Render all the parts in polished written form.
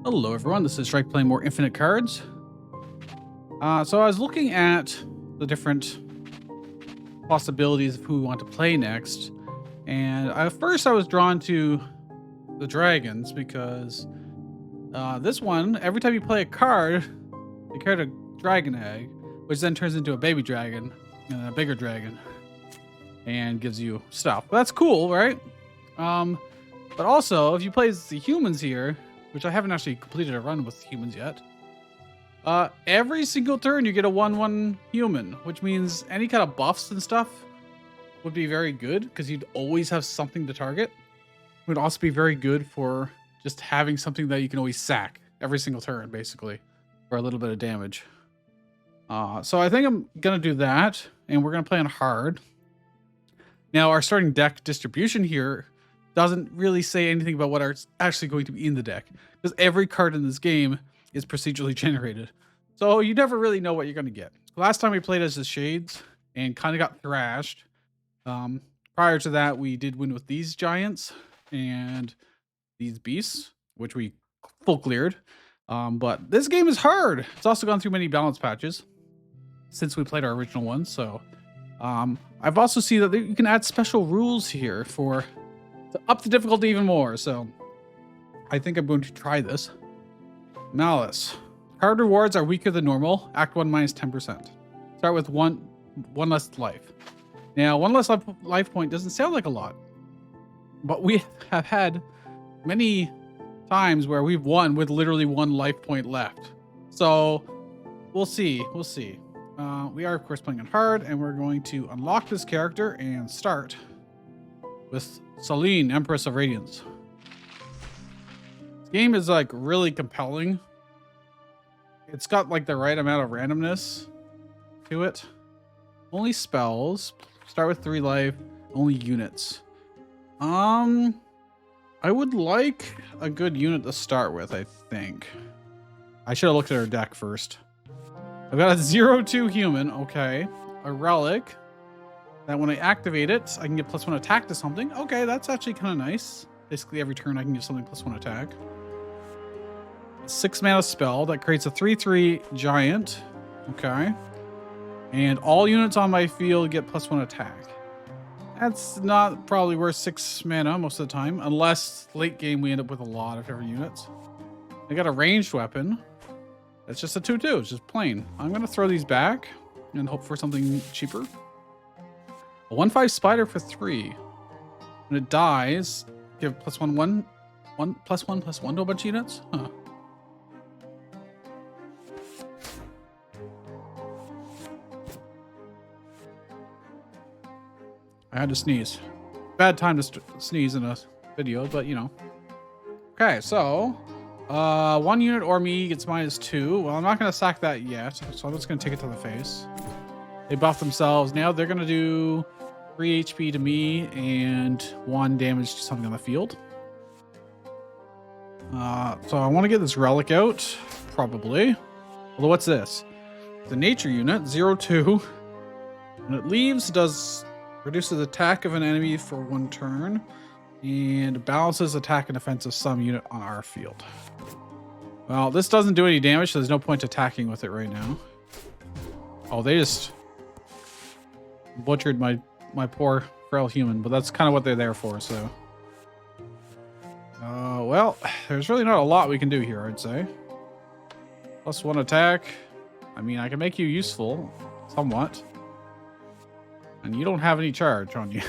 Hello everyone, this is Shrike playing more Infinite Cards. So I was looking at the different possibilities of who we want to play next, and at first I was drawn to the dragons because this one, every time you play a card, you carry a dragon egg, which then turns into a baby dragon and a bigger dragon and gives you stuff. That's cool, right? But also, if you play as the humans here, which I haven't actually completed a run with humans yet, every single turn you get a 1/1 human, which means any kind of buffs and stuff would be very good because you'd always have something to target. It would also be very good for just having something that you can always sack every single turn, basically, for a little bit of damage. So I think I'm going to do that, and we're going to play on hard. Now, our starting deck distribution here doesn't really say anything about what are actually going to be in the deck, because every card in this game is procedurally generated. So you never really know what you're going to get. Last time we played as the Shades and kind of got thrashed. Prior to that, we did win with these giants and these beasts, which we full cleared. But this game is hard. It's also gone through many balance patches since we played our original one. So I've also seen that you can add special rules here to up the difficulty even more. So I think I'm going to try this. Malice. Card rewards are weaker than normal. Act 1 minus 10%. Start with one less life. Now, one less life point doesn't sound like a lot, but we have had many times where we've won with literally 1 life point left. So we'll see. We'll see. We are, of course, playing on hard, and we're going to unlock this character and start with Selene, Empress of Radiance. This game is like really compelling. It's got like the right amount of randomness to it. Only spells. Start with 3 life. Only units. I would like a good unit to start with, I think. I should have looked at her deck first. I've got a 0/2 human. Okay. A relic. That when I activate it, I can get +1 attack to something. Okay, that's actually kind of nice. Basically, every turn I can give something +1 attack. A 6 mana spell that creates a 3/3 giant. Okay. And all units on my field get +1 attack. That's not probably worth 6 mana most of the time, unless late game we end up with a lot of different units. I got a ranged weapon. That's just a 2/2. It's just plain. I'm going to throw these back and hope for something cheaper. A 1/5 spider for 3. When it dies, give +1/+1 to a bunch of units? Huh. I had to sneeze. Bad time to sneeze in a video, but you know. Okay, so 1 unit or me gets -2. Well, I'm not going to sack that yet, so I'm just going to take it to the face. They buff themselves. Now they're going to do 3 HP to me and 1 damage to something on the field. So I want to get this relic out, probably. Although, what's this? The nature unit, 0/2. When it leaves, reduces attack of an enemy for 1 turn and balances attack and defense of some unit on our field. Well, this doesn't do any damage, so there's no point attacking with it right now. Oh, they just butchered my poor frail human, but that's kind of what they're there for, so. Well, there's really not a lot we can do here, I'd say. +1 attack. I mean, I can make you useful, somewhat. And you don't have any charge on you.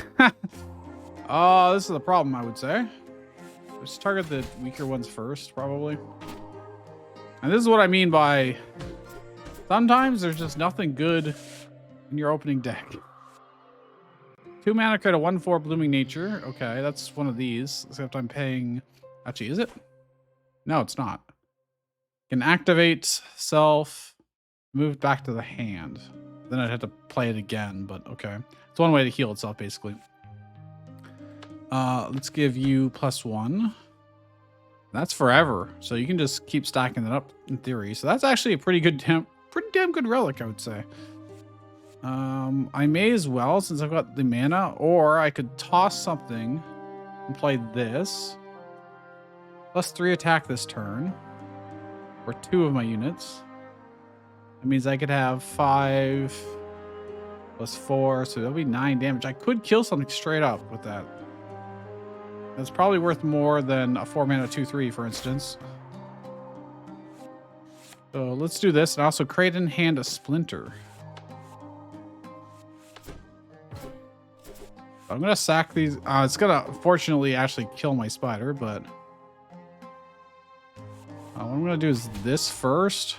Oh, this is the problem, I would say. Let's target the weaker ones first, probably. And this is what I mean by sometimes there's just nothing good in your opening deck. 2 mana card, a 1/4 blooming nature. Okay, that's one of these. Except I'm paying. Actually, is it? No, it's not. Can activate self, move back to the hand. Then I'd have to play it again, but okay. It's one way to heal itself, basically. Let's give you +1. That's forever, so you can just keep stacking it up in theory. So that's actually a pretty damn good relic, I would say. I may as well, since I've got the mana, or I could toss something and play this. +3 attack this turn. for 2 of my units. That means I could have 5 plus 4, so that'll be 9 damage. I could kill something straight up with that. That's probably worth more than a 4 mana 2/3, for instance. So let's do this, and also create in hand a splinter. I'm gonna sack these. It's gonna fortunately actually kill my spider, but what I'm gonna do is this first,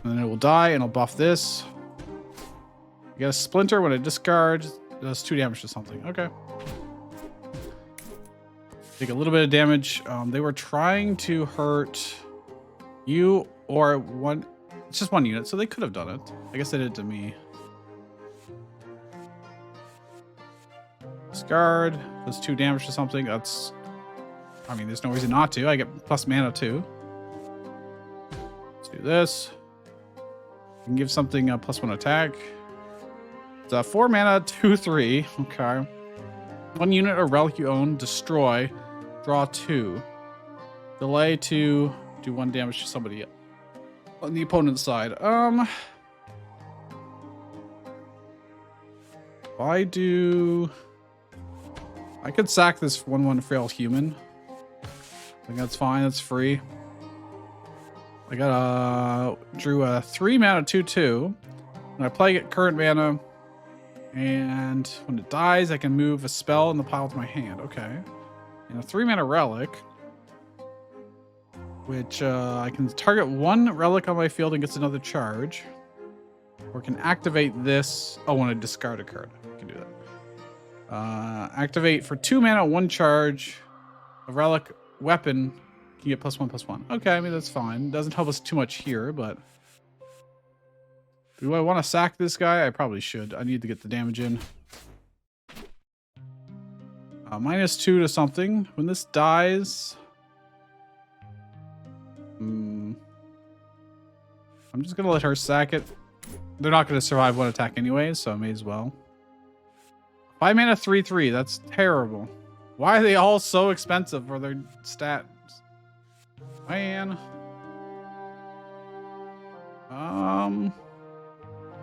and then it will die, and I'll buff this. You get a splinter when it discards, it does 2 damage to something. Okay. Take a little bit of damage. They were trying to hurt you or one. It's just 1 unit, so they could have done it. I guess they did it to me. Discard does 2 damage to something. That's, I mean, there's no reason not to. I get plus mana too. Let's do this. You can give something a +1 attack. It's a 4 mana 2/3. Okay. 1 unit or relic you own, destroy, draw 2. Delay to do 1 damage to somebody on the opponent's side. If I could sack this 1/1 frail human. I think that's fine. That's free. I got drew a 3 mana 2/2. When I play it current mana, and when it dies, I can move a spell in the pile to my hand. Okay. And a 3 mana relic, which I can target 1 relic on my field and gets another charge, or can activate this. Oh, when I discard a card, I can do that. Activate for 2 mana, 1 charge. A relic weapon can get +1/+1. Okay, I mean, that's fine. Doesn't help us too much here, but do I want to sack this guy? I probably should. I need to get the damage in. -2 to something. When this dies, I'm just going to let her sack it. They're not going to survive 1 attack anyway, so I may as well. 5 mana 3/3. That's terrible. Why are they all so expensive for their stats? Man.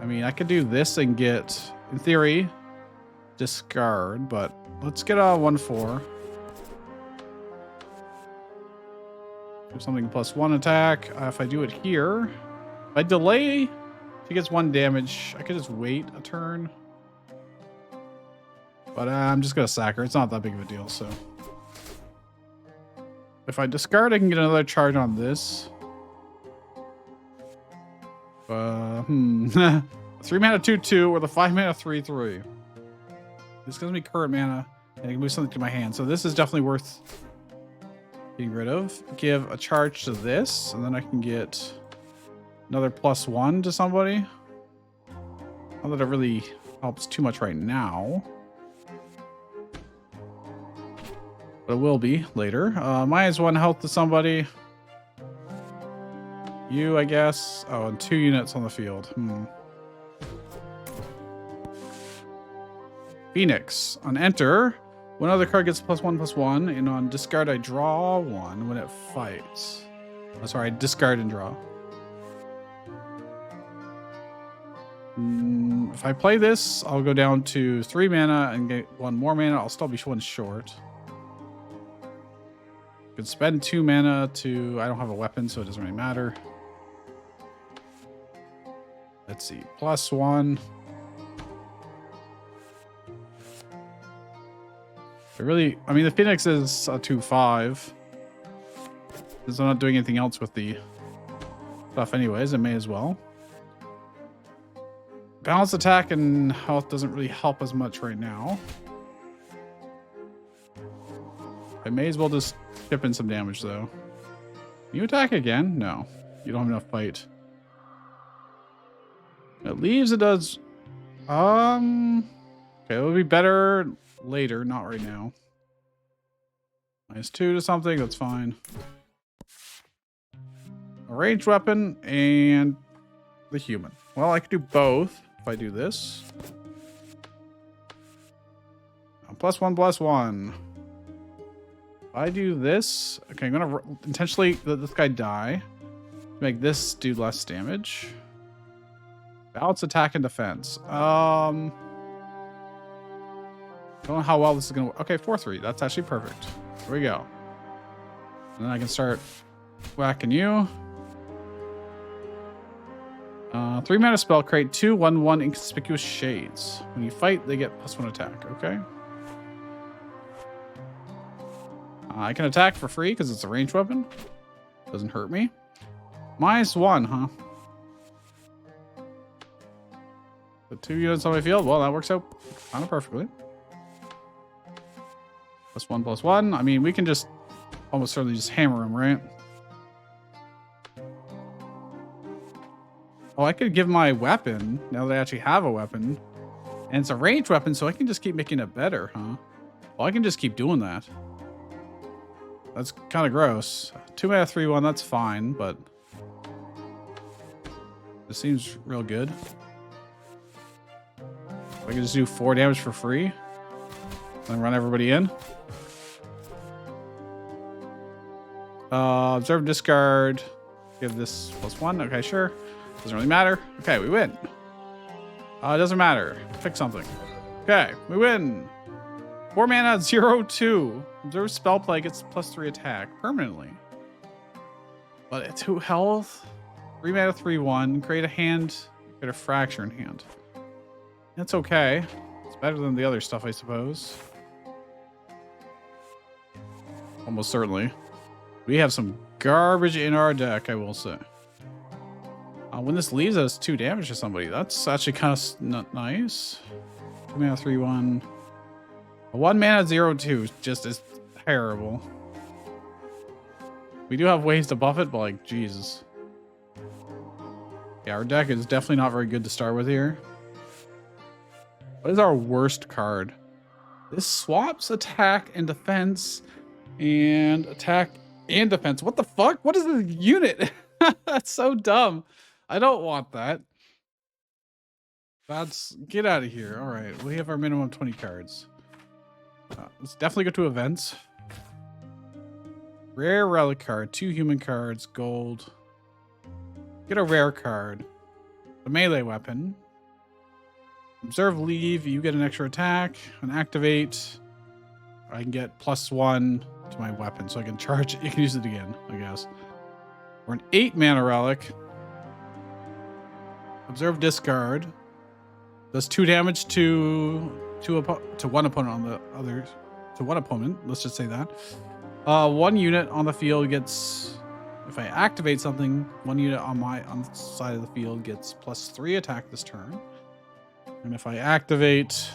I mean, I could do this and get, in theory, discard, but let's get a 1/4. Do something +1 attack. If I do it here, if I delay, he gets 1 damage. I could just wait a turn. But I'm just going to sack her. It's not that big of a deal, so. If I discard, I can get another charge on this. 3 mana 2/2 or the 5 mana 3/3. This gives me current mana, and I can move something to my hand. So this is definitely worth getting rid of. Give a charge to this, and then I can get another +1 to somebody. Not that it really helps too much right now, but it will be later. -1 health to somebody. You, I guess. Oh, and 2 units on the field. Phoenix. On enter, one other card gets +1/+1, and on discard, I draw 1 when it fights. Oh, sorry, I discard and draw. If I play this, I'll go down to 3 mana and get 1 more mana. I'll still be 1 short. Could spend 2 mana to. I don't have a weapon, so it doesn't really matter. Let's see, +1. I mean, the Phoenix is a 2/5. Since I'm not doing anything else with the stuff anyways, I may as well. Balanced attack and health doesn't really help as much right now. I may as well just chip in some damage, though. Can you attack again? No. You don't have enough fight. It leaves, it does. Okay, it would be better later, not right now. -2 to something, that's fine. A ranged weapon and the human. Well, I could do both if I do this. +1/+1. I do this. Okay, I'm gonna intentionally let this guy die. Make this do less damage. Balance attack and defense. Don't know how well this is gonna work. Okay, 4-3. That's actually perfect. Here we go. And then I can start whacking you. 3 mana spell, create 2/1/1 inconspicuous shades. When you fight, they get +1 attack. Okay. I can attack for free because it's a ranged weapon. Doesn't hurt me. -1, huh? The 2 units on my field. Well, that works out kind of perfectly. +1/+1. I mean, we can just almost certainly just hammer him, right? Oh, I could give my weapon now that I actually have a weapon. And it's a ranged weapon, so I can just keep making it better, huh? Well, I can just keep doing that. That's kind of gross. 2 mana 3/1, that's fine, but this seems real good. I can just do 4 damage for free. Then run everybody in. Observe, discard. Give this +1. Okay, sure. Doesn't really matter. Okay, we win. It doesn't matter. Pick something. Okay, we win. 4 mana, 0/2. Observe spell play gets +3 attack permanently. But it's 2 health. 3 mana, 3/1. Create a hand. Create a fracture in hand. That's okay. It's better than the other stuff, I suppose. Almost certainly. We have some garbage in our deck, I will say. When this leaves us 2 damage to somebody, that's actually kind of nice. 2 mana, 3/1. 1 mana, 0/2 just is terrible. We do have ways to buff it, but like, Jesus. Yeah, our deck is definitely not very good to start with here. What is our worst card? This swaps attack and defense and attack and defense. What the fuck? What is this unit? That's so dumb. I don't want that. Get out of here. All right, we have our minimum 20 cards. Let's definitely go to events. Rare relic card, 2 human cards, gold. Get a rare card. The melee weapon. Observe, leave. You get an extra attack. And activate. I can get +1 to my weapon, so I can charge it. You can use it again, I guess. Or an 8 mana relic. Observe, discard. Does 2 damage to one opponent on the other. To one opponent. Let's just say that. 1 unit on the field gets. If I activate something, 1 unit on the side of the field gets +3 attack this turn. And if I activate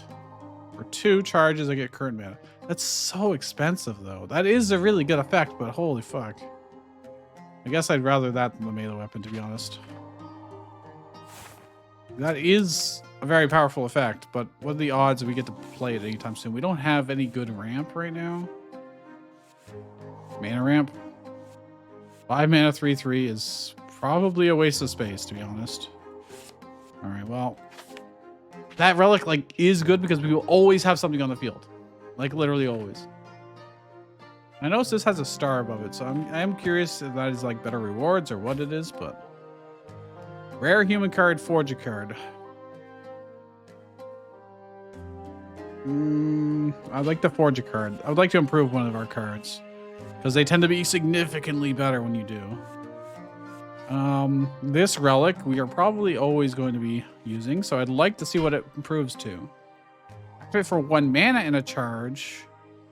for 2 charges, I get current mana. That's so expensive, though. That is a really good effect, but holy fuck. I guess I'd rather that than the melee weapon, to be honest. That is a very powerful effect, but what are the odds that we get to play it anytime soon? We don't have any good ramp right now. Mana ramp. 5 mana, 3/3 is probably a waste of space, to be honest. All right, well, that relic like is good because we will always have something on the field, like literally always. I notice this has a star above it, so I am curious if that is like better rewards or what it is. But rare human card, forge a card. I'd like to forge a card. I would like to improve one of our cards because they tend to be significantly better when you do. This relic we are probably always going to be using, so I'd like to see what it improves to. Activate for 1 mana in a charge.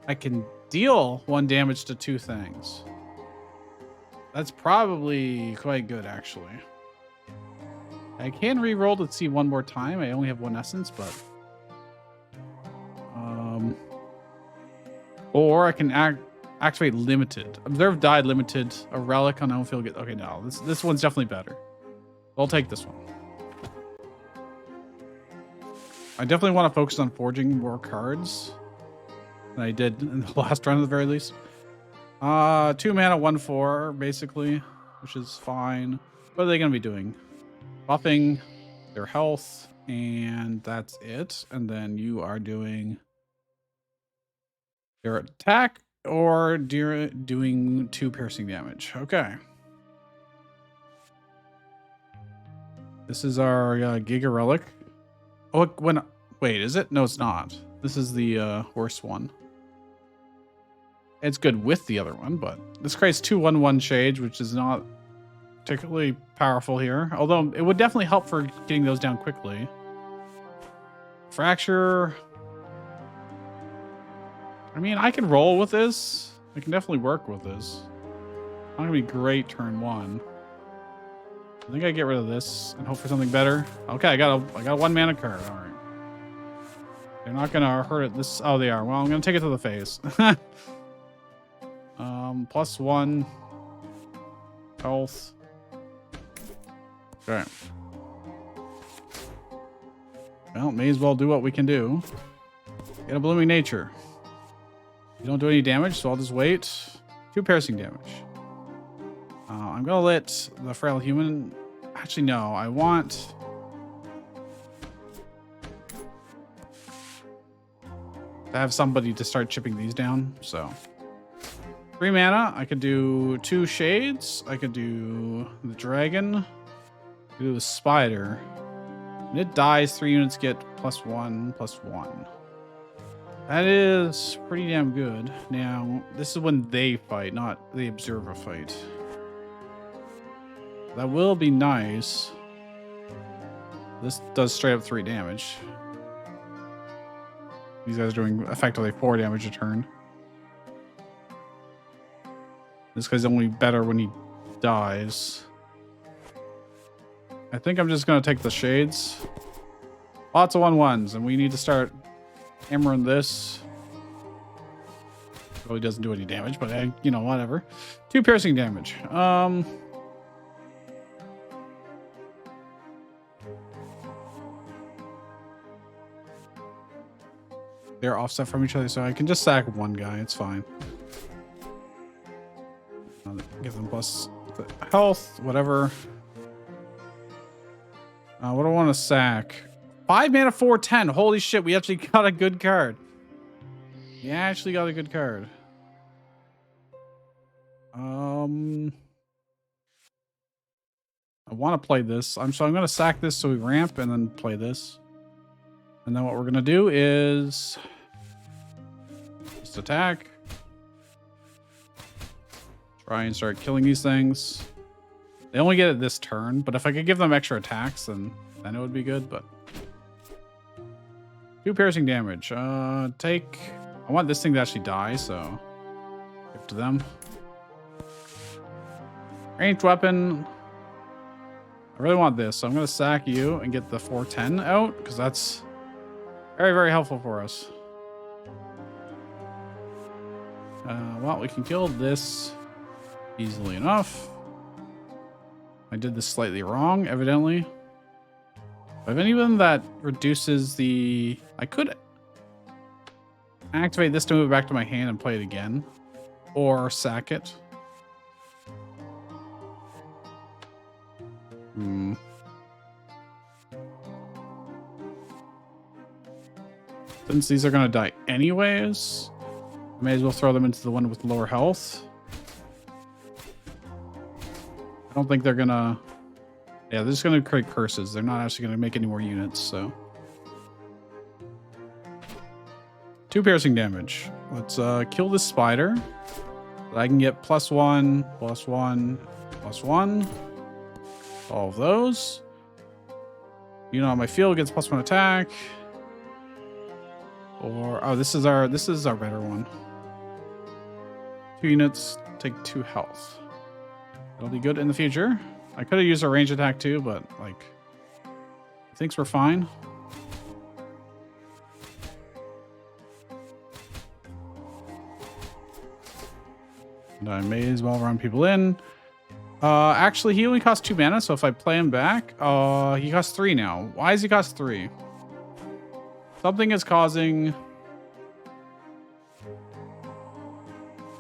I can deal 1 damage to 2 things. That's probably quite good, actually. I can re-roll to see 1 more time. I only have 1 essence, but or I can activate limited. Observe died limited. A relic on home field. Okay, no, this one's definitely better. I'll take this one. I definitely want to focus on forging more cards than I did in the last run at the very least. 2 mana, 1/4, basically, which is fine. What are they going to be doing? Buffing their health, and that's it. And then you are doing their attack or doing 2 piercing damage. Okay. This is our Giga Relic. Oh, wait, is it? No, it's not. This is the worst one. It's good with the other one, but this creates 2/1/1 shades, which is not particularly powerful here. Although it would definitely help for getting those down quickly. Fracture. I mean, I can roll with this. I can definitely work with this. Not gonna be great turn 1. I think I get rid of this and hope for something better. Okay, I got a 1 mana card. All right. They're not gonna hurt it. Oh, they are. Well, I'm gonna take it to the face. +1 health. Okay. Well, may as well do what we can do. Get a blooming nature. You don't do any damage, so I'll just wait. 2 piercing damage. I'm gonna let the frail human. Actually, no. I want. To have somebody to start chipping these down. So 3 mana. I could do 2 shades. I could do the dragon. I could do the spider. When it dies, 3 units get +1/+1. That is pretty damn good. Now, this is when they fight, not they observe a fight. That will be nice. This does straight up 3 damage. These guys are doing effectively 4 damage a turn. This guy's only better when he dies. I think I'm just going to take the shades. Lots of 1/1s, and we need to start hammering this. Really doesn't do any damage, but you know, whatever. 2 piercing damage. They're offset from each other, so I can just sack 1 guy. It's fine. Give them plus health, whatever. What do I want to sack? 5 mana, 4/10. Holy shit, we actually got a good card. We actually got a good card. I want to play this. So I'm going to sack this so we ramp and then play this. And then what we're going to do is just attack. Try and start killing these things. They only get it this turn, but if I could give them extra attacks, then it would be good, but 2 piercing damage. I want this thing to actually die, so give it to them. Ranged weapon. I really want this, so I'm going to sack you and get the 4/10 out, because that's very, very helpful for us. Well, we can kill this easily enough. I did this slightly wrong, evidently. I have any of them that reduces the... I could activate this to move it back to my hand and play it again. Or sack it. Since these are going to die anyways, I may as well throw them into the one with lower health. I don't think they're going to... Yeah, they're just going to create curses. They're not actually going to make any more units, so... 2 piercing damage. Let's kill this spider. I can get +1, +1, +1. All of those. You know, on my field gets +1 attack. Or this is our better one. 2 units, take 2 health. It'll be good in the future. I could have used a range attack too, but like, he thinks we're fine. And I may as well run people in. Actually, he only costs 2 mana, so if I play him back, he costs 3 now. Why does he cost 3? Something is causing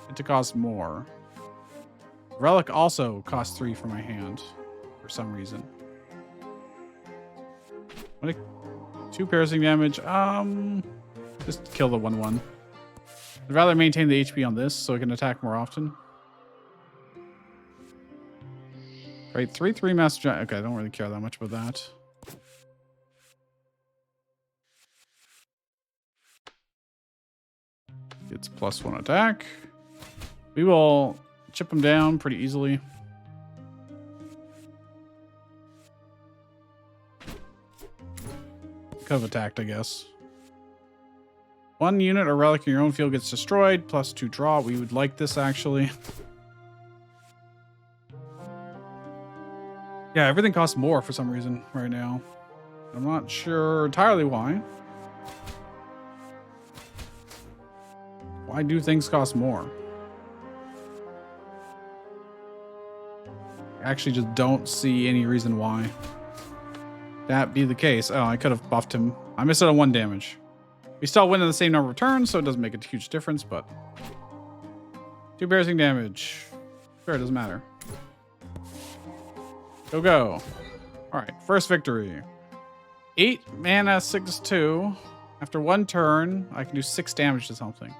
it to cost more. Relic also costs 3 for my hand for some reason. 2 piercing damage. Just kill the 1/1. I'd rather maintain the HP on this so I can attack more often. Right, 3/3 Master Giant. Okay, I don't really care that much about that. It's +1 attack. We will chip him down pretty easily. Could have attacked, I guess. 1 unit or relic in your own field gets destroyed, +2 draw. We would like this, actually. Yeah, everything costs more for some reason right now. I'm not sure entirely why. Why do things cost more? I actually just don't see any reason why that be the case. Oh, I could have buffed him. I missed it on 1 damage. We still win in the same number of turns, so it doesn't make a huge difference, but 2 piercing damage. Sure, it doesn't matter. Go. All right, first victory. 8 mana, 6/2. After 1 turn, I can do 6 damage to something.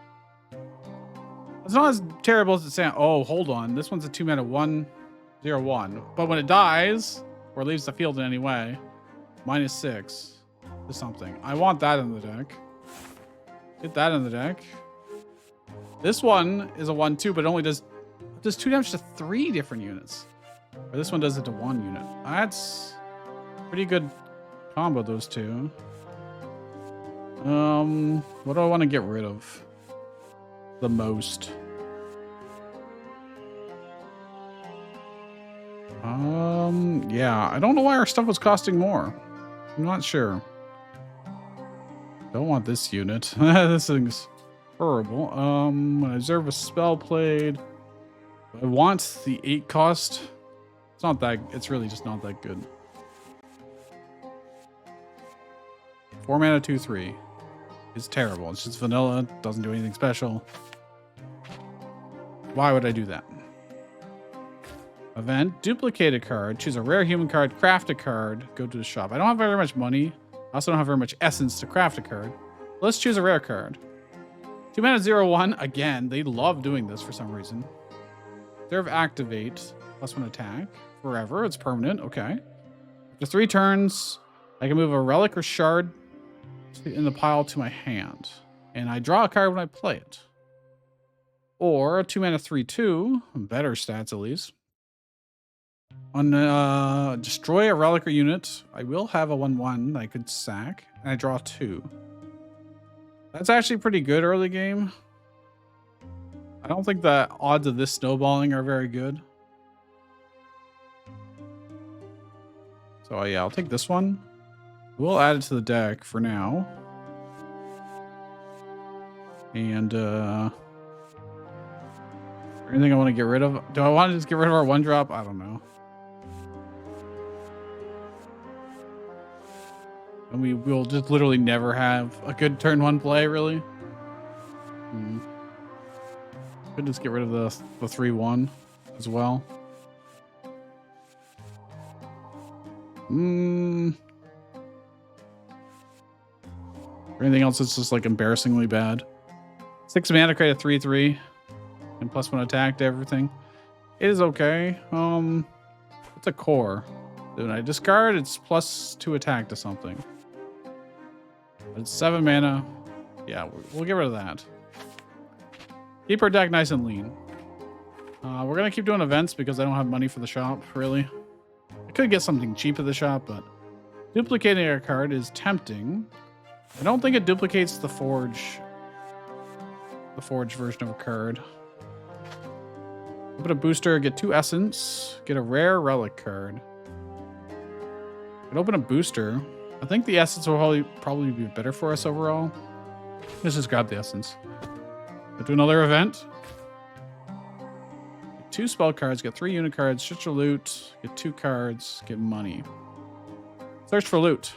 It's not as terrible as it sounds. Oh, hold on. This one's a 2 mana 1/0/1. But when it dies, or leaves the field in any way, -6 to something. I want that in the deck. Get that in the deck. This one is a 1/2, but it only does 2 damage to 3 different units. Or this one does it to 1 unit. That's pretty good combo, those two. What do I want to get rid of the most? Yeah, I don't know why our stuff was costing more. I'm not sure. Don't want this unit. This thing's horrible. When I observe a spell played, I want the 8 cost. It's not that. It's really just not that good. 4 mana 2/3 is terrible. It's just vanilla. Doesn't do anything special. Why would I do that? Event, duplicate a card, choose a rare human card, craft a card, go to the shop. I don't have very much money. I also don't have very much essence to craft a card. Let's choose a rare card. 2 mana 0/1. Again, they love doing this for some reason. Reserve activate, +1 attack. Forever, it's permanent. Okay. After 3 turns, I can move a relic or shard in the pile to my hand. And I draw a card when I play it. Or a 2 mana 3/2, better stats at least. On destroy a relic or unit, I will have a 1/1 that I could sack, and I draw 2. That's actually pretty good early game. I don't think the odds of this snowballing are very good. So yeah, I'll take this one. We'll add it to the deck for now. And anything I want to get rid of? Do I want to just get rid of our 1-drop? I don't know. And we will just literally never have a good turn 1 play, really. Could just get rid of the 3/1 as well. Anything else that's just like embarrassingly bad. 6 mana, create a 3/3, and +1 attack to everything. It is okay. It's a core. When I discard, it's +2 attack to something. It's 7 mana. Yeah, we'll get rid of that. Keep our deck nice and lean. We're gonna keep doing events because I don't have money for the shop, really. I could get something cheap at the shop, but duplicating a card is tempting. I don't think it duplicates the forge version of a card. Open a booster, get 2 essence, get a rare relic card. Could open a booster. I think the essence will probably be better for us overall. Let's just grab the essence. Go to another event. Get 2 spell cards, get 3 unit cards, search for loot, get 2 cards, get money. Search for loot.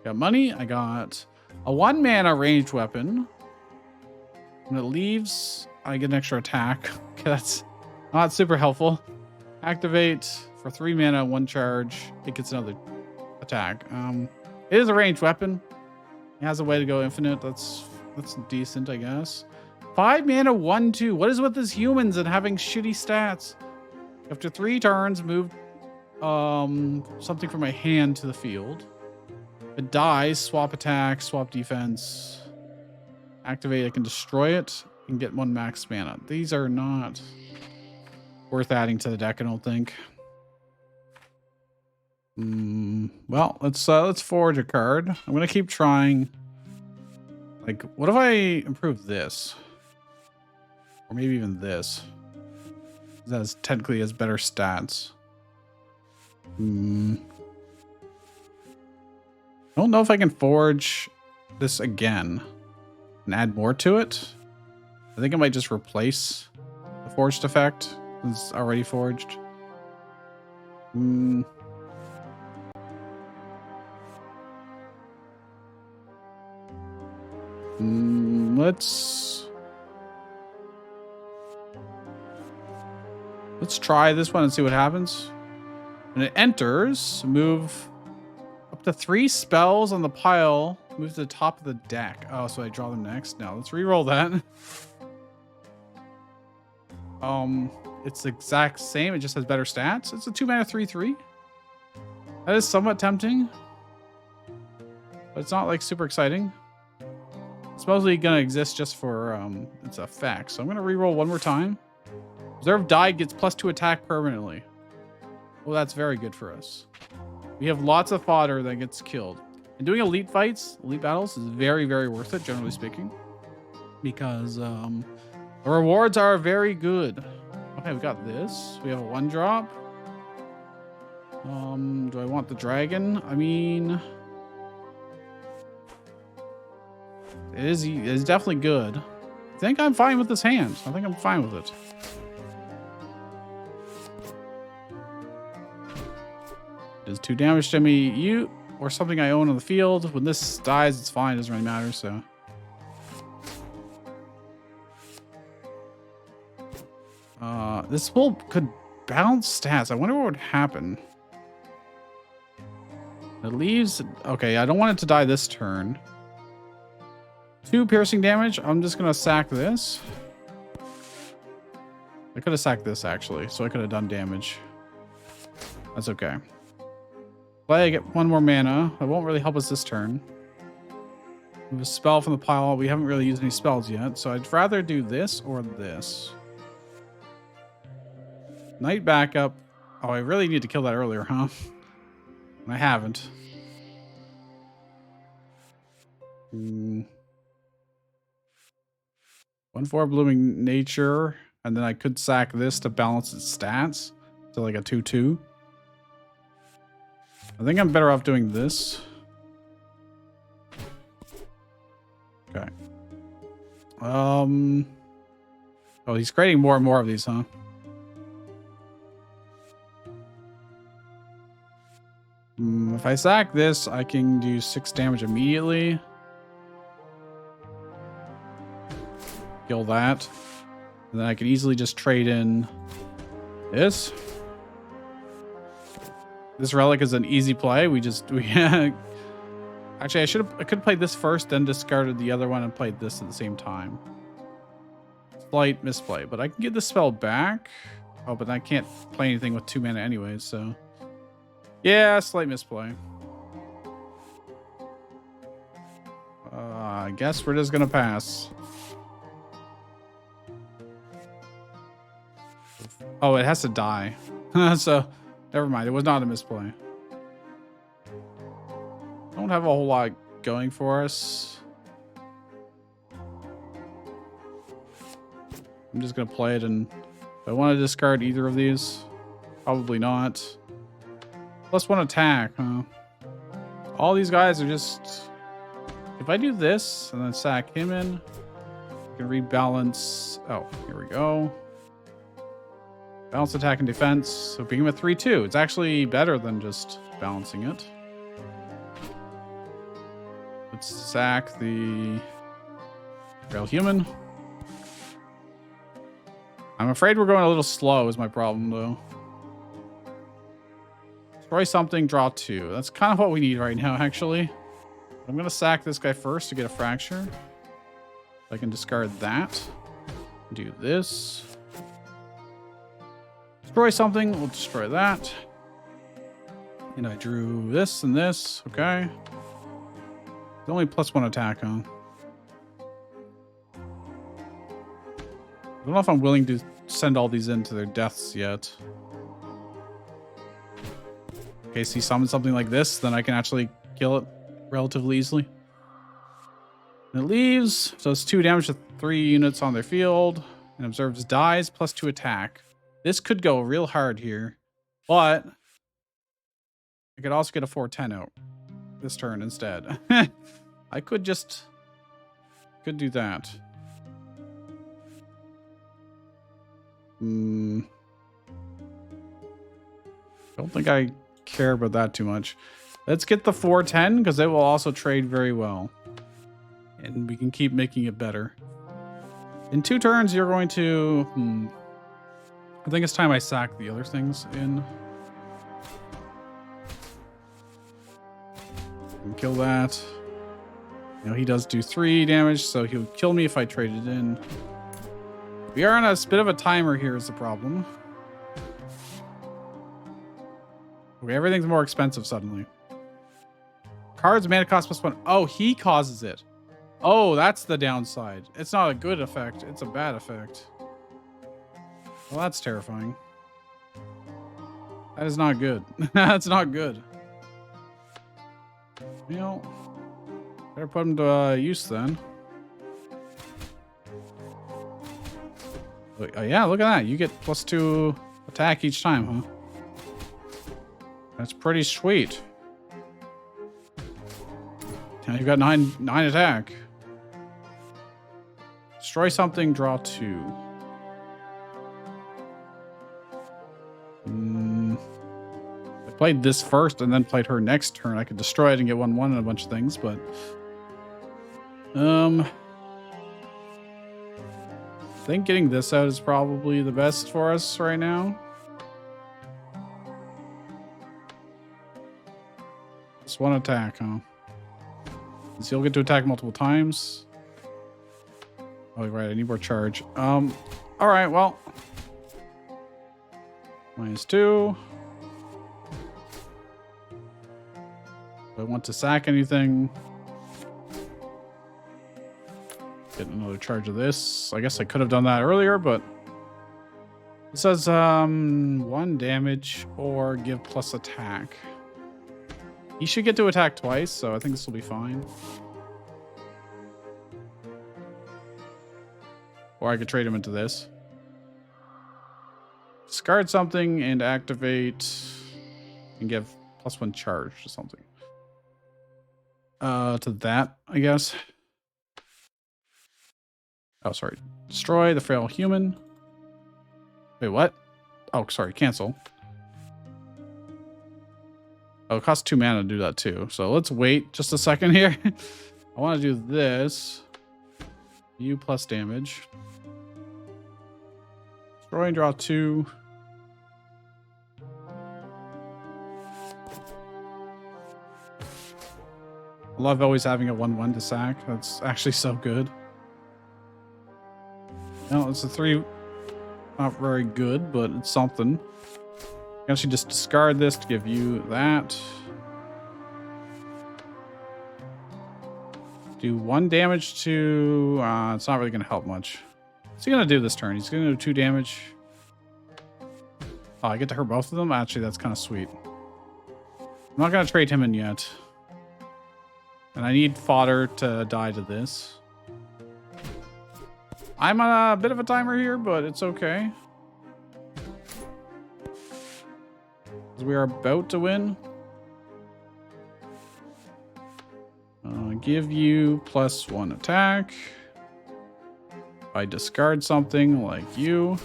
Got money. I got a 1 mana ranged weapon. When it leaves, I get an extra attack. Okay, that's not super helpful. Activate for 3 mana, 1 charge. It gets another attack. It is a ranged weapon. It has a way to go infinite. That's decent, I guess. 5 mana, 1/2. What is with this humans and having shitty stats? After 3 turns, move something from my hand to the field. If it dies, swap attack, swap defense. Activate, I can destroy it and get 1 max mana. These are not worth adding to the deck, I don't think. Well, let's forge a card. I'm gonna keep trying. Like, what if I improve this? Or maybe even this. That technically has better stats. I don't know if I can forge this again and add more to it. I think I might just replace the forged effect. It's already forged. Let's try this one and see what happens. When it enters, move up to 3 spells on the pile. Move to the top of the deck. Oh, so I draw them next? No, let's re-roll that. It's the exact same. It just has better stats. It's a 2 mana 3/3. That is somewhat tempting, but it's not like super exciting. It's mostly gonna exist just for its effect. So I'm gonna re-roll one more time. Reserve die gets +2 attack permanently. Well, that's very good for us. We have lots of fodder that gets killed. And doing elite fights, elite battles is very, very worth it, generally speaking. Because the rewards are very good. Okay, we got this. We have a 1-drop. Do I want the dragon? I mean, it is definitely good. I think I'm fine with this hand. I think I'm fine with it. It does 2 damage to me. You or something I own on the field. When this dies, it's fine. It doesn't really matter. So. This could balance stats. I wonder what would happen. It leaves. Okay, I don't want it to die this turn. 2 piercing damage. I'm just gonna sack this. I could have sacked this actually, so I could have done damage. That's okay. Play, I get 1 more mana. It won't really help us this turn. We have a spell from the pile. We haven't really used any spells yet, so I'd rather do this or this. Night backup. Oh, I really need to kill that earlier, huh? I haven't. 1/4 blooming nature, and then I could sack this to balance its stats to like a 2/2. I think I'm better off doing this. Okay. Oh, he's creating more and more of these, huh? If I sack this, I can do 6 damage immediately. Kill that. And then I can easily just trade in this. This relic is an easy play. Actually, I could have played this first, then discarded the other one and played this at the same time. Slight misplay, but I can get the spell back. Oh, but I can't play anything with 2 mana anyways, so. Yeah, slight misplay. I guess we're just gonna pass. Oh, it has to die. So, never mind. It was not a misplay. Don't have a whole lot going for us. I'm just gonna play it, and do I want to discard either of these? Probably not. +1 attack, huh? All these guys are just... If I do this and then sack him in, I can rebalance... Oh, here we go. Balance attack and defense. So became a 3/2. It's actually better than just balancing it. Let's sack the frail human. I'm afraid we're going a little slow is my problem, though. Destroy something, draw 2. That's kind of what we need right now, actually. I'm going to sack this guy first to get a fracture. I can discard that. Do this. Destroy something. We'll destroy that. And I drew this and this. Okay. It's only +1 attack, huh? I don't know if I'm willing to send all these into their deaths yet. Okay, see, summon something like this, then I can actually kill it relatively easily. And it leaves, so it's 2 damage to 3 units on their field, and observes dies +2 attack. This could go real hard here, but I could also get a 4/10 out this turn instead. I could do that. Don't think I care about that too much. Let's get the 4/10 because it will also trade very well. And we can keep making it better. In 2 turns, you're going to... I think it's time I sack the other things in. And kill that. You know, he does do 3 damage, so he would kill me if I traded in. We are on a bit of a timer here is the problem. Okay, everything's more expensive suddenly. Cards mana cost +1. Oh, he causes it. Oh, that's the downside. It's not a good effect. It's a bad effect. Well, that's terrifying. That is not good. That's not good. You know, better put him to use then. Oh, yeah, look at that. You get +2 attack each time, huh? That's pretty sweet. Now you've got 9 attack. Destroy something, draw 2. I played this first and then played her next turn. I could destroy it and get 1/1 and a bunch of things, but I think getting this out is probably the best for us right now. Just 1 attack, huh? So you'll get to attack multiple times. Oh, right. I need more charge. All right. Well, -2. Do I want to sack anything? Get another charge of this. I guess I could have done that earlier, but it says 1 damage or give plus attack. He should get to attack twice, so I think this will be fine. Or I could trade him into this. Discard something and activate and give +1 charge to something. To that, I guess. Oh, sorry. Destroy the frail human. Wait, what? Oh, sorry. Cancel. Oh, it costs 2 mana to do that too. So let's wait just a second here. I want to do this. U plus damage. Destroy and draw 2. I love always having a 1/1 to sack. That's actually so good. No, it's a 3. Not very good, but it's something. You can actually just discard this to give you that. Do 1 damage to... it's not really going to help much. What's he going to do this turn? He's going to do 2 damage. Oh, I get to hurt both of them? Actually, that's kind of sweet. I'm not going to trade him in yet. And I need fodder to die to this. I'm on a bit of a timer here, but it's okay. We are about to win. Give you +1 attack. If I discard something like you,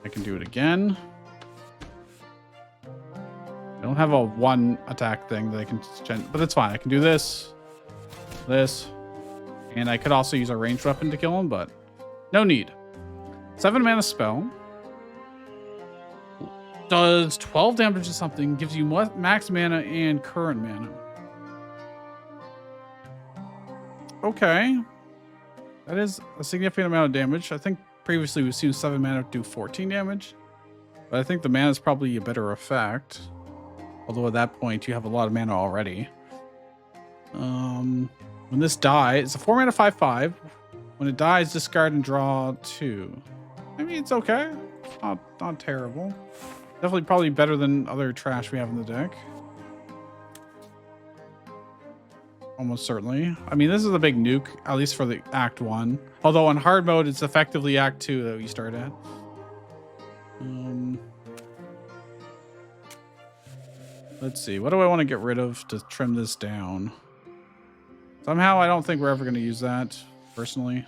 I can do it again. I don't have a 1 attack thing that I can but that's fine. I can do this, and I could also use a ranged weapon to kill him, but no need. 7 mana spell. Does 12 damage to something, gives you max mana and current mana. Okay. That is a significant amount of damage. I think previously we've seen 7 mana do 14 damage. But I think the mana is probably a better effect. Although at that point you have a lot of mana already. When this dies, it's a 4 mana 5/5. When it dies, discard and draw 2. I mean, it's okay. Not terrible. Definitely probably better than other trash we have in the deck. Almost certainly. I mean, this is a big nuke, at least for the Act 1. Although on hard mode, it's effectively Act 2 that we start at. Let's see. What do I want to get rid of to trim this down? Somehow, I don't think we're ever going to use that, personally.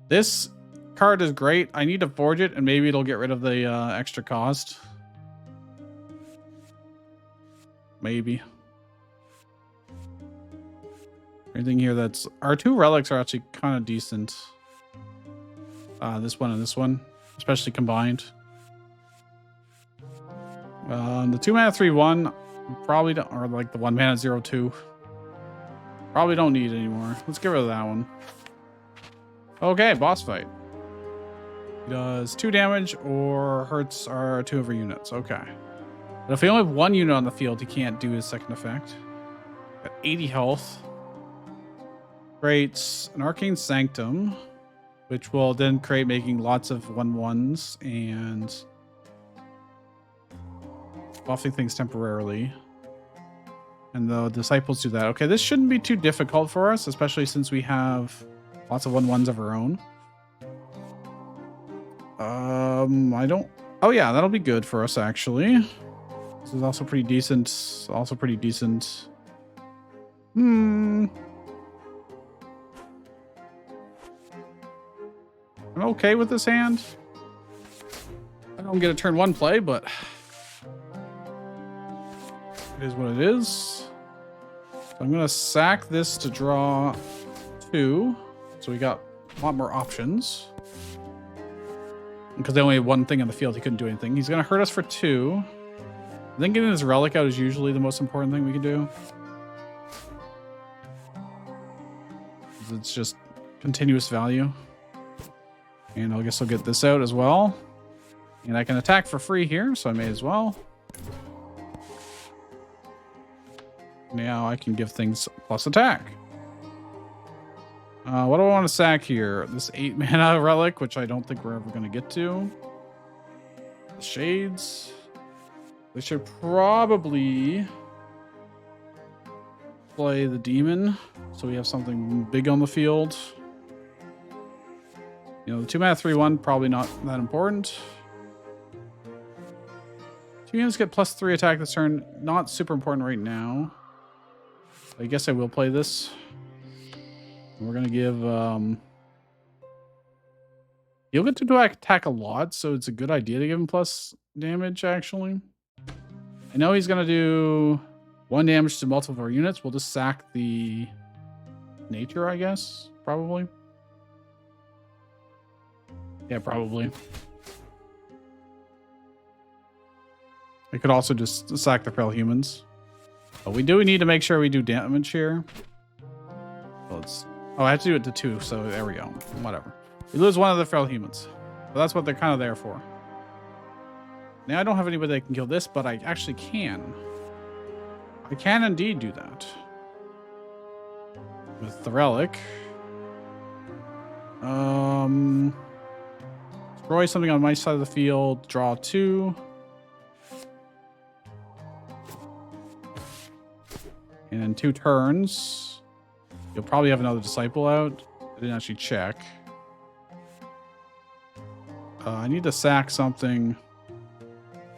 This card is great. I need to forge it, and maybe it'll get rid of the extra cost. Maybe. Anything here that's... Our 2 relics are actually kind of decent. This one and this one, especially combined. The 2 mana 3/1 probably don't, or like the 1 mana 0/2. Probably don't need anymore. Let's get rid of that one. Okay, boss fight. He does 2 damage or hurts our 2 of our units. Okay. But if we only have 1 unit on the field, he can't do his second effect. Got 80 health. Creates an Arcane Sanctum, which will then create making lots of 1/1s and buffing things temporarily. And the disciples do that. Okay, this shouldn't be too difficult for us, especially since we have lots of 1/1s of our own. I don't... Oh yeah, that'll be good for us, actually. This is also pretty decent. Also pretty decent. I'm okay with this hand. I don't get a turn 1 play, but it is what it is. So I'm going to sack this to draw 2. So we got a lot more options. Because they only had 1 thing on the field, he couldn't do anything. He's going to hurt us for 2. I think getting this relic out is usually the most important thing we can do. It's just continuous value. And I guess I'll get this out as well. And I can attack for free here, so I may as well. Now I can give things plus attack. What do I want to sack here? This 8 mana relic, which I don't think we're ever going to get to. The Shades. We should probably play the Demon, so we have something big on the field. You know, the 2 mana 3/1 probably not that important. 2 units get +3 attack this turn. Not super important right now. I guess I will play this. We're gonna give he'll get to attack a lot, so it's a good idea to give him plus damage, actually. I know he's gonna do 1 damage to multiple of our units. We'll just sack the nature, I guess. Probably. Yeah, probably. I could also just sack the frail humans. But we do need to make sure we do damage here. Well, oh, I have to do it to 2, so there we go. Whatever. We lose 1 of the frail humans. But that's what they're kind of there for. Now I don't have anybody that can kill this, but I actually can. I can indeed do that. With the relic. Destroy something on my side of the field. Draw 2. And in 2 turns, you'll probably have another disciple out. I didn't actually check. I need to sack something.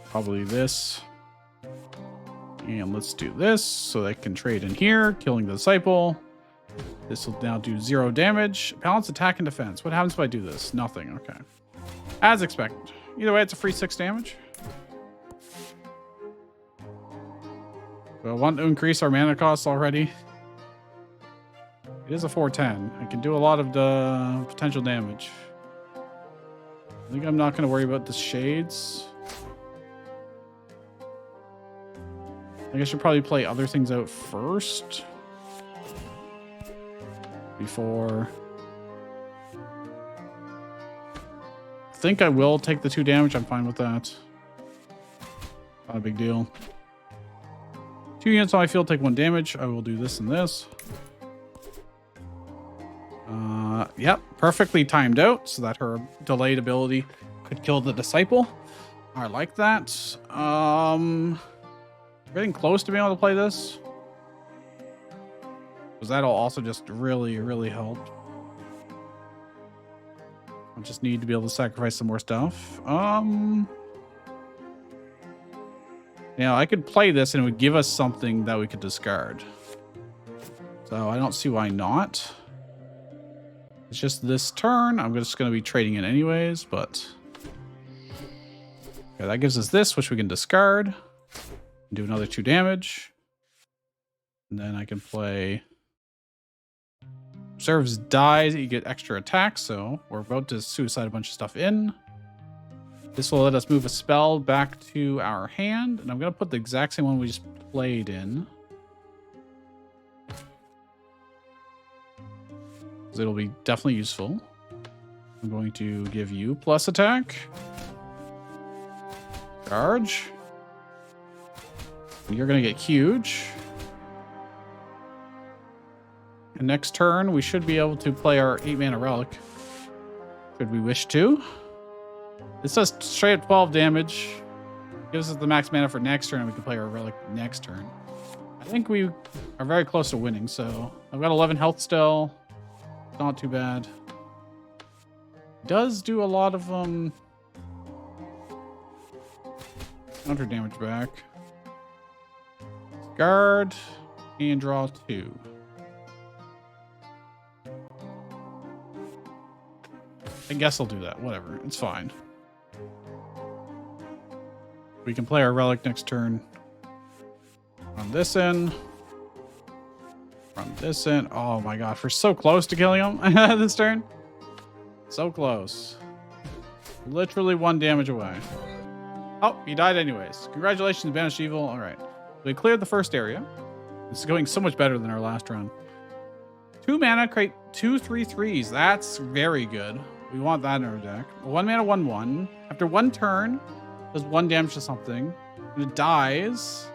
Probably this. And let's do this so they can trade in here, killing the disciple. This will now do 0 damage. Balance attack and defense. What happens if I do this? Nothing. Okay. As expected. Either way, it's a free 6 damage. So I want to increase our mana costs already. It is a 4/10. I can do a lot of the potential damage. I think I'm not going to worry about the Shades. I should probably play other things out first. Before... I think I will take the 2 damage. I'm fine with that. Not a big deal. 2 units on my field take 1 damage. I will do this and this. Yep, perfectly timed out so that her delayed ability could kill the disciple. I like that. Getting close to being able to play this. Because that'll also just really, really help. I just need to be able to sacrifice some more stuff. Yeah, I could play this and it would give us something that we could discard. So I don't see why not. It's just this turn. I'm just going to be trading it anyways, but... Okay, that gives us this, which we can discard. Do another 2 damage. And then I can play... Serves dies, you get extra attacks, so we're about to suicide a bunch of stuff in. This will let us move a spell back to our hand, and I'm going to put the exact same one we just played in. Because it'll be definitely useful. I'm going to give you plus attack. Charge. You're going to get huge. And next turn, we should be able to play our 8-mana relic. Should we wish to. This does straight up 12 damage. Gives us the max mana for next turn, and we can play our relic next turn. I think we are very close to winning, so I've got 11 health still. Not too bad. Does do a lot of counter damage back. Guard and draw 2. I guess I'll do that. Whatever. It's fine. We can play our relic next turn. Run this in. Run this in. Oh my gosh. We're so close to killing him this turn. So close. Literally 1 damage away. Oh, he died anyways. Congratulations, Banished Evil. All right. We cleared the first area. This is going so much better than our last run. 2 mana, create 2 3/3s. That's very good. We want that in our deck. 1 mana, 1/1. After 1 turn, does 1 damage to something. When it dies,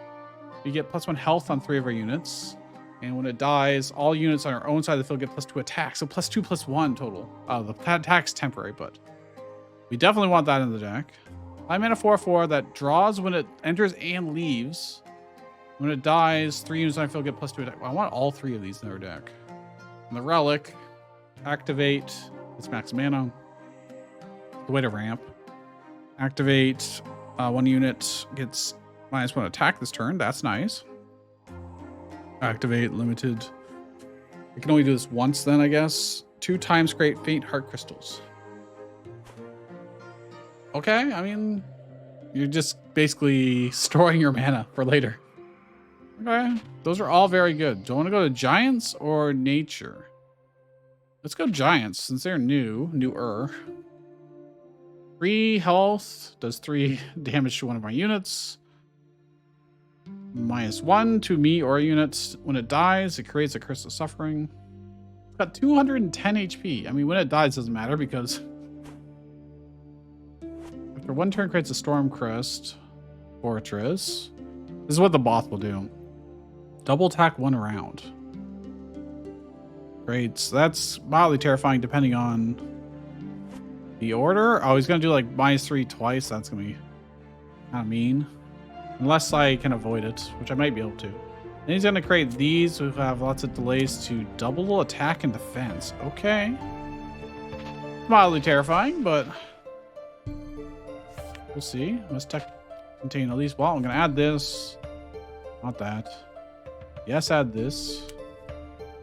we get +1 health on 3 of our units. And when it dies, all units on our own side of the field get +2 attack. So +2, +1 total. The attack's temporary, but we definitely want that in the deck. 5 mana, 4/4 that draws when it enters and leaves. When it dies, 3 units on our field get +2 attack. Well, I want all 3 of these in our deck. And the relic, activate. It's max mana. The way to ramp. Activate. 1 unit gets -1 attack this turn. That's nice. Activate limited. I can only do this once then, I guess. 2 times create faint heart crystals. Okay, I mean, you're just basically storing your mana for later. Okay, those are all very good. Do you want to go to Giants or Nature? Let's go Giants, since they're newer. 3 health, does 3 damage to one of my units. -1 to me or a unit. When it dies, it creates a Curse of Suffering. It's got 210 HP. I mean, when it dies, it doesn't matter because after 1 turn, creates a Storm Crest Fortress. This is what the Boss will do. Double attack 1 round. Great. So that's mildly terrifying depending on the order. Oh, he's going to do like -3 twice. That's going to be kind of mean. Unless I can avoid it, which I might be able to. Then he's going to create these who have lots of delays to double attack and defense. Okay. Mildly terrifying, but we'll see. Must contain at least. Well, I'm going to add this. Not that. Yes, add this.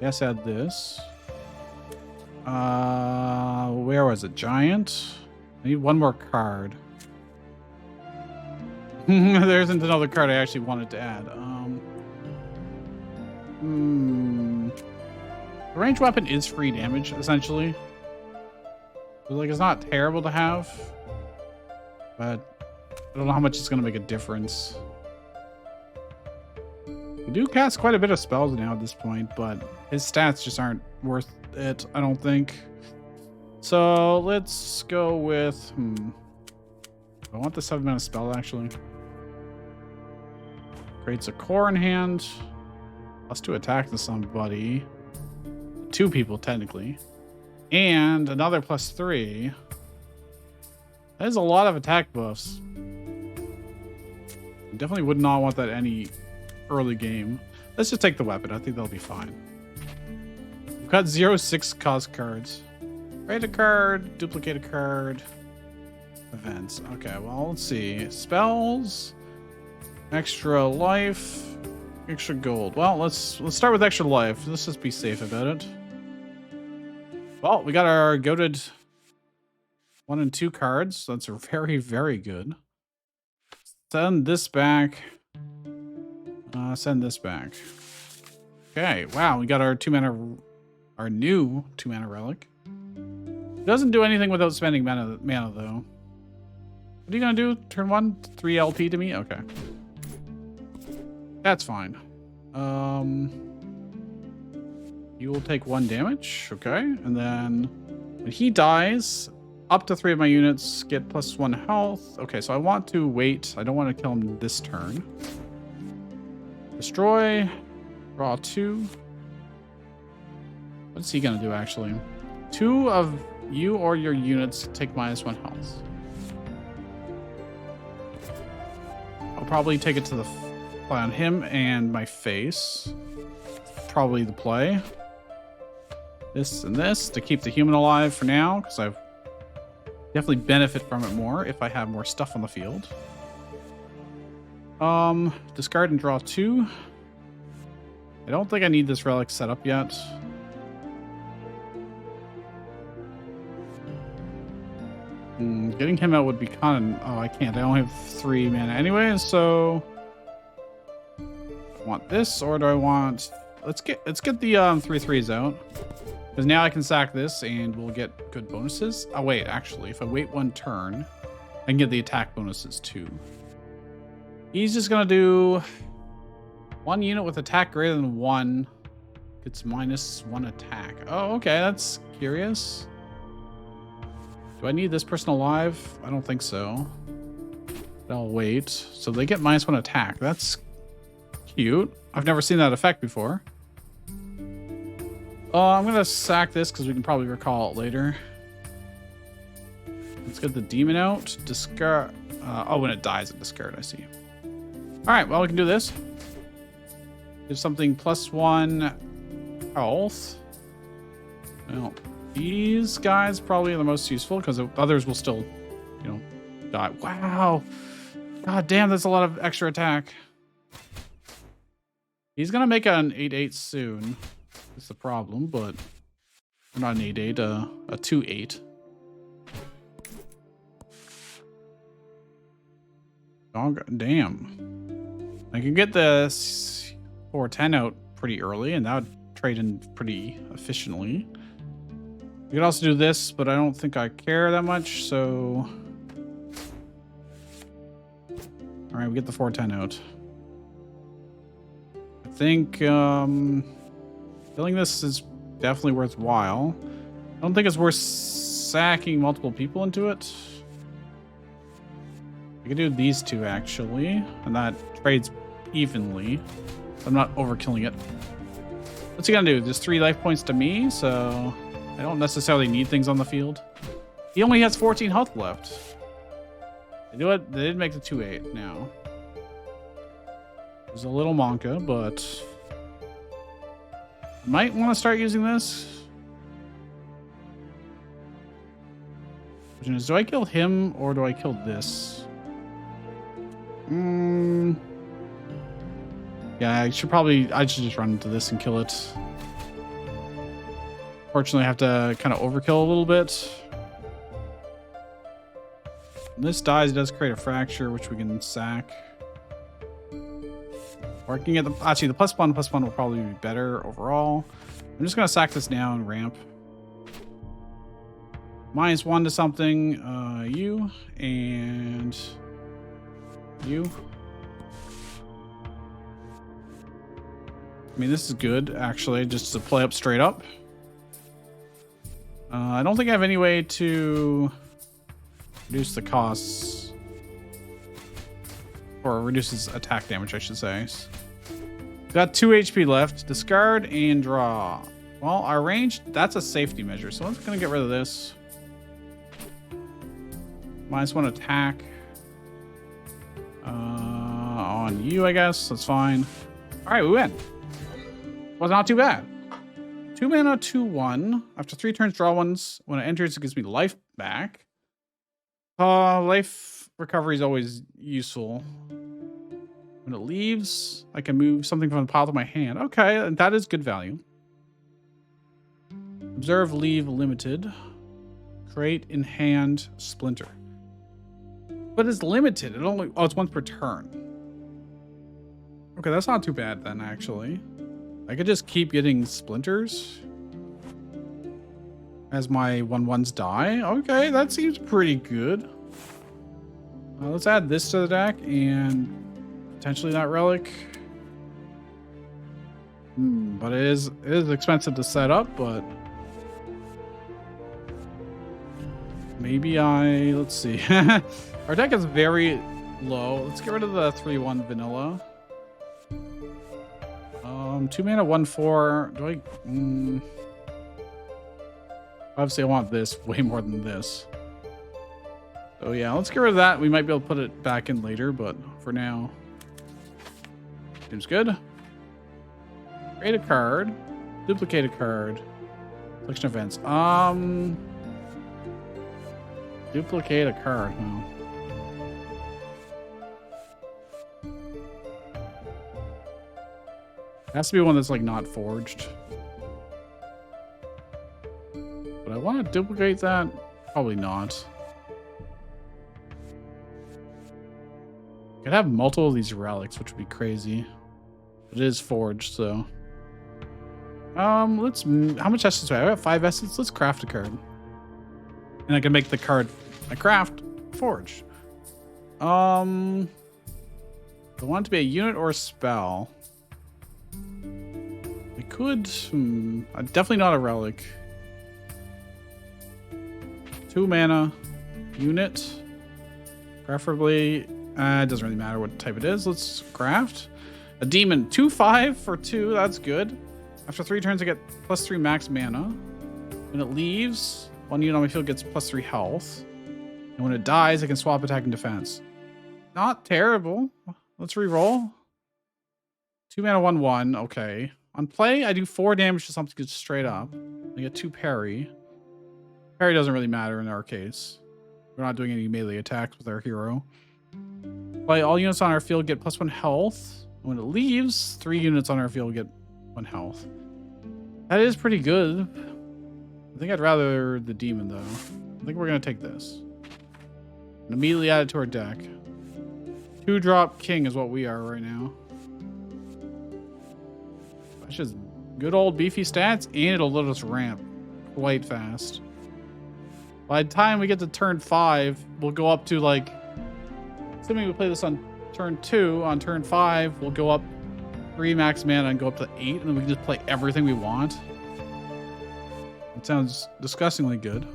Yes, add this. Where was it? Giant? I need 1 more card. There isn't another card I actually wanted to add. The ranged weapon is free damage, essentially. So, like, it's not terrible to have. But I don't know how much it's going to make a difference. We do cast quite a bit of spells now at this point, but his stats just aren't worth it, I don't think. So let's go with... I want the 7-mana spell, actually. Creates a core in hand. +2 attack to somebody. 2 people, technically. And another +3. That is a lot of attack buffs. Definitely would not want that any early game. Let's just take the weapon. I think that'll be fine. We've got 0/6 cost cards. Create a card, duplicate a card. Events. Okay, well, let's see. Spells, extra life, extra gold. Well, let's start with extra life. Let's just be safe about it. Well, we got our goated 1 and 2 cards. That's very, very good. Send this back. Send this back. Okay, wow, we got our 2-mana, our new 2-mana relic. It doesn't do anything without spending mana though. What are you gonna do? Turn 1, 3 LP to me? Okay. That's fine. You will take 1 damage, okay? And then when he dies, up to 3 of my units get +1 health. Okay, so I want to wait. I don't want to kill him this turn. Destroy. Draw 2. What's he gonna do, actually? 2 of you or your units take -1 health. I'll probably take it to the play on him and my face. Probably the play. This and this to keep the human alive for now, because I've definitely benefit from it more if I have more stuff on the field. Discard and draw 2. I don't think I need this relic set up yet. Getting him out would be kind of... Oh, I can't. I only have 3 mana anyway, so... Do I want this, or do I want... Let's get the 3/3s out. Because now I can sack this, and we'll get good bonuses. Oh, wait, actually, if I wait 1 turn, I can get the attack bonuses, too. He's just going to do... 1 unit with attack greater than 1 gets -1 attack. Oh, okay, that's curious. Do I need this person alive? I don't think so. I'll wait. So they get -1 attack. That's cute. I've never seen that effect before. I'm going to sack this because we can probably recall it later. Let's get the demon out. Discard. Oh, when it dies, it discard. I see. All right, well, we can do this. Give something +1 health. Well, these guys probably are the most useful because others will still, die. Wow. God damn, that's a lot of extra attack. He's going to make an 8/8 soon. That's the problem, but not an 8/8, a 2/8. Oh, damn. I can get this 4/10 out pretty early, and that would trade in pretty efficiently. We could also do this, but I don't think I care that much, so... Alright, we get the 4/10 out. I think, killing this is definitely worthwhile. I don't think it's worth sacking multiple people into it. I could do these 2, actually, and that trades evenly. I'm not overkilling it. What's he gonna do? Just 3 life points to me, so... I don't necessarily need things on the field. He only has 14 health left. They did make the 2/8 now. There's a little Monka, but... I might want to start using this. Question is, do I kill him or do I kill this? Yeah, I should just run into this and kill it. Fortunately, I have to kind of overkill a little bit. When this dies, it does create a fracture, which we can sack. Or I can get actually the +1 will probably be better overall. I'm just gonna sack this now and ramp. -1 to something. You and you. I mean, this is good, actually, just to play up straight up. I don't think I have any way to reduce the costs. Or reduces attack damage, I should say. Got 2 HP left. Discard and draw. Well, our range, that's a safety measure. So I'm just going to get rid of this. -1 attack. On you, I guess. That's fine. All right, we win. Was not too bad. 2 mana, 2/1. After 3 turns, draw once. When it enters, it gives me life back. Life recovery is always useful. When it leaves, I can move something from the pile to my hand. Okay, that is good value. Observe, leave, limited. Create in hand, splinter. But it's limited. It only it's once per turn. Okay, that's not too bad then, actually. I could just keep getting splinters as my 1/1s die. Okay, that seems pretty good. Let's add this to the deck and potentially that relic. But it is expensive to set up, but maybe let's see. Our deck is very low. Let's get rid of the 3/1 vanilla. 2 mana, 1/4. Do I? Obviously, I want this way more than this. So yeah, let's get rid of that. We might be able to put it back in later, but for now, seems good. Create a card, duplicate a card, collection of events. Duplicate a card. No. It has to be one that's like not forged. But I want to duplicate that. Probably not. Could have multiple of these relics, which would be crazy. It is forged, so. Let's. How much essence do I have? I have 5 essence. Let's craft a card. And I can make the card I craft forge. I want it to be a unit or a spell. I could. Definitely not a relic. 2 mana. Unit. Preferably. It doesn't really matter what type it is. Let's craft. A demon. 2/5 for 2. That's good. After 3 turns, I get +3 max mana. When it leaves, 1 unit on my field gets +3 health. And when it dies, I can swap attack and defense. Not terrible. Let's re-roll. 2 mana, 1/1. Okay. On play, I do 4 damage to something just straight up. I get 2 parry. Parry doesn't really matter in our case. We're not doing any melee attacks with our hero. Play, all units on our field get +1 health. When it leaves, 3 units on our field get 1 health. That is pretty good. I think I'd rather the demon, though. I think we're going to take this. And immediately add it to our deck. 2-drop king is what we are right now. That's just good old beefy stats, and it'll let us ramp quite fast. By the time we get to turn 5, we'll go up to like... Assuming we play this on turn 2, on turn 5, we'll go up 3 max mana and go up to 8, and then we can just play everything we want. It sounds disgustingly good.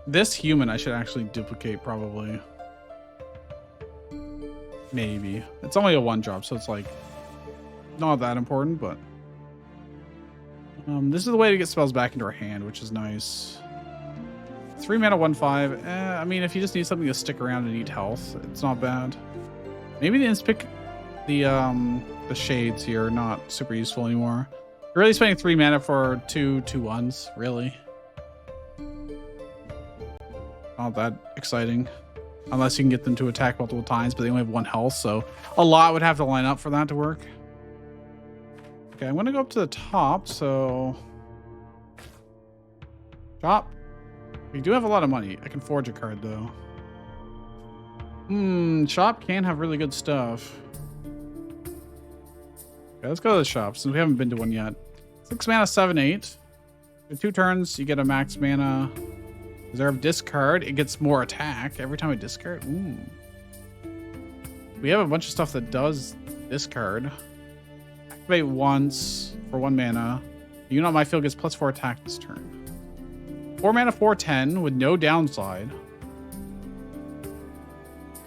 This human I should actually duplicate, probably. Maybe. It's only a 1-drop, so it's like not that important, but this is the way to get spells back into our hand, which is nice. 3 mana, 1/5. I mean, if you just need something to stick around and eat health, it's not bad. Maybe the shades here are not super useful anymore. You're really spending 3 mana for 2 2/1s, really. Not that exciting. Unless you can get them to attack multiple times, but they only have 1 health, so a lot would have to line up for that to work. Okay, I'm going to go up to the top, so... Shop. We do have a lot of money. I can forge a card, though. Shop can have really good stuff. Okay, let's go to the shop, since we haven't been to one yet. 6 mana, 7/8. For 2 turns, you get a max mana. Reserve discard. It gets more attack every time I discard. Ooh. We have a bunch of stuff that does this card. Activate once for 1 mana. You know my field gets +4 attack this turn. 4 mana, 4/10 with no downside.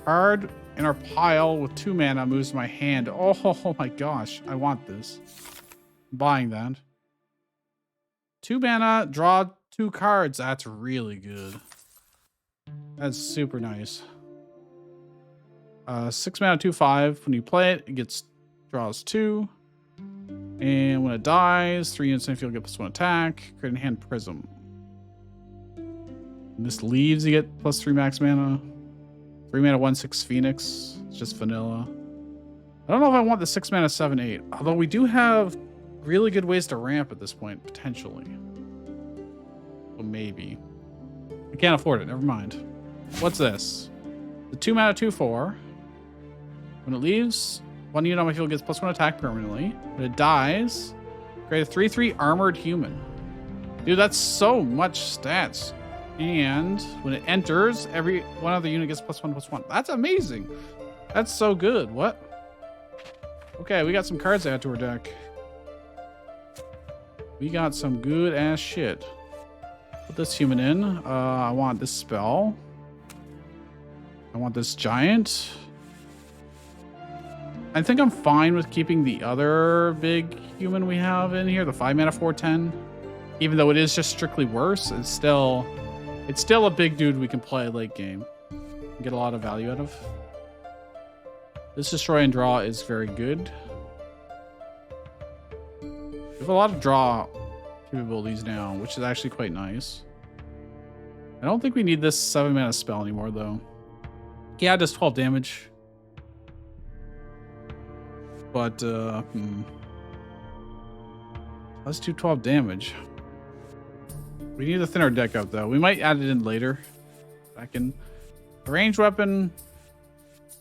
Card in our pile with 2 mana moves to my hand. Oh my gosh, I want this. I'm buying that. 2 mana, draw 2 cards. That's really good. That's super nice. 6 mana, 2/5. When you play it, it gets draws 2. And when it dies, 3 units in the field get +1 attack. Create in hand Prism. When this leaves, you get +3 max mana. 3 mana, 1/6 Phoenix. It's just vanilla. I don't know if I want the 6 mana, 7/8. Although we do have really good ways to ramp at this point, potentially. So maybe. I can't afford it. Never mind. What's this? The 2 mana, 2/4. When it leaves, 1 unit on my field gets +1 attack permanently. When it dies, create a 3/3 armored human. Dude, that's so much stats. And when it enters, every one other unit gets +1/+1. That's amazing. That's so good. What? Okay, we got some cards to add to our deck. We got some good ass shit. Put this human in. I want this spell. I want this giant. I think I'm fine with keeping the other big human we have in here, the 5 mana 4/10. Even though it is just strictly worse, it's still a big dude we can play late game. Get a lot of value out of. This destroy and draw is very good. We have a lot of draw capabilities now, which is actually quite nice. I don't think we need this 7 mana spell anymore though. Yeah, it does 12 damage. But, let's do 12 damage. We need to thin our deck out, though. We might add it in later. Back in a ranged weapon.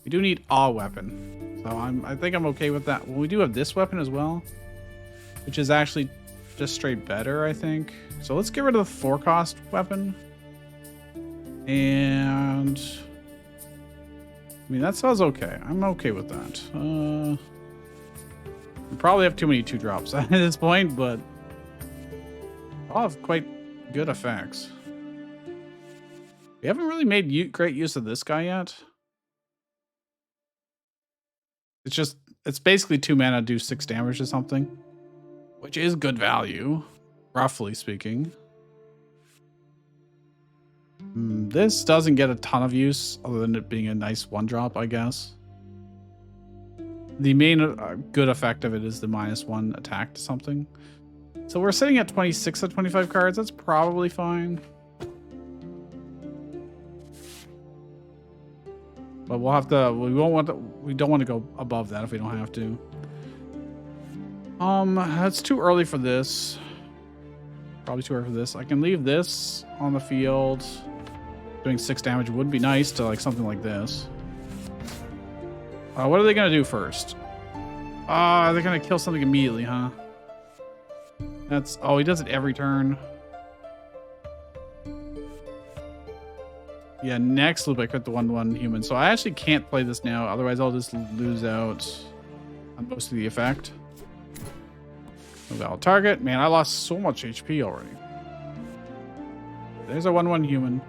We do need a weapon. So I think I'm okay with that. Well, we do have this weapon as well, which is actually just straight better, I think. So let's get rid of the 4-cost weapon. And I mean, that sounds okay. I'm okay with that. We probably have too many 2-drops at this point, but I'll have quite good effects. We haven't really made great use of this guy yet. It's basically 2 mana, do 6 damage or something, which is good value, roughly speaking. This doesn't get a ton of use other than it being a nice 1-drop, I guess. The main good effect of it is the -1 attack to something. So we're sitting at 26 of 25 cards. That's probably fine. But we'll have to. We don't want to go above that if we don't have to. That's too early for this. Probably too early for this. I can leave this on the field. Doing 6 damage would be nice to like something like this. What are they gonna do first? They're gonna kill something immediately, huh? He does it every turn. Yeah, next loop I crit the 1/1 human. So I actually can't play this now, otherwise I'll just lose out on most of the effect. No valid target. Man, I lost so much HP already. There's a 1/1 human.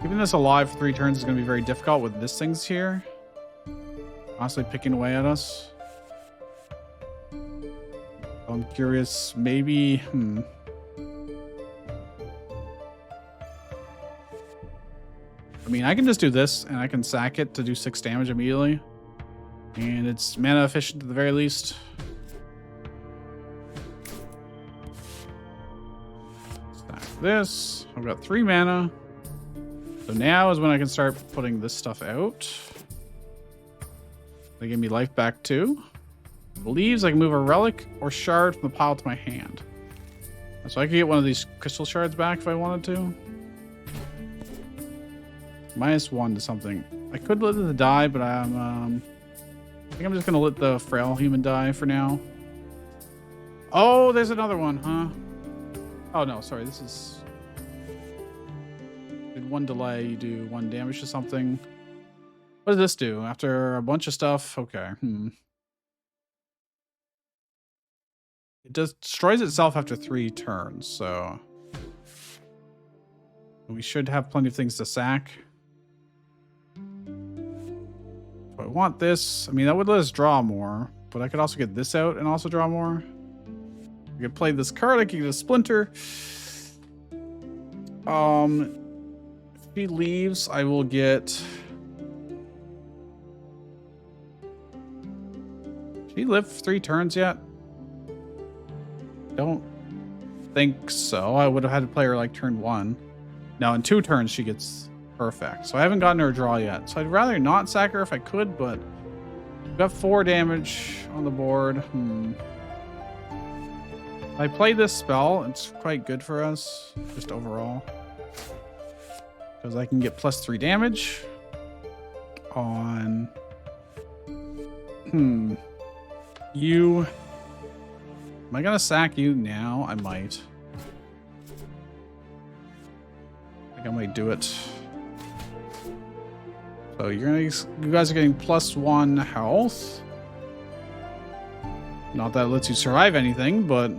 Keeping this alive for 3 turns is going to be very difficult with this thing's here. Constantly picking away at us. I'm curious, maybe... I mean, I can just do this, and I can sack it to do 6 damage immediately. And it's mana efficient at the very least. Stack this. I've got 3 mana. So now is when I can start putting this stuff out. They give me life back too. Leaves, I can move a relic or shard from the pile to my hand. So I could get one of these crystal shards back if I wanted to. -1 to something. I could let it die, but I think I'm just gonna let the frail human die for now. Oh, there's another one, huh? Oh no, sorry, this is... Did 1 delay, you do 1 damage to something. What does this do? After a bunch of stuff? Okay. It destroys itself after 3 turns, so we should have plenty of things to sack. If I want this, I mean, that would let us draw more, but I could also get this out and also draw more. I could play this card, I could get a splinter. If he leaves, I will get... Did he live 3 turns yet? Don't think so. I would have had to play her like turn 1. No, in 2 turns she gets perfect. So I haven't gotten her a draw yet. So I'd rather not sack her if I could, but we've got 4 damage on the board. I play this spell. It's quite good for us, just overall. Because I can get +3 damage on... You... Am I gonna sack you now? I might. I think I might do it. So you guys are getting +1 health. Not that it lets you survive anything, but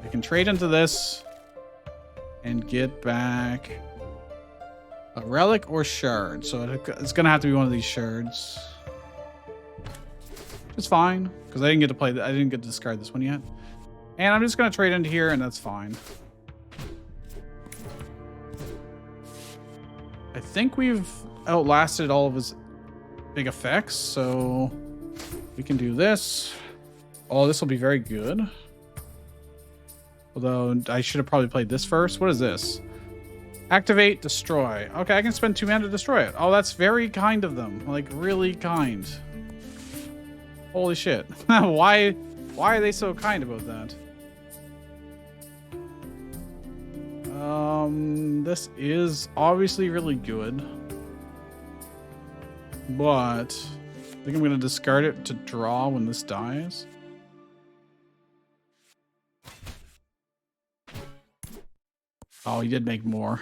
I can trade into this and get back a relic or shard. So it's gonna have to be one of these shards. It's fine, because I didn't get to play I didn't get to discard this one yet. And I'm just gonna trade into here, and that's fine. I think we've outlasted all of his big effects, so we can do this. Oh, this will be very good. Although I should have probably played this first. What is this? Activate, destroy. Okay, I can spend 2 mana to destroy it. Oh, that's very kind of them. Like, really kind. Holy shit. Why are they so kind about that? This is obviously really good. But I think I'm going to discard it to draw when this dies. Oh, he did make more.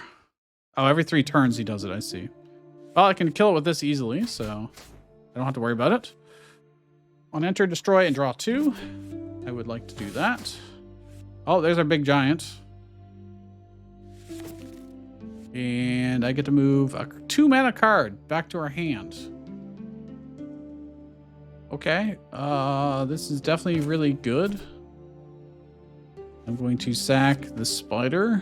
Oh, every 3 turns he does it, I see. Well, I can kill it with this easily, so I don't have to worry about it. On enter, destroy, and draw 2. I would like to do that. Oh, there's our big giant. And I get to move a 2 mana card back to our hand. Okay, this is definitely really good. I'm going to sack the spider.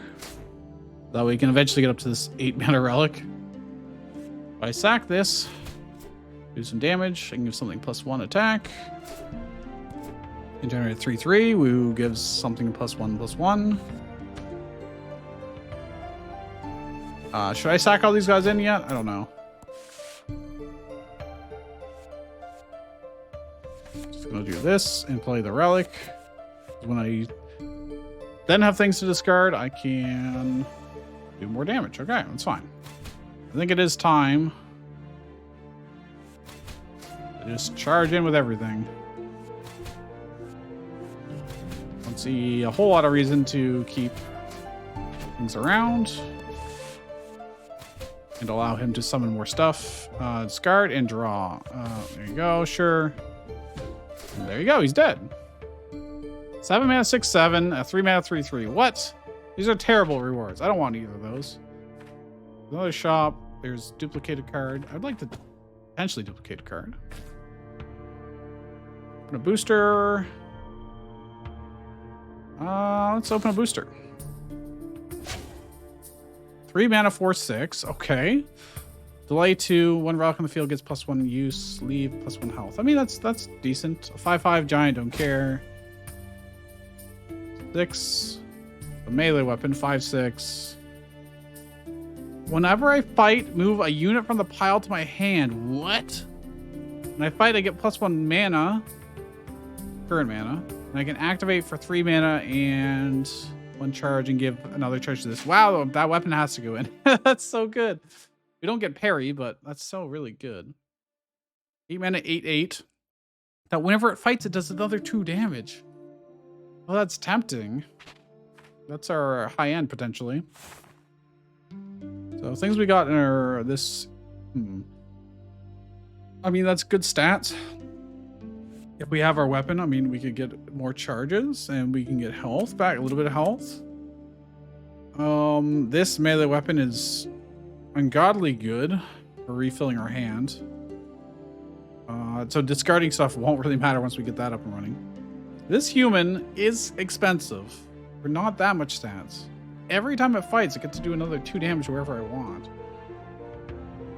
That way we can eventually get up to this 8 mana relic. If I sack this, do some damage, I can give something +1 attack. And generate 3/3, who gives something +1/+1. Should I sack all these guys in yet? I don't know. Just gonna do this and play the relic. When I then have things to discard, I can do more damage. Okay, that's fine. I think it is time to just charge in with everything. Don't see a whole lot of reason to keep things around. And allow him to summon more stuff. Discard and draw. There you go, sure. And there you go, he's dead. 7 mana, 6/7, 3 mana, 3/3. What? These are terrible rewards. I don't want either of those. Another shop. There's duplicated card. I'd like to potentially duplicate a card. Open a booster. Let's open a booster. 3 mana, 4/6. Okay. Delay 2. 1 rock on the field gets +1 use. Leave +1 health. I mean, that's decent. A 5/5 giant, don't care. 6. A melee weapon, 5/6. Whenever I fight, move a unit from the pile to my hand. What? When I fight, I get +1 mana. Current mana. And I can activate for 3 mana and 1 charge and give another charge to this. Wow, that weapon has to go in. That's so good. We don't get parry, but that's so really good. 8 mana, 8/8. That whenever it fights, it does another 2 damage. Oh, that's tempting. That's our high end, potentially. So things we got in our this. I mean, that's good stats. If we have our weapon, I mean, we could get more charges and we can get health back, a little bit of health. This melee weapon is ungodly good for refilling our hand. So discarding stuff won't really matter once we get that up and running. This human is expensive for not that much stats. Every time it fights, it gets to do another 2 damage wherever I want.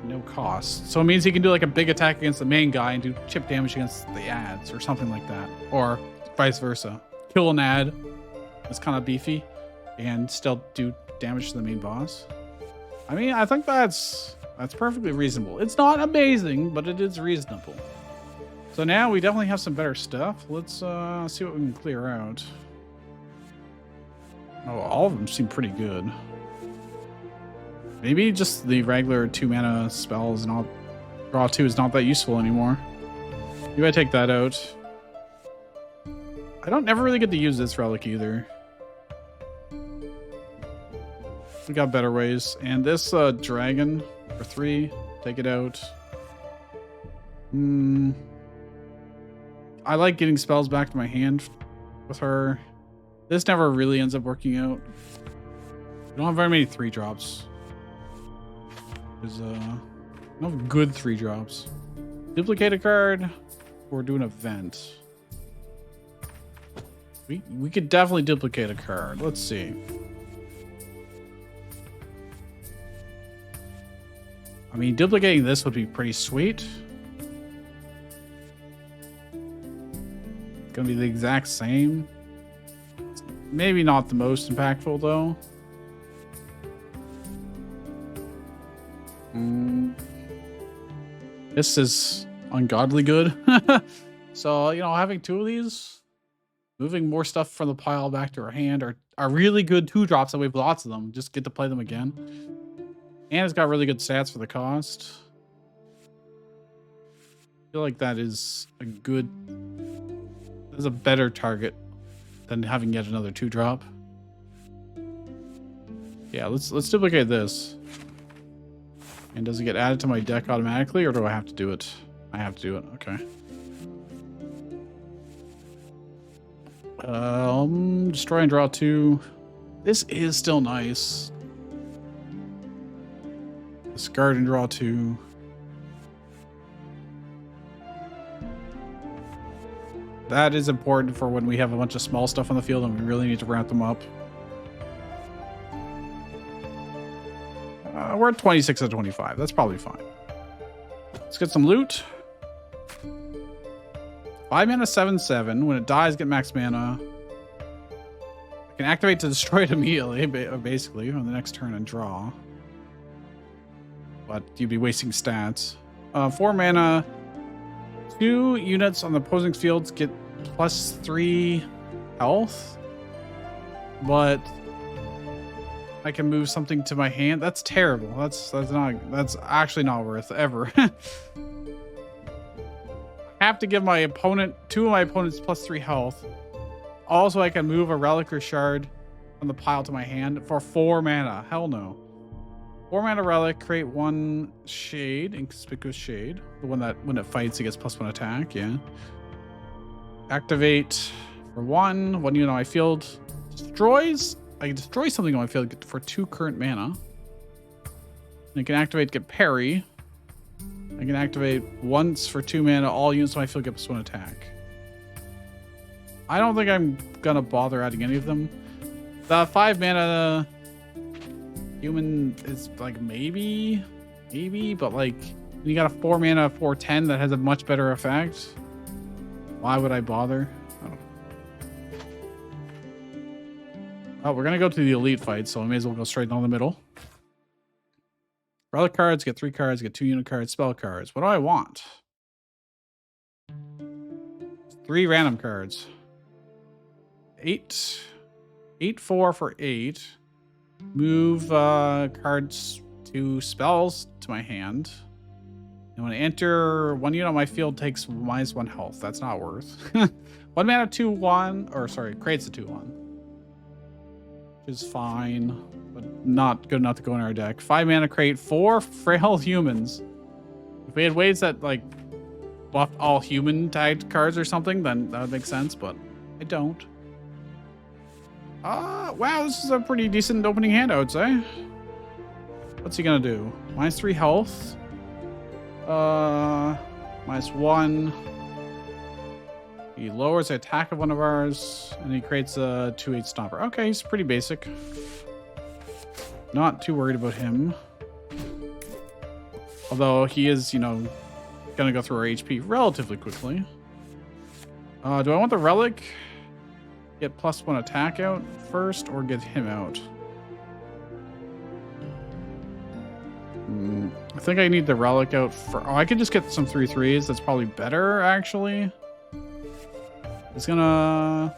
No cost. So it means he can do like a big attack against the main guy and do chip damage against the ads or something like that. Or vice versa. Kill an ad that's kind of beefy and still do damage to the main boss. I mean, I think that's perfectly reasonable. It's not amazing, but it is reasonable. So now we definitely have some better stuff. Let's see what we can clear out. Oh, all of them seem pretty good. Maybe just the regular 2 mana spell is not, draw 2 is not that useful anymore. Maybe I take that out. I don't never really get to use this relic either. We got better ways. And this dragon for 3, take it out. I like getting spells back to my hand with her. This never really ends up working out. We don't have very many 3-drops. There's no good 3-drops. Duplicate a card or do an event. We could definitely duplicate a card. Let's see. I mean, duplicating this would be pretty sweet. It's gonna be the exact same. It's maybe not the most impactful though. This is ungodly good. So, you know, having 2 of these, moving more stuff from the pile back to our hand are really good 2-drops, and we have lots of them. Just get to play them again. And it's got really good stats for the cost. I feel like that is a good... That's a better target than having yet another 2-drop. Yeah, let's duplicate this. And does it get added to my deck automatically, or do I have to do it? I have to do it. Okay. Destroy and draw 2. This is still nice. Discard and draw 2. That is important for when we have a bunch of small stuff on the field and we really need to ramp them up. We're at 26 out of 25. That's probably fine. Let's get some loot. 5 mana, 7/7. When it dies, get max mana. I can activate to destroy it immediately, basically, on the next turn and draw. But you'd be wasting stats. 4 mana. 2 units on the opposing fields get +3 health. But I can move something to my hand. That's terrible. That's actually not worth ever. I have to give my opponent 2 of my opponents +3 health. Also, I can move a relic or shard from the pile to my hand for 4 mana. Hell no. 4 mana relic, create 1 shade, inconspicuous shade. The one that when it fights, it gets +1 attack. Yeah. Activate for 1 unit on my field. Destroys. I can destroy something on my field for 2 current mana. I can activate, get parry. I can activate once for 2 mana. All units on my field get +1 attack. I don't think I'm gonna bother adding any of them. The 5 mana human is like maybe, but like when you got a 4 mana 4/10 that has a much better effect, why would I bother? I don't know. Oh, we're gonna go to the elite fight, so I may as well go straight down the middle. Relic cards, get 3 cards, get 2 unit cards, spell cards. What do I want? 3 random cards. 8, 4 for 8. Move cards to spells to my hand. And when I enter, 1 unit on my field takes -1 health. That's not worth. 1 mana 2/1, or sorry, creates a 2/1. which is fine, but not good enough to go in our deck. 5 mana create 4 frail humans. If we had ways that like buffed all human tagged cards or something, then that would make sense, but I don't. Wow, this is a pretty decent opening hand, I would say. What's he gonna do? -3 health. -1. He lowers the attack of one of ours, and he creates a 2/8 stomper. Okay, he's pretty basic. Not too worried about him. Although he is, you know, gonna go through our HP relatively quickly. Do I want the relic? Get +1 attack out first, or get him out? I think I need the relic out for. Oh, I could just get some 3/3s. That's probably better, actually. It's gonna.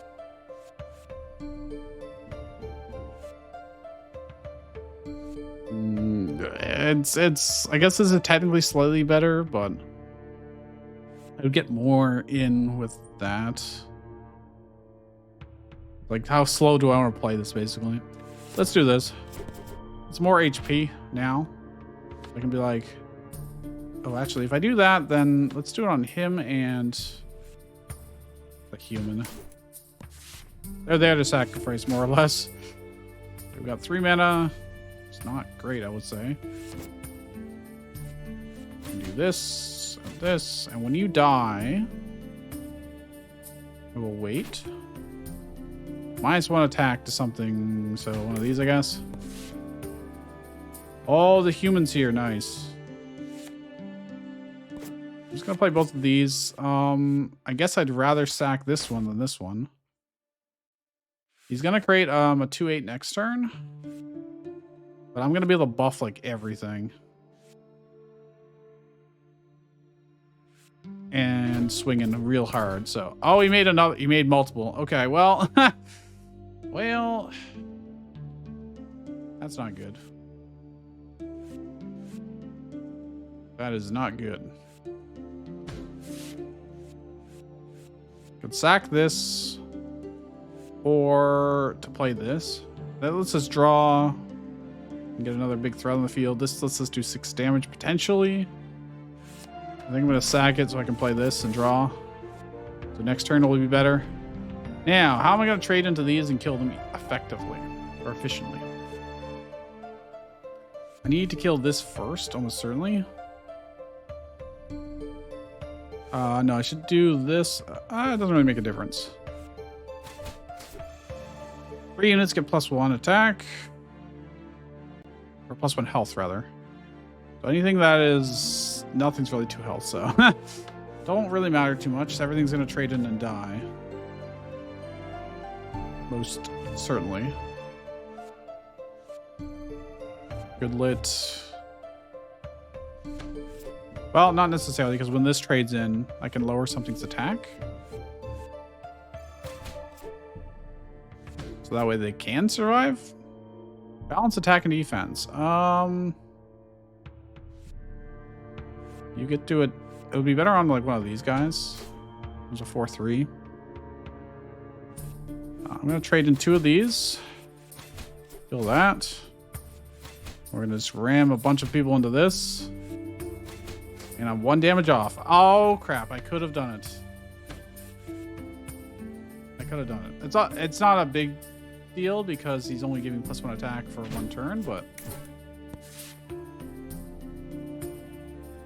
It's. I guess this is technically slightly better, but I would get more in with that. Like, how slow do I want to play this, basically? Let's do this. It's more HP now. I can be like, oh, actually, if I do that, then let's do it on him and the human. They're there to sacrifice, more or less. We've got 3 mana. It's not great, I would say. Do this, and this, and when you die, we will wait. -1 attack to something, so one of these, I guess. Oh, the humans here, nice. I'm just gonna play both of these. I guess I'd rather sack this one than this one. He's gonna create a 2/8 next turn, but I'm gonna be able to buff like everything and swing in real hard. So, oh, he made another. He made multiple. Okay, well. Well, that's not good. That is not good. Could sack this or to play this. That lets us draw and get another big threat on the field. This lets us do 6 damage potentially. I think I'm going to sack it so I can play this and draw. So next turn will be better. Now, how am I going to trade into these and kill them effectively or efficiently? I need to kill this first, almost certainly. No, I should do this. It doesn't really make a difference. 3 units get +1 attack. Or +1 health, rather. So anything that is... Nothing's really 2 health, so... Don't really matter too much. Everything's going to trade in and die. Most certainly. Good lit. Well, not necessarily, because when this trades in, I can lower something's attack. So that way they can survive. Balance attack and defense. You get to it. It would be better on like one of these guys. There's a 4/3. I'm going to trade in 2 of these. Kill that. We're going to just ram a bunch of people into this. And I'm 1 damage off. Oh, crap. I could have done it. I could have done it. It's not a big deal because he's only giving +1 attack for 1 turn, but...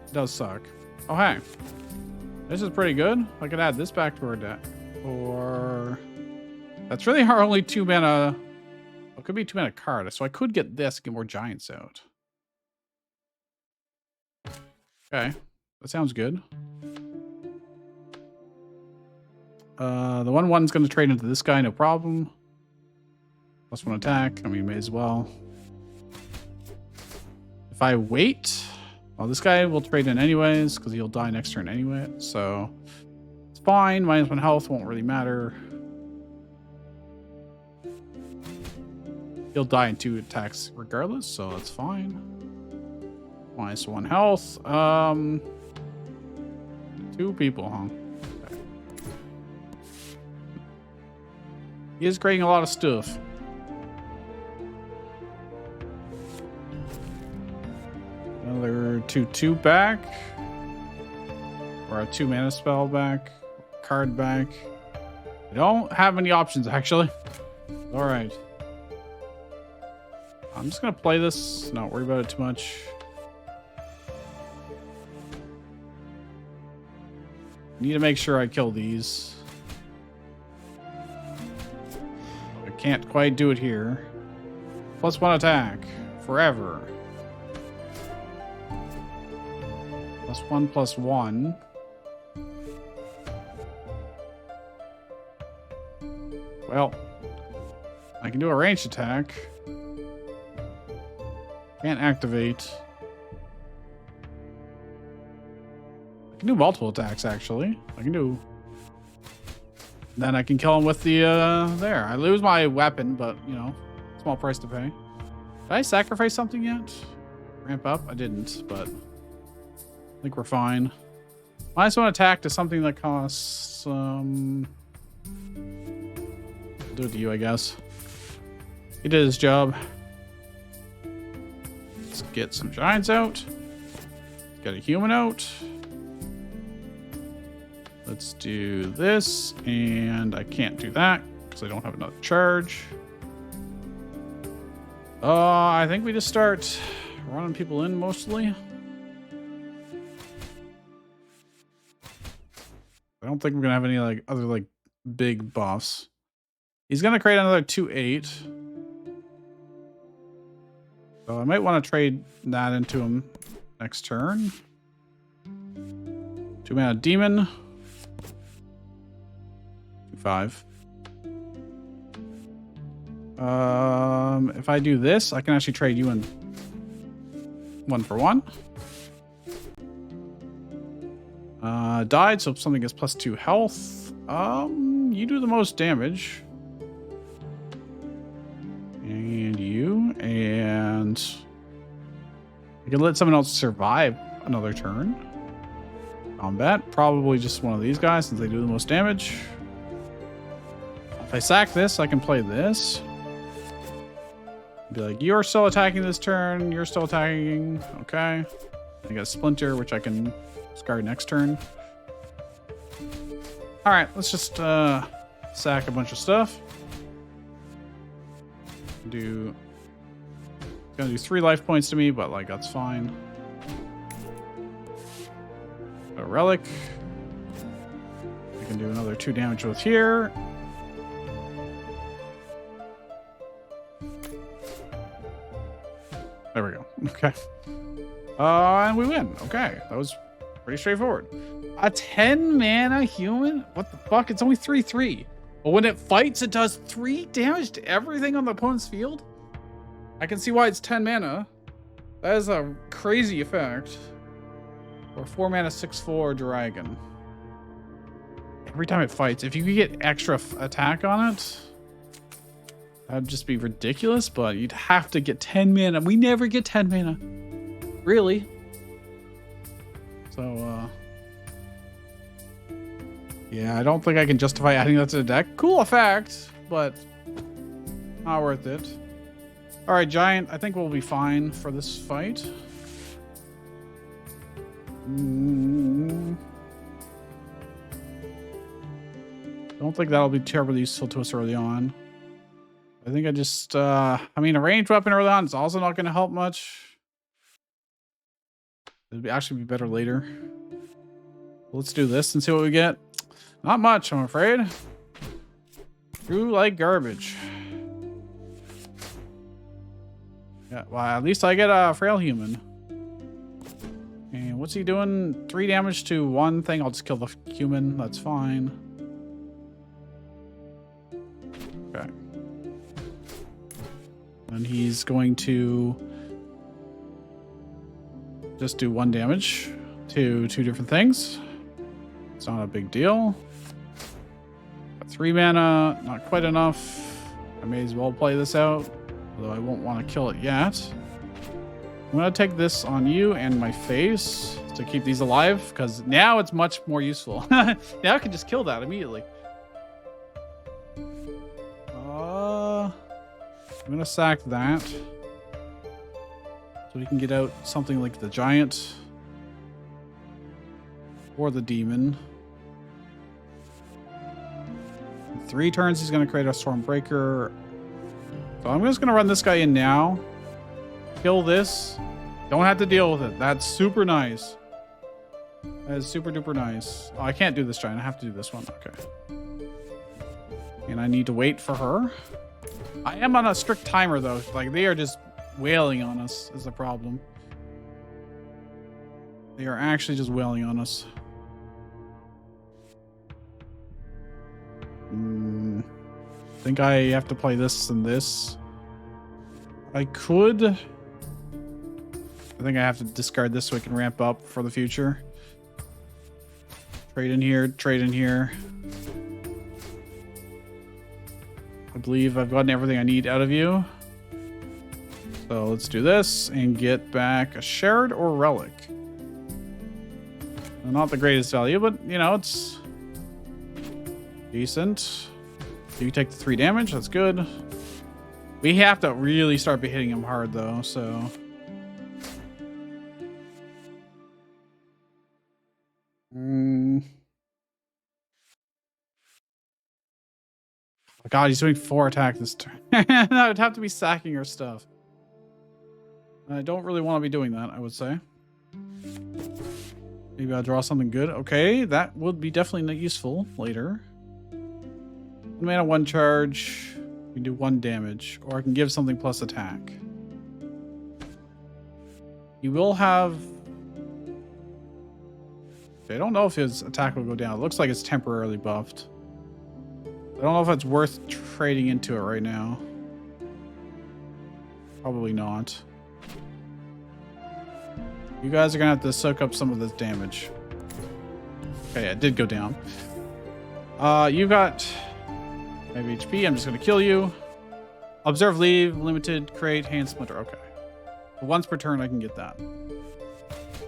It does suck. Oh, hey. This is pretty good. I could add this back to our deck. Or... That's really our only 2 mana. It could be 2 mana card. So I could get this, get more giants out. Okay. That sounds good. The 1/1's going to trade into this guy, no problem. +1 attack. I mean, may as well. If I wait... Well, this guy will trade in anyways, because he'll die next turn anyway. So, it's fine. -1 health won't really matter. He'll die in 2 attacks regardless, so that's fine. -1 health. 2 people, huh? Okay. He is creating a lot of stuff. Another 2/2 back. Or a 2-mana spell back. Card back. I don't have many options, actually. Alright. I'm just going to play this. Not worry about it too much. Need to make sure I kill these. I can't quite do it here. +1 attack. Forever. +1/+1. Well, I can do a ranged attack. Can't activate. I can do multiple attacks, actually. I can do... Then I can kill him with the, there. I lose my weapon, but, you know, small price to pay. Did I sacrifice something yet? Ramp up? I didn't, but I think we're fine. -1 attack to something that costs, I'll do it to you, I guess. He did his job. Let's get some giants out. Get a human out. Let's do this, and I can't do that because I don't have another charge. I think we just start running people in mostly. I don't think we're gonna have any like other like big buffs. He's gonna create another 2/8. So I might want to trade that into him next turn. 2-mana demon. 2/5. If I do this, I can actually trade you in 1-for-1. Died, so if something gets +2 health. You do the most damage. And you, and I can let someone else survive another turn. Combat, probably just one of these guys since they do the most damage. If I sack this, I can play this. Be like, you're still attacking this turn, you're still attacking. Okay. I got a Splinter, which I can discard next turn. Alright, let's just sack a bunch of stuff. Gonna do 3 life points to me, but like that's fine. A relic. I can do another 2 damage with here. There we go. Okay. And we win. Okay. That was pretty straightforward. A 10 mana human? What the fuck? It's only 3/3. But when it fights, it does 3 damage to everything on the opponent's field? I can see why it's 10 mana. That is a crazy effect. Or 4 mana 6/4 dragon. Every time it fights, if you could get extra attack on it, that'd just be ridiculous, but you'd have to get 10 mana. We never get 10 mana. Really. So, yeah, I don't think I can justify adding that to the deck. Cool effect, but not worth it. All right, Giant, I think we'll be fine for this fight. Don't think that'll be terribly useful to us early on. I think I just, I mean, a ranged weapon early on is also not going to help much. It'd actually be better later. Let's do this and see what we get. Not much, I'm afraid. Through like garbage. Yeah, well, at least I get a frail human. And what's he doing? 3 damage to 1 thing. I'll just kill the human. That's fine. Okay. And he's going to just do 1 damage to 2 different things. It's not a big deal. Got 3 mana, not quite enough. I may as well play this out, although I won't want to kill it yet. I'm going to take this on you and my face to keep these alive, because now it's much more useful. Now I can just kill that immediately. I'm going to sack that. So we can get out something like the giant or the demon. In 3 turns, he's going to create a Stormbreaker. So I'm just going to run this guy in now. Kill this. Don't have to deal with it. That's super nice. That is super duper nice. Oh, I can't do this giant. I have to do this one. Okay. And I need to wait for her. I am on a strict timer, though. Like, they are just wailing on us is the problem. They are actually just wailing on us. I think I have to play this and this. I could. I think I have to discard this so I can ramp up for the future. Trade in here, trade in here. I believe I've gotten everything I need out of you. So let's do this and get back a shard or relic. Not the greatest value, but you know, it's decent. You take the 3 damage, that's good. We have to really start hitting him hard though, so. Oh God, he's doing 4 attacks this turn. I would have to be sacking our stuff. I don't really want to be doing that, I would say. Maybe I'll draw something good. Okay, that would be definitely useful later. 1 mana, 1 charge. We can do 1 damage, or I can give something plus attack. He will have... I don't know if his attack will go down. It looks like it's temporarily buffed. I don't know if it's worth trading into it right now. Probably not. You guys are gonna have to soak up some of this damage. Okay, it did go down. You got 5 HP. I'm just gonna kill you. Observe, leave, limited, create, hand splinter. Okay. So once per turn, I can get that.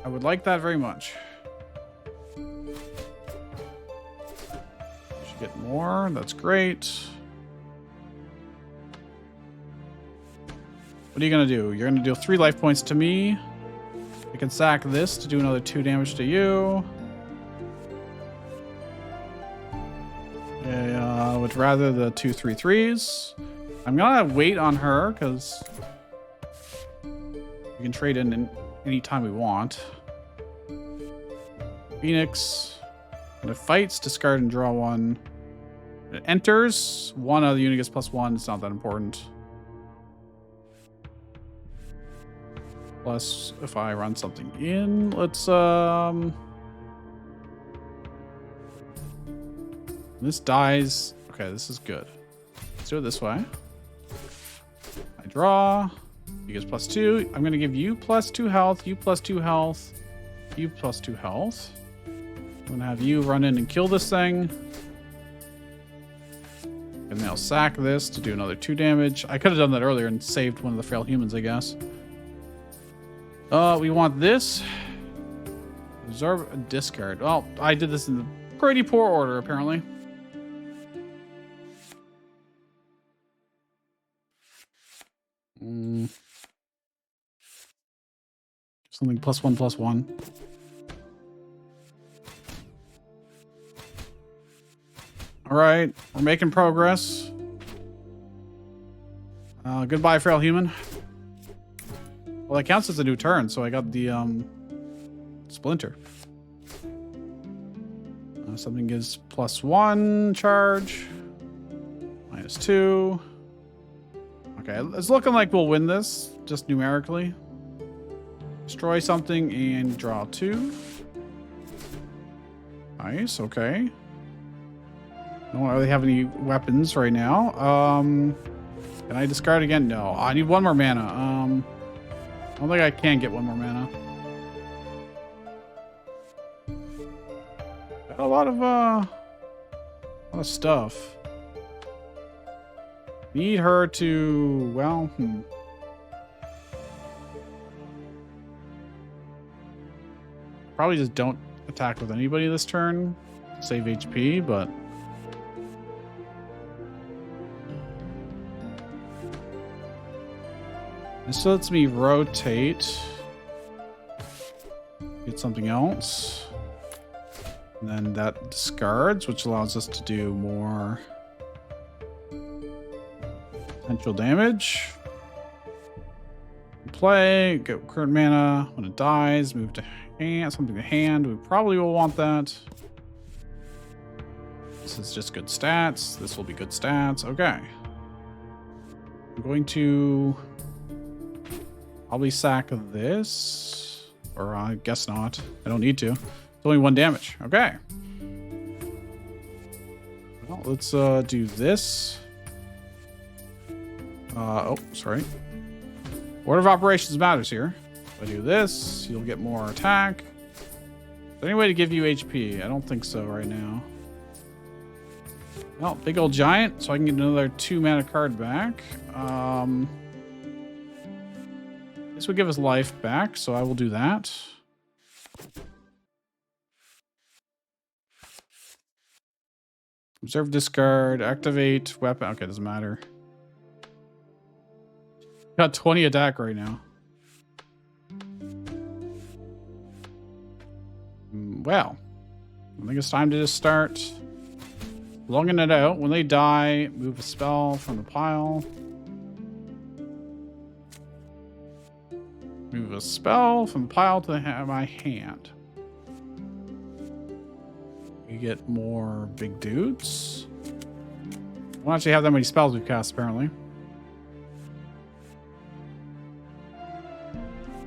I would like that very much. Should get more. That's great. What are you gonna do? You're gonna deal 3 life points to me. I can sack this to do another 2 damage to you. I would rather the 2 3/3s. I'm gonna wait on her because we can trade in any time we want. Phoenix. When it fights, discard and draw 1. When it enters, 1 out of the unit gets +1. It's not that important. Plus, if I run something in, let's this dies. Okay, this is good. Let's do it this way. I draw. You get +2. I'm gonna give you +2 health, you +2 health, you +2 health. I'm gonna have you run in and kill this thing. And then I'll sack this to do another 2 damage. I could have done that earlier and saved one of the frail humans, I guess. We want this. Absorb and discard. Well, I did this in pretty poor order, apparently. Something +1/+1. All right, we're making progress. Goodbye, frail human. Well, that counts as a new turn, so I got the splinter. Something gives +1 charge, -2. Okay, it's looking like we'll win this, just numerically. Destroy something and draw 2. Nice, okay. Don't really have any weapons right now. Can I discard again? No, I need 1 more mana. I don't think I can get 1 more mana. Got a lot of stuff. Need her to, well, probably just don't attack with anybody this turn. Save HP, but This lets me rotate. Get something else. And then that discards, which allows us to do more potential damage. Play, get current mana. When it dies, move to hand, something to hand. We probably will want that. This is just good stats. This will be good stats. Okay. I'm going to probably sack this. Or I guess not. I don't need to. It's only 1 damage. Okay. Well, let's do this. Oh, sorry. Order of operations matters here. If I do this, you'll get more attack. Is there any way to give you HP? I don't think so right now. Well, big old giant, so I can get another 2 mana card back. This would give us life back, so I will do that. Observe, discard, activate, weapon. Okay, doesn't matter. Got 20 attack right now. Well, I think it's time to just start longing it out. When they die, move a spell from the pile. Move a spell from the pile to my hand. You get more big dudes. I don't actually have that many spells we've cast, apparently.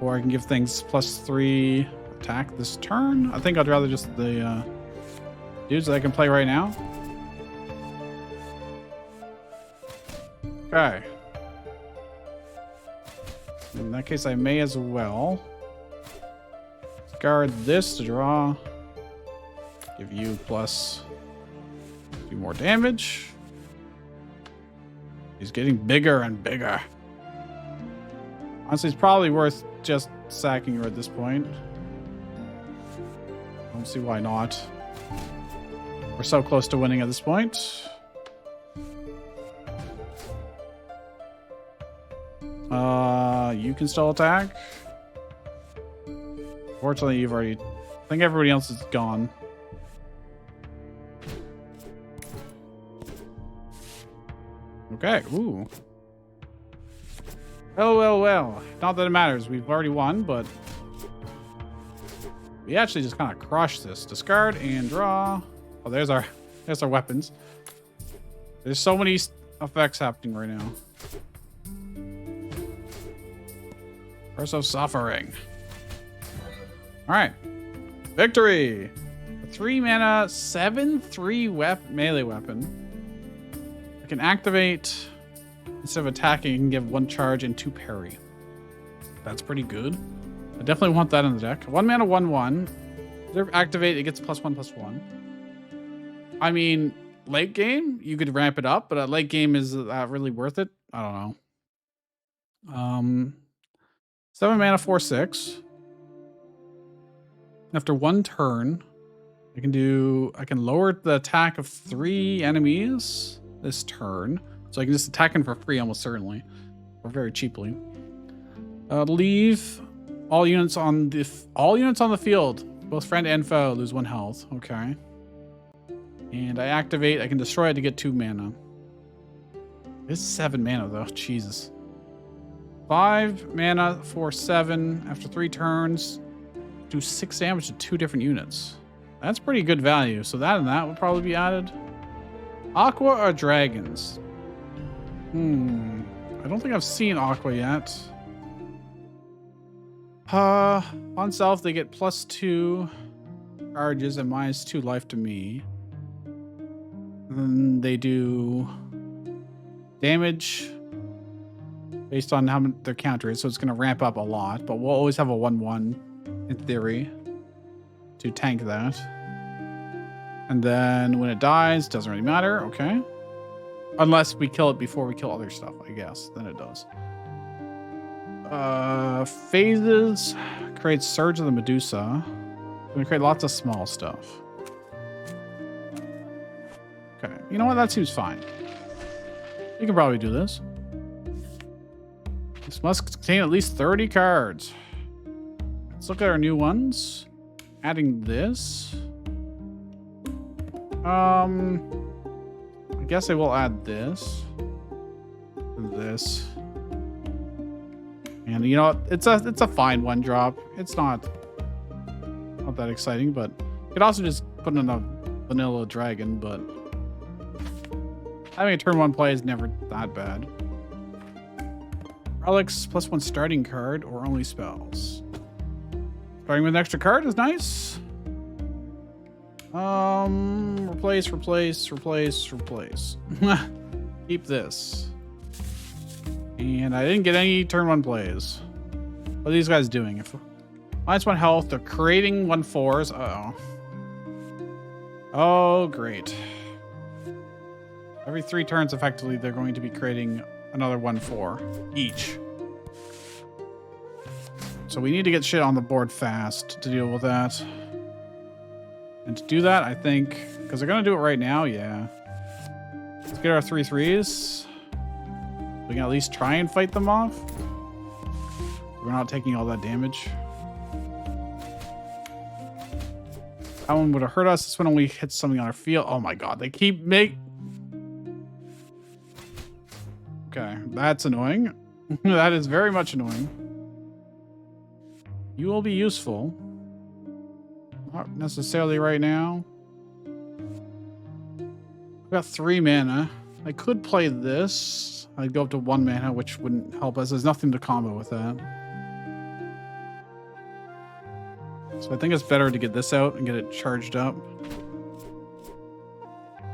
Or I can give things +3 attack this turn. I think I'd rather just the dudes that I can play right now. Okay. In that case, I may as well discard this to draw. Give you +2 more damage. He's getting bigger and bigger. Honestly, it's probably worth just sacking her at this point. I don't see why not. We're so close to winning at this point. You can still attack. Fortunately, you've already... I think everybody else is gone. Okay, ooh. Well. Not that it matters. We've already won, but... we actually just kind of crushed this. Discard and draw. Oh, there's our weapons. There's so many effects happening right now. Curse of Suffering. Alright. Victory! A 3 mana, 7/3 melee weapon. I can activate... instead of attacking, you can give 1 charge and 2 parry. That's pretty good. I definitely want that in the deck. 1 mana, 1/1. Reserve activate, it gets +1/+1. I mean, late game, you could ramp it up, but late game is really worth it? I don't know. 7 mana, 4/6. After 1 turn, I can lower the attack of 3 enemies this turn. So I can just attack him for free almost certainly. Or very cheaply. Leave all units on the field, both friend and foe, lose 1 health. Okay. And I activate, I can destroy it to get 2 mana. This is 7 mana though, Jesus. 5 mana for 7 after 3 turns. Do 6 damage to 2 different units. That's pretty good value. So that and that would probably be added. Aqua or dragons? I don't think I've seen Aqua yet. On self, they get +2 charges and -2 life to me. And then they do damage based on how their counter is, so it's going to ramp up a lot, but we'll always have a 1/1 in theory to tank that. And then when it dies, doesn't really matter. Okay. Unless we kill it before we kill other stuff, I guess. Then it does. Phases. Create Surge of the Medusa. I'm going to create lots of small stuff. Okay. You know what? That seems fine. You can probably do this. This must contain at least 30 cards. Let's look at our new ones. Adding this. I guess I will add this. This. And you know, it's a fine one drop. It's not that exciting, but you could also just put in a vanilla dragon, but having a turn 1 play is never that bad. Relics +1 starting card or only spells. Starting with an extra card is nice. Replace. Keep this. And I didn't get any turn 1 plays. What are these guys doing? -1 health, they're creating 1/4s. Uh-oh. Oh, great. Every 3 turns, effectively, they're going to be creating another 1/4 each. So we need to get shit on the board fast to deal with that. And to do that, I think, because they're going to do it right now, yeah. Let's get our 3/3s. We can at least try and fight them off. We're not taking all that damage. That one would have hurt us. This one only hits something on our field. Oh my god, they keep Okay, that's annoying. That is very much annoying. You will be useful. Not necessarily right now. I've got 3 mana. I could play this. I'd go up to 1 mana, which wouldn't help us. There's nothing to combo with that. So I think it's better to get this out and get it charged up.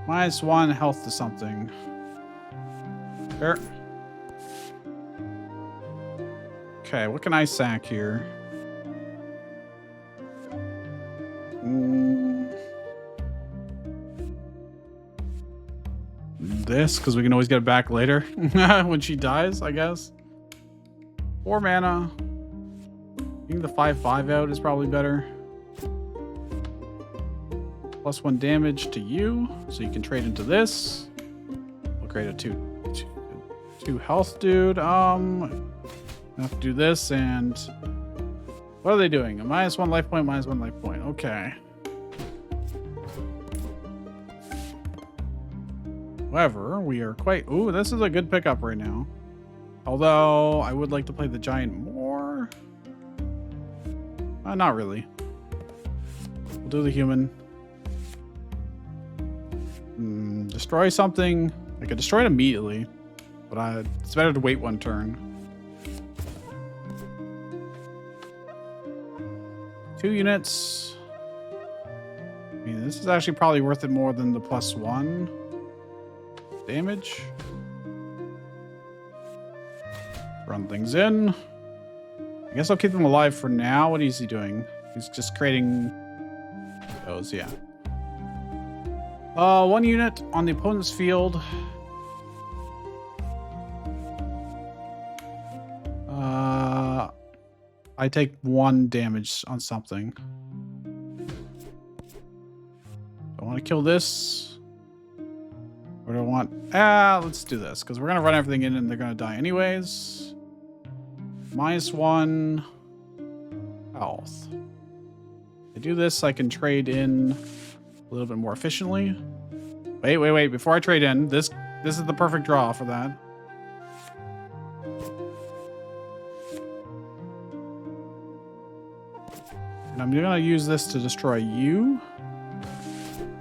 -1 health to something. There. Okay, what can I sack here? This, because we can always get it back later when she dies, I guess. 4 mana. Getting the 5/5 out is probably better. +1 damage to you, so you can trade into this. We'll create a 2 health dude. I have to do this, and what are they doing? A -1 life point, -1 life point. Okay. However, we are quite... Ooh, this is a good pickup right now. Although, I would like to play the giant more. Not really. We'll do the human. Destroy something. I could destroy it immediately, but it's better to wait 1 turn. 2 units. I mean, this is actually probably worth it more than the +1 damage. Run things in. I guess I'll keep them alive for now. What is he doing? He's just creating those, yeah. 1 unit on the opponent's field. I take 1 damage on something. I want to kill this. Or do I want... let's do this, because we're going to run everything in and they're going to die anyways. -1 health. If I do this, I can trade in a little bit more efficiently. Wait. Before I trade in, this is the perfect draw for that. And I'm going to use this to destroy you.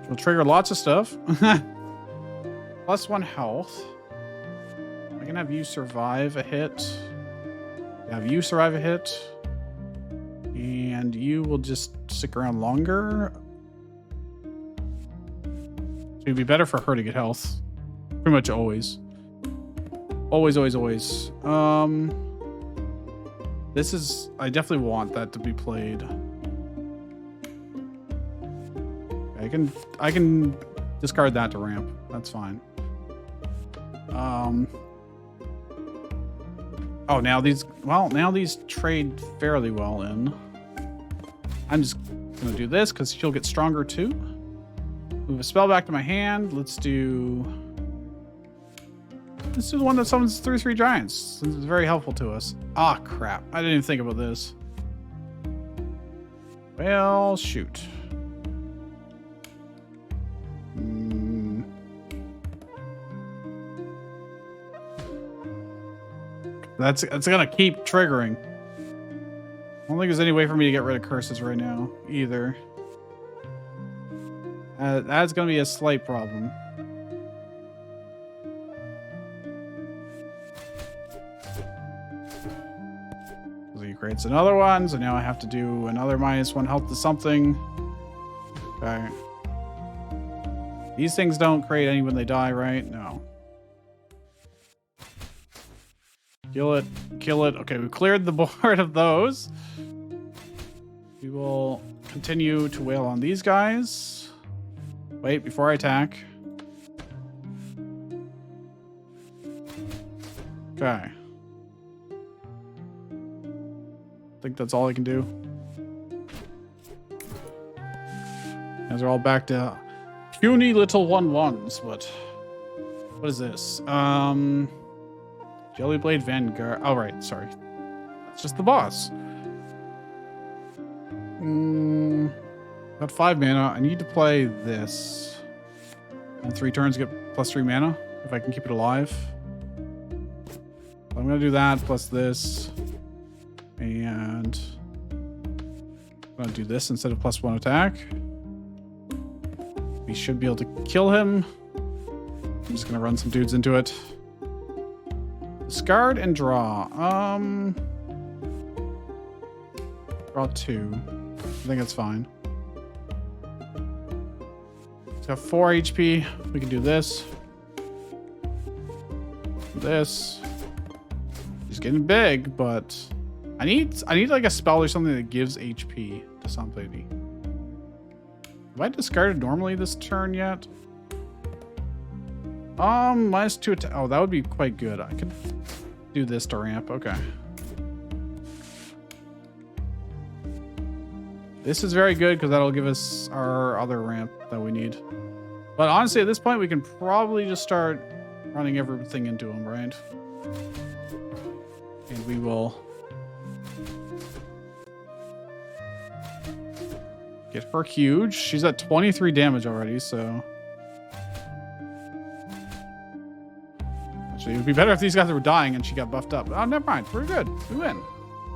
Which will trigger lots of stuff. +1 health. I can have you survive a hit. Have you survive a hit. And you will just stick around longer. So it'd be better for her to get health. Pretty much always. Always. This is... I definitely want that to be played. I can discard that to ramp. That's fine. Oh, now these trade fairly well in. I'm just gonna do this because she'll get stronger too. Move a spell back to my hand. Let's do This is the one that summons 3/3 giants. This is very helpful to us. Ah, crap. I didn't even think about this. Well, shoot. That's gonna keep triggering. I don't think there's any way for me to get rid of curses right now, either. That's gonna be a slight problem. So he creates another one, so now I have to do another -1 health to something. Okay. These things don't create any when they die, right? No. Kill it. Kill it. Okay, we've cleared the board of those. We will continue to wail on these guys. Wait, before I attack. Okay. I think that's all I can do. These are all back to puny little 1/1s, but what is this? Jellyblade Vanguard. Oh, right. Sorry. That's just the boss. Got 5 mana. I need to play this. In 3 turns, get +3 mana if I can keep it alive. I'm going to do that plus this. And I'm going to do this instead of +1 attack. We should be able to kill him. I'm just going to run some dudes into it. Discard and draw. Draw 2. I think that's fine. It's got 4 HP. We can do this. This. He's getting big, but I need like a spell or something that gives HP to somebody. Have I discarded normally this turn yet? -2 attack. Oh, that would be quite good. I could do this to ramp. Okay. This is very good because that'll give us our other ramp that we need. But honestly, at this point, we can probably just start running everything into him, right? And we will get her huge. She's at 23 damage already, so actually, it would be better if these guys were dying and she got buffed up. Oh, never mind. We're good. We win.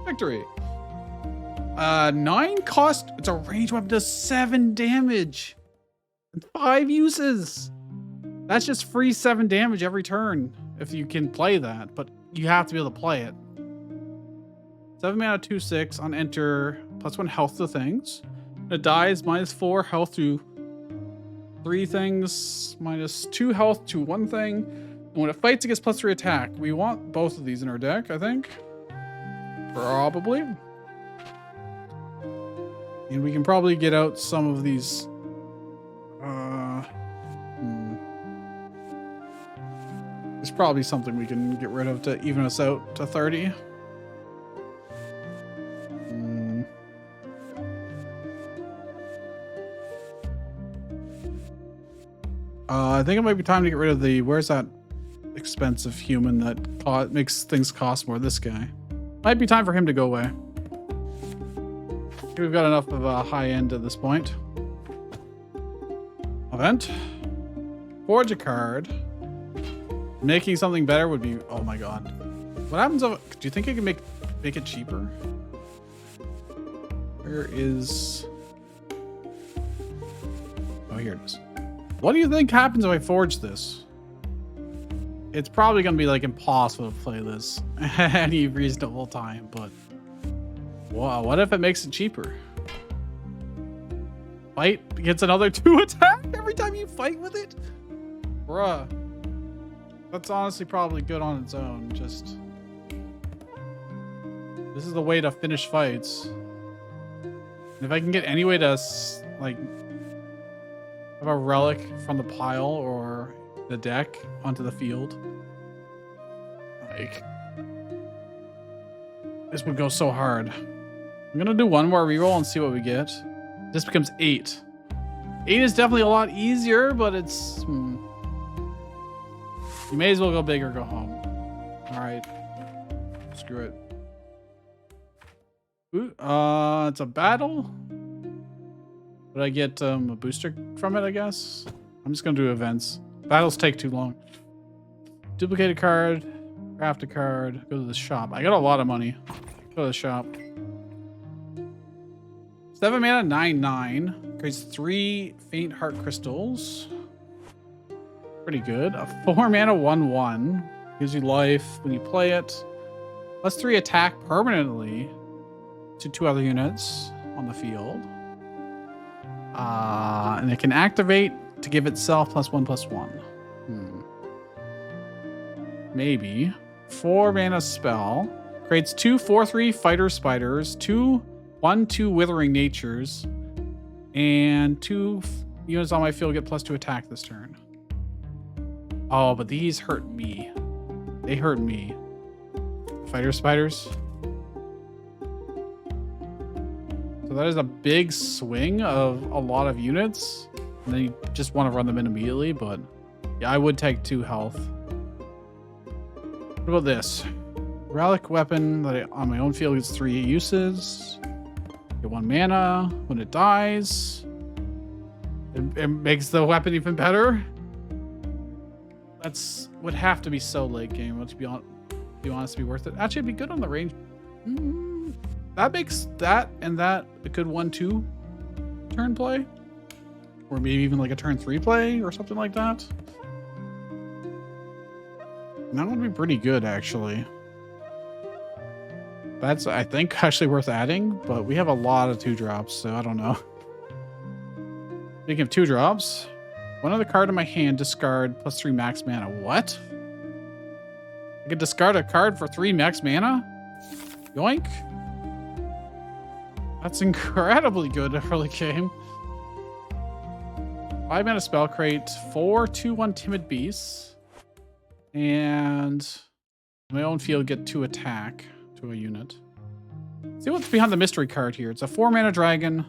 Victory. 9 cost. It's a range weapon, does 7 damage. And 5 uses. That's just free 7 damage every turn if you can play that, but you have to be able to play it. 7 mana, 2/6 on enter, +1 health to things. It dies -4 health to 3 things, -2 health to 1 thing. And when it fights, it gets +3 attack. We want both of these in our deck, I think. Probably. And we can probably get out some of these. There's probably something we can get rid of to even us out to 30. I think it might be time to get rid of the. Where's that expensive human that makes things cost more? This guy. Might be time for him to go away. We've got enough of a high end at this point. Event. Forge a card. Making something better would be. Oh my god. What happens if? Do you think I can make it cheaper? Where is? Oh, here it is. What do you think happens if I forge this? It's probably going to be like impossible to play this any reasonable time, but wow, what if it makes it cheaper? Fight gets another 2 attack every time you fight with it? Bruh. That's honestly probably good on its own. Just this is the way to finish fights. And if I can get any way to like have a relic from the pile or the deck onto the field, like this would go so hard. I'm gonna do one more reroll and see what we get. This becomes 8. 8 is definitely a lot easier, but it's You may as well go big or go home. All right. Screw it. Ooh, it's a battle. Would I get a booster from it, I guess? I'm just going to do events. Battles take too long. Duplicate a card. Craft a card. Go to the shop. I got a lot of money. Go to the shop. 7 mana, 9/9. Creates 3 faint heart crystals. Pretty good. A 4 mana, 1/1. Gives you life when you play it. +3 attack permanently to 2 other units on the field. And it can activate to give itself +1/+1. Maybe. 4 mana spell. Creates 2 4/3 fighter spiders, 2 1/2 withering natures, and 2 units on my field get +2 attack this turn. Oh, but these hurt me. They hurt me. Fighter spiders. So that is a big swing of a lot of units. And then you just want to run them in immediately, but yeah, I would take 2 health. What about this? Relic weapon that on my own field gets 3 uses. Get 1 mana. When it dies, it makes the weapon even better. That's would have to be so late game. Let's be honest, to be worth it. Actually, it'd be good on the range. That makes that and that a good 1/2 turn play, or maybe even like a turn 3 play or something like that. That would be pretty good, actually. That's, I think, actually worth adding, but we have a lot of 2-drops, so I don't know. Speaking of 2-drops, one other card in my hand, discard +3 max mana. What? I could discard a card for 3 max mana? Yoink. That's incredibly good early game. 5 mana spell, crate 4 2/1 timid beasts, and my own field get 2 attack to a unit. See what's behind the mystery card here. It's a 4 mana dragon.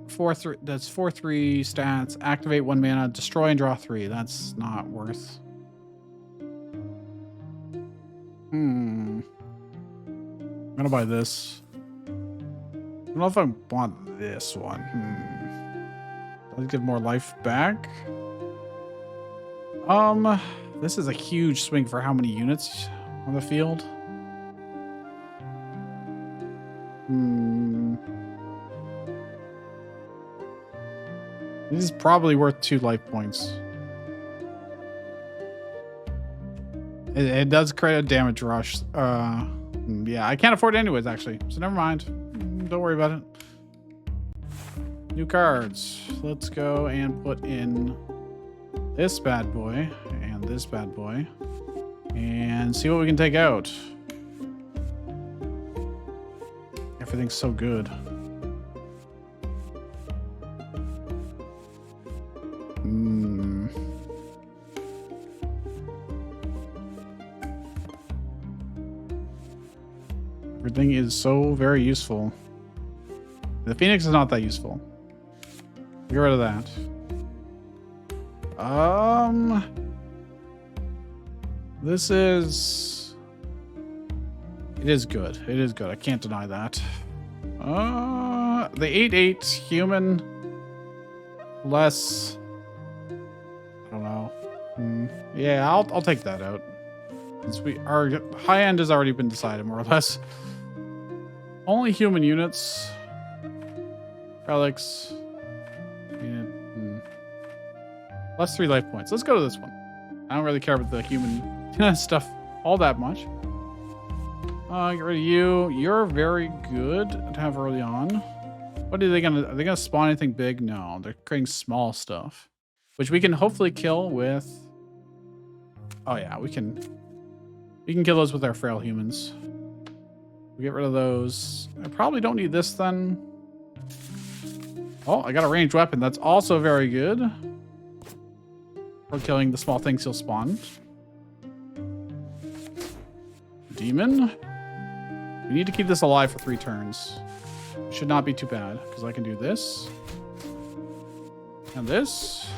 4/3. That's 4/3 stats. Activate 1 mana, destroy and draw 3. That's not worth. I'm gonna buy this. I don't know if I want this one. Let's give more life back. This is a huge swing for how many units on the field. This is probably worth 2 life points. It does create a damage rush. Yeah, I can't afford it anyways, actually. So never mind. Don't worry about it. New cards. Let's go and put in this bad boy and this bad boy. And see what we can take out. Everything's so good. Everything is so very useful. The Phoenix is not that useful. Get rid of that. This is... It is good. It is good. I can't deny that. The 8/8 human less... I don't know. Yeah, I'll take that out. Since our high end has already been decided, more or less. Only human units. Relics. +3 life points. Let's go to this one. I don't really care about the human stuff all that much. Get rid of you. You're very good to have early on. What are they gonna spawn anything big? No, they're creating small stuff, which we can hopefully kill with. Oh yeah, we can kill those with our frail humans. We get rid of those. I probably don't need this then. Oh, I got a ranged weapon. That's also very good for killing the small things he'll spawn. Demon. We need to keep this alive for 3 turns. Should not be too bad, because I can do this. And this.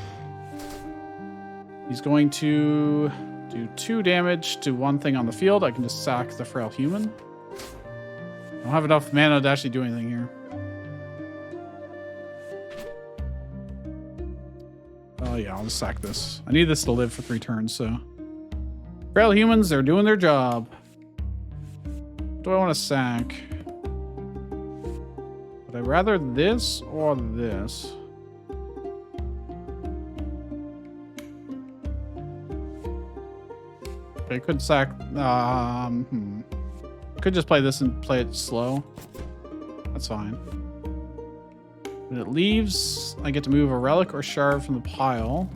He's going to do 2 damage to one thing on the field. I can just sack the frail human. I don't have enough mana to actually do anything here. Oh yeah, I'll just sack this. I need this to live for 3 turns, so. Frail humans, they're doing their job. What do I want to sack? Would I rather this or this? I could sack. Could just play this and play it slow. That's fine. When it leaves, I get to move a relic or shard from the pile.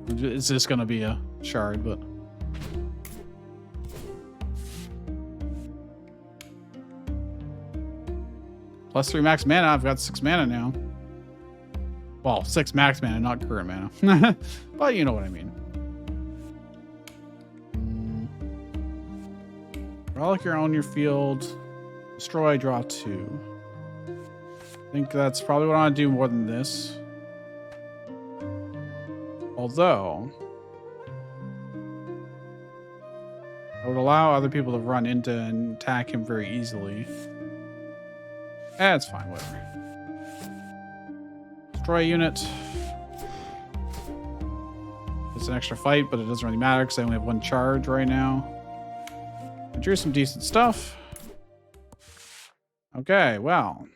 It's just going to be a shard, but. +3 max mana. I've got 6 mana now. Well, 6 max mana, not current mana. But you know what I mean. Relic you're on your field. Destroy, draw 2. I think that's probably what I want to do more than this. Although, I would allow other people to run into and attack him very easily. It's fine, whatever. Destroy a unit. It's an extra fight, but it doesn't really matter because I only have 1 charge right now. I drew some decent stuff. Okay, well.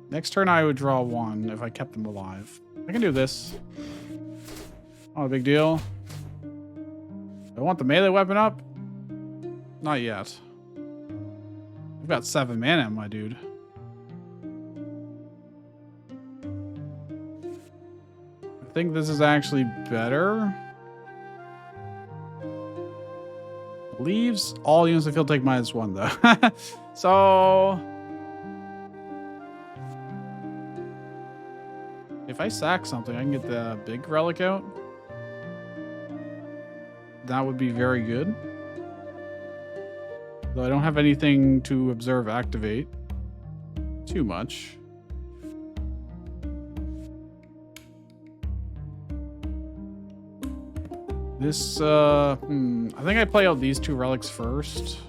Next turn I would draw 1 if I kept them alive. I can do this. Not a big deal. Do I want the melee weapon up? Not yet. I've got 7 mana, my dude. I think this is actually better. Leaves all units in the field take -1 though. So if I sack something, I can get the big relic out. That would be very good. Though I don't have anything to observe activate too much. This, I think I play out these 2 relics first.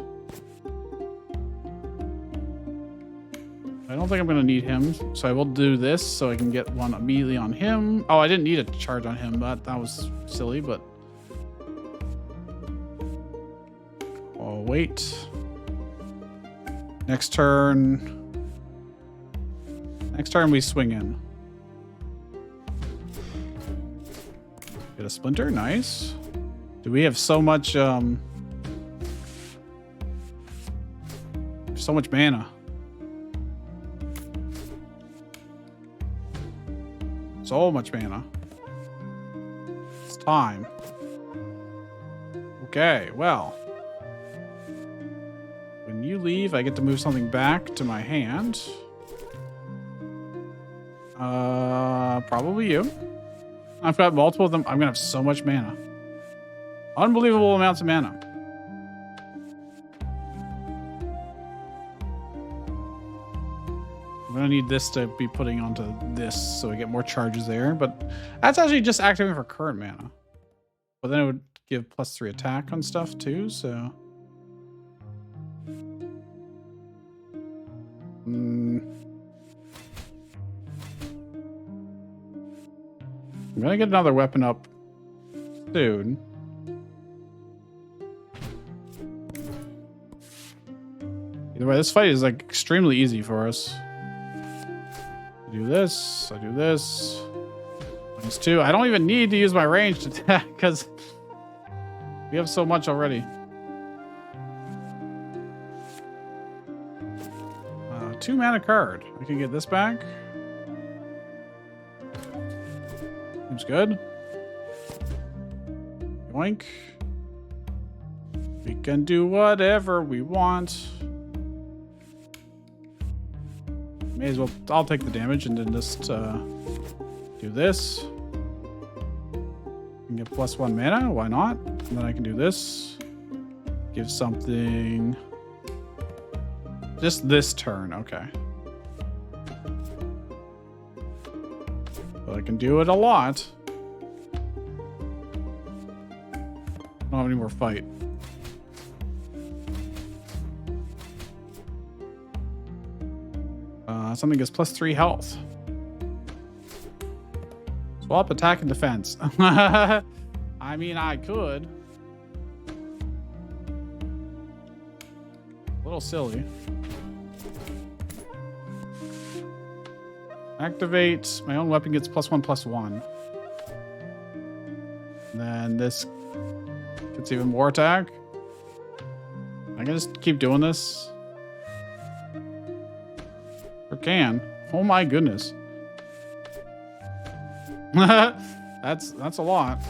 I don't think I'm going to need him, so I will do this so I can get 1 immediately on him. Oh, I didn't need a charge on him, but that was silly, but... Oh, wait. Next turn we swing in. Get a splinter, nice. Do we have so much mana? So much mana. It's time. Okay, well. When you leave, I get to move something back to my hand. Probably you. I've got multiple of them. I'm gonna have so much mana. Unbelievable amounts of mana. I'm gonna need this to be putting onto this so we get more charges there, but that's actually just activating for current mana. But then it would give +3 attack on stuff too, so. I'm gonna get another weapon up soon. Either way, this fight is like extremely easy for us. I do this, I do this. -2. I don't even need to use my range to attack because we have so much already. 2 mana card. I can get this back. Seems good. Yoink. We can do whatever we want. May as well. I'll take the damage and then just do this. I can get +1 mana. Why not? And then I can do this. Give something. Just this turn. Okay. But I can do it a lot. don't have any more fight. Something gets +3 health. Swap attack and defense. I mean, I could. A little silly. Activate. My own weapon gets +1/+1. And then this gets even more attack. I can just keep doing this. Or can. Oh my goodness. That's a lot.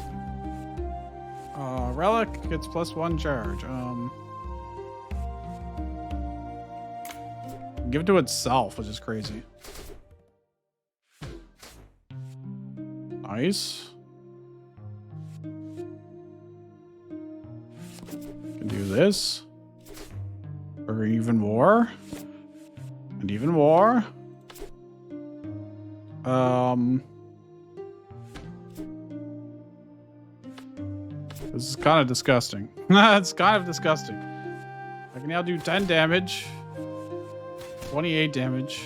Relic gets +1 charge. Give it to itself, which is crazy. Nice. Can do this. Or even more. And even more. This is kind of disgusting. It's kind of disgusting. I can now do 10 damage. 28 damage.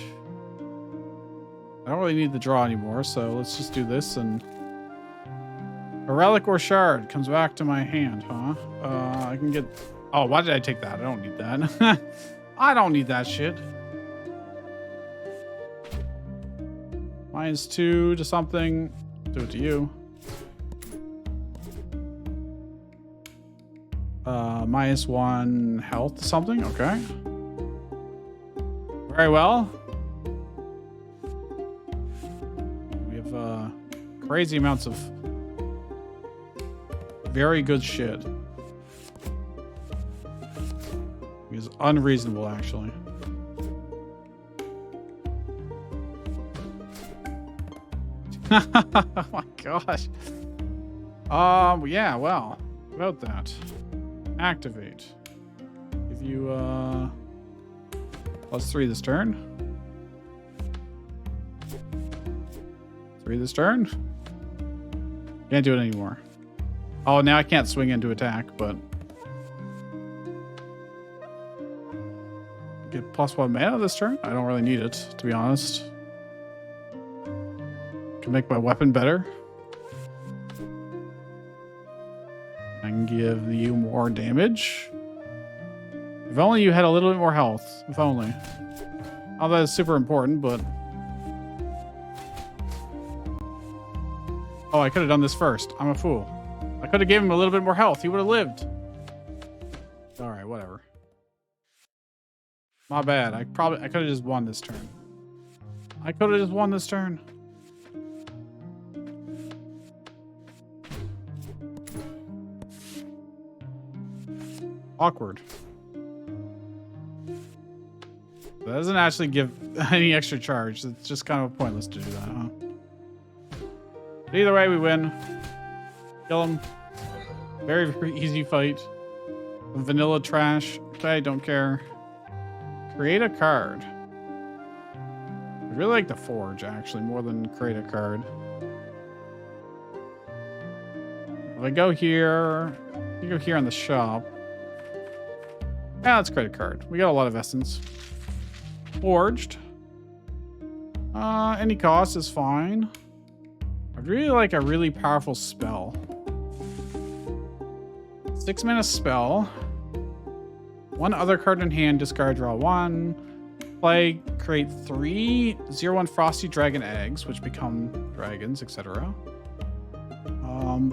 I don't really need the draw anymore, so let's just do this. And a relic or shard comes back to my hand, huh? I can get... Oh, why did I take that? I don't need that. I don't need that shit. -2 to something. Do it to you. -1 health to something. Okay. Very well. We have crazy amounts of very good shit. It's unreasonable, actually. Oh my gosh. Yeah, well, about that. Activate. Give you +3 this turn. 3 this turn. Can't do it anymore. Oh, now I can't swing into attack, but get +1 mana this turn. I don't really need it, to be honest. Can make my weapon better. I can give you more damage. If only you had a little bit more health. If only. Oh, that is super important, but... Oh, I could have done this first. I'm a fool. I could have given him a little bit more health. He would have lived. Alright, whatever. My bad. I could have just won this turn. I could have just won this turn. Awkward. That doesn't actually give any extra charge. It's just kind of pointless to do that, huh? But either way, we win. Kill him. Very, very easy fight. Some vanilla trash. Okay, don't care. Create a card. I really like the forge, actually, more than create a card. If I go here, you go here on the shop. Yeah, let's create a card. We got a lot of essence. Forged. Any cost is fine. I'd really like a really powerful spell. 6 mana spell. 1 other card in hand, discard, draw 1. Play, create 3 0/1 Frosty Dragon eggs, which become dragons, etc.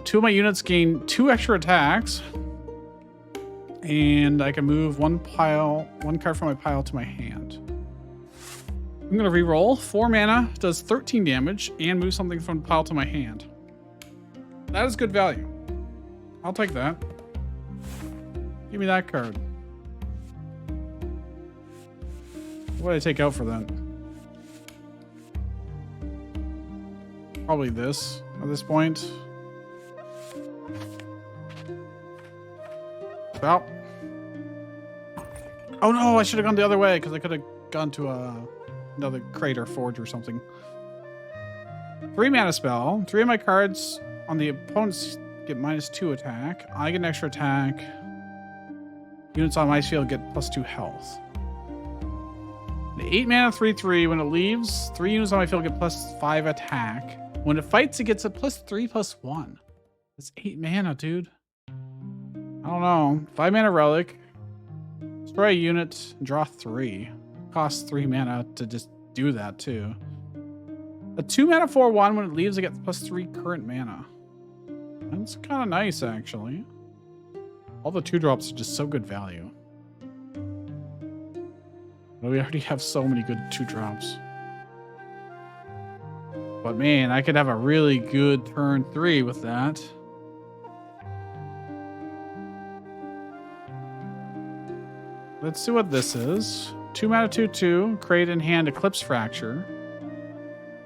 2 of my units gain 2 extra attacks. And I can move 1 card from my pile to my hand. I'm going to re-roll. 4 mana, does 13 damage, and move something from the pile to my hand. That is good value. I'll take that. Give me that card. What did I take out for that? Probably this at this point. Well. Oh no, I should have gone the other way because I could have gone to another crate or forge or something. 3 mana spell. 3 of my cards on the opponent's get -2 attack. I get an extra attack. Units on my field get +2 health. The 8 mana 3/3. When it leaves, 3 units on my field get +5 attack. When it fights, it gets a +3/+1. That's 8 mana, dude. I don't know. 5 mana relic. Destroy a unit. Draw 3. Costs 3 mana to just do that too. A 2 mana 4/1. When it leaves, it gets +3 current mana. That's kind of nice, actually. All the 2-drops are just so good value. But we already have so many good 2-drops. But man, I could have a really good turn 3 with that. Let's see what this is. 2 mana 2/2. Create in hand Eclipse Fracture.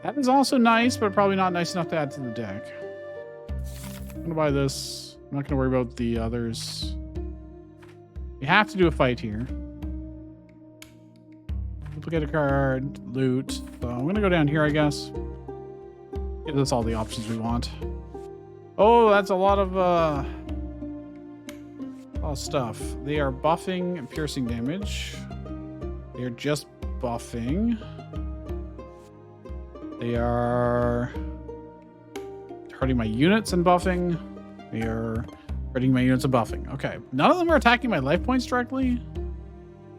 That is also nice, but probably not nice enough to add to the deck. I'm gonna buy this. I'm not gonna worry about the others. You have to do a fight here. Duplicate a card, loot. So I'm gonna go down here, I guess. Give us all the options we want. Oh, that's a lot of stuff. They are buffing and piercing damage. They are just buffing. They are hurting my units and buffing. They are hurting my units and buffing. Okay. None of them are attacking my life points directly.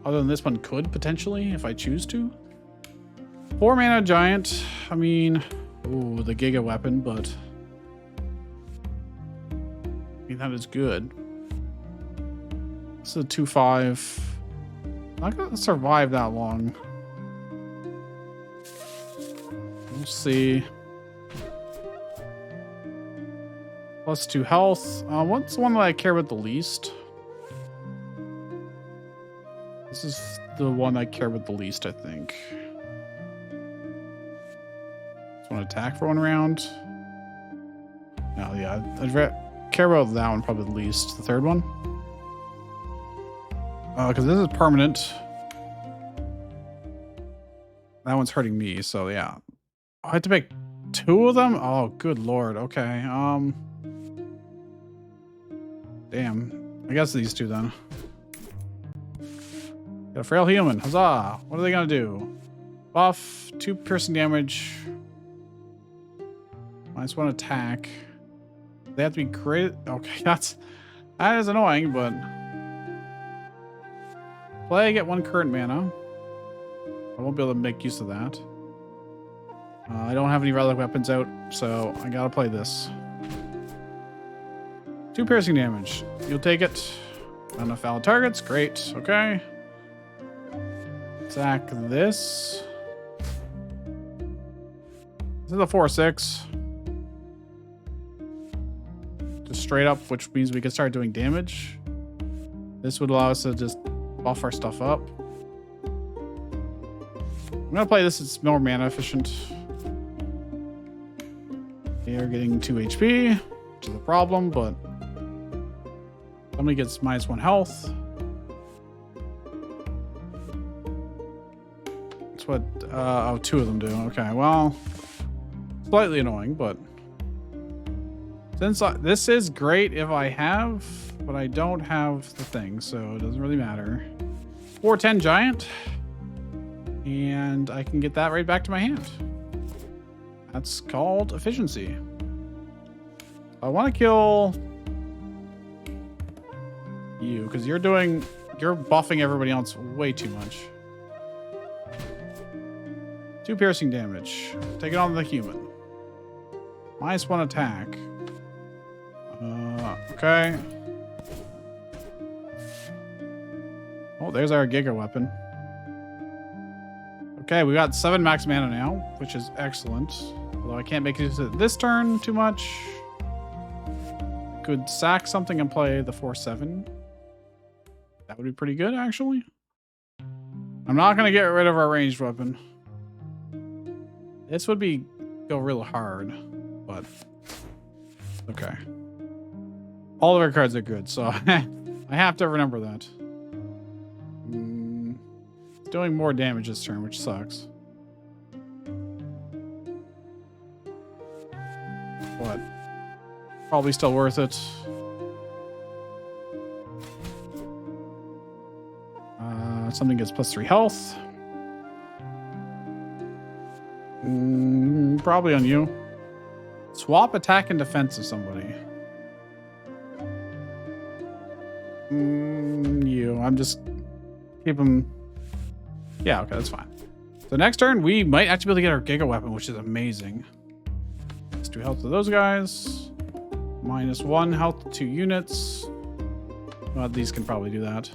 Other than this one could, potentially, if I choose to. 4 mana giant. I mean, ooh, the Giga weapon, but I mean, that is good. This is a 2/5. I'm not gonna survive that long. We'll see. +2 health. What's the one that I care about the least? This is the one I care about the least, I think. Just want to attack for 1 round. No, yeah, I'd care about that one probably the least. The third one. Because this is permanent. That one's hurting me, so yeah. I had to make 2 of them? Oh, good lord. Okay. Damn. I guess these 2 then. Got a frail human. Huzzah. What are they gonna do? Buff, 2 piercing damage. -1 attack. They have to be created. Okay, that is annoying, but play, get 1 current mana. I won't be able to make use of that. I don't have any relic weapons out, so I gotta play this. 2 piercing damage. You'll take it. Not enough valid targets. Great. Okay. Attack this. This is a 4/6. Just straight up, which means we can start doing damage. This would allow us to just buff our stuff up. I'm gonna play this. It's more mana efficient. They are getting 2 HP, which is a problem, but somebody gets -1 health. That's what, oh, 2 of them do. Okay, well, slightly annoying, but since this is great if I have, but I don't have the thing, so it doesn't really matter. 4/10 giant, and I can get that right back to my hand. That's called efficiency. I want to kill you because you're buffing everybody else way too much. 2 piercing damage. Take it on the human. -1 attack. Okay. Oh, there's our Giga weapon. Okay, we got 7 max mana now, which is excellent. Although I can't make use of it this turn too much. Could sack something and play the 4/7. That would be pretty good, actually. I'm not going to get rid of our ranged weapon. This would go real hard, but okay. All of our cards are good, so I have to remember that. It's doing more damage this turn, which sucks. What? Probably still worth it. Something gets +3 health. Probably on you. Swap attack and defense of somebody. You. I'm just keep them. Yeah, okay, that's fine. So next turn, we might actually be able to get our Giga Weapon, which is amazing. Let's do health to those guys. -1 health to 2 units. Well, these can probably do that.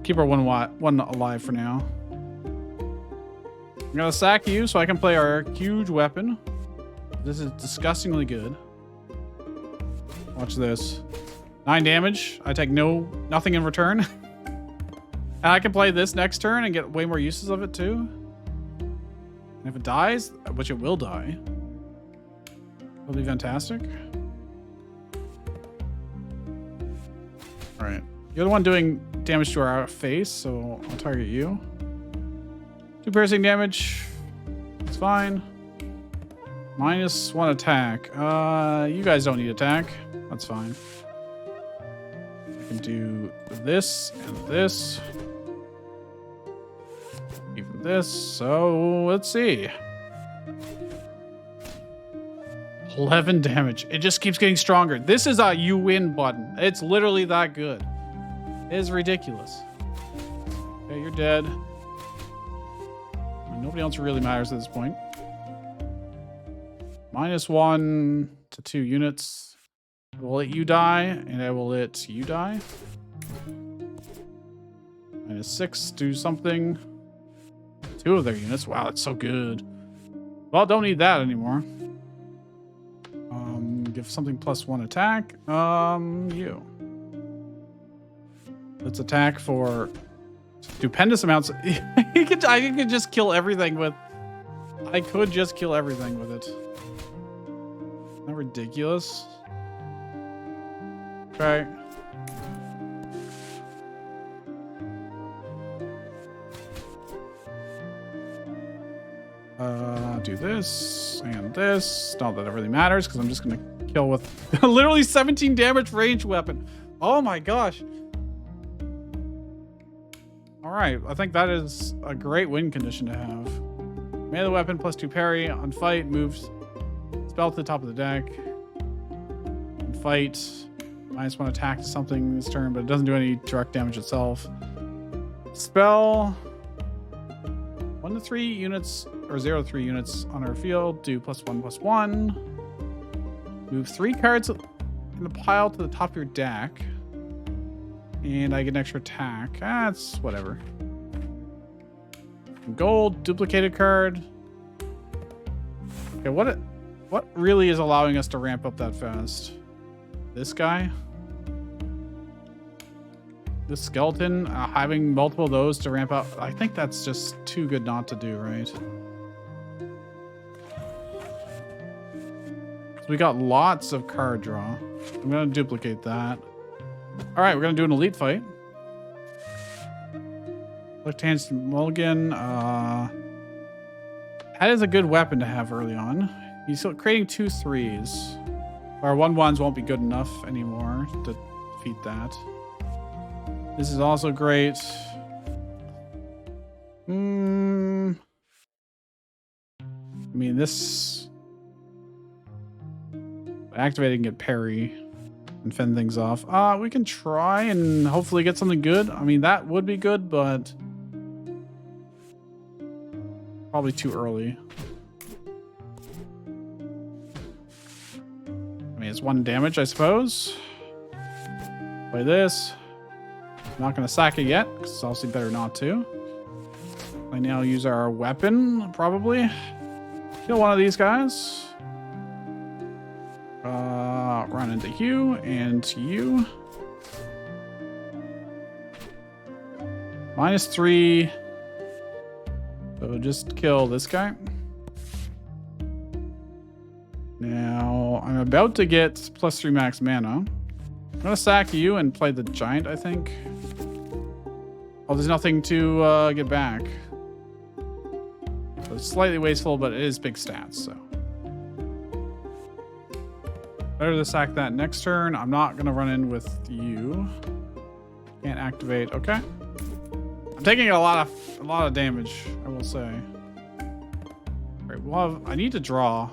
Keep our one alive for now. I'm gonna sack you so I can play our huge weapon. This is disgustingly good. Watch this. 9 damage. I take nothing in return. And I can play this next turn and get way more uses of it too. And if it dies, which it will die, it'll be fantastic. All right. You're the one doing damage to our face, so I'll target you. 2 piercing damage. It's fine. -1 attack. You guys don't need attack. That's fine. I can do this and this. Even this. So let's see. 11 damage. It just keeps getting stronger. This is a you win button. It's literally that good. It is ridiculous. Okay, you're dead. Nobody else really matters at this point. -1 to 2 units. I will let you die, and I will let you die. -6, do something. 2 of their units. Wow, that's so good. Well, don't need that anymore. Give something +1 attack. You. Let's attack for stupendous amounts. I could just kill everything with. I could just kill everything with it. Isn't that ridiculous? Okay. Do this and this. Not that it really matters because I'm just gonna kill with literally 17 damage range weapon. Oh my gosh. All right, I think that is a great win condition to have. Melee weapon +2 parry on fight, moves spell to the top of the deck. On fight, -1 attack to something this turn, but it doesn't do any direct damage itself. Spell 1 to 3 units or 0 to 3 units on our field. Do +1/+1. Move 3 cards in the pile to the top of your deck. And I get an extra attack. That's whatever. Gold, duplicated card. Okay, what really is allowing us to ramp up that fast? This guy? This skeleton? Having multiple of those to ramp up? I think that's just too good not to do, right? So we got lots of card draw. I'm going to duplicate that. All right, we're going to do an elite fight. Left hand mulligan. That is a good weapon to have early on. He's still creating 2 3s. Our 1/1s won't be good enough anymore to defeat that. This is also great. I mean, this... Activate and get parry and fend things off. We can try and hopefully get something good. I mean, that would be good, but probably too early. I mean, it's 1 damage, I suppose. Play this. I'm not going to sack it yet, because it's obviously better not to. I now use our weapon, probably. Kill one of these guys. Run into you and you. -3. So just kill this guy. Now I'm about to get +3 max mana. I'm gonna sack you and play the giant, I think. Oh, there's nothing to get back. So it's slightly wasteful, but it is big stats, so. Better to sack that next turn. I'm not gonna run in with you. Can't activate. Okay. I'm taking a lot of damage, I will say. All right, well, I need to draw.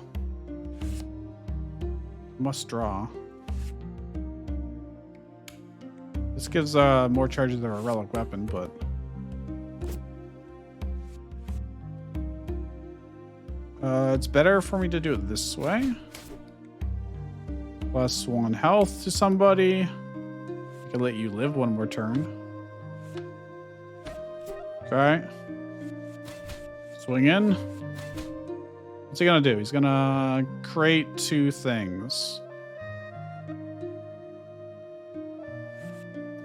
Must draw. This gives more charges of a relic weapon, but it's better for me to do it this way. +1 health to somebody. I can let you live one more turn. Okay. Swing in. What's he gonna do? He's gonna create 2 things. I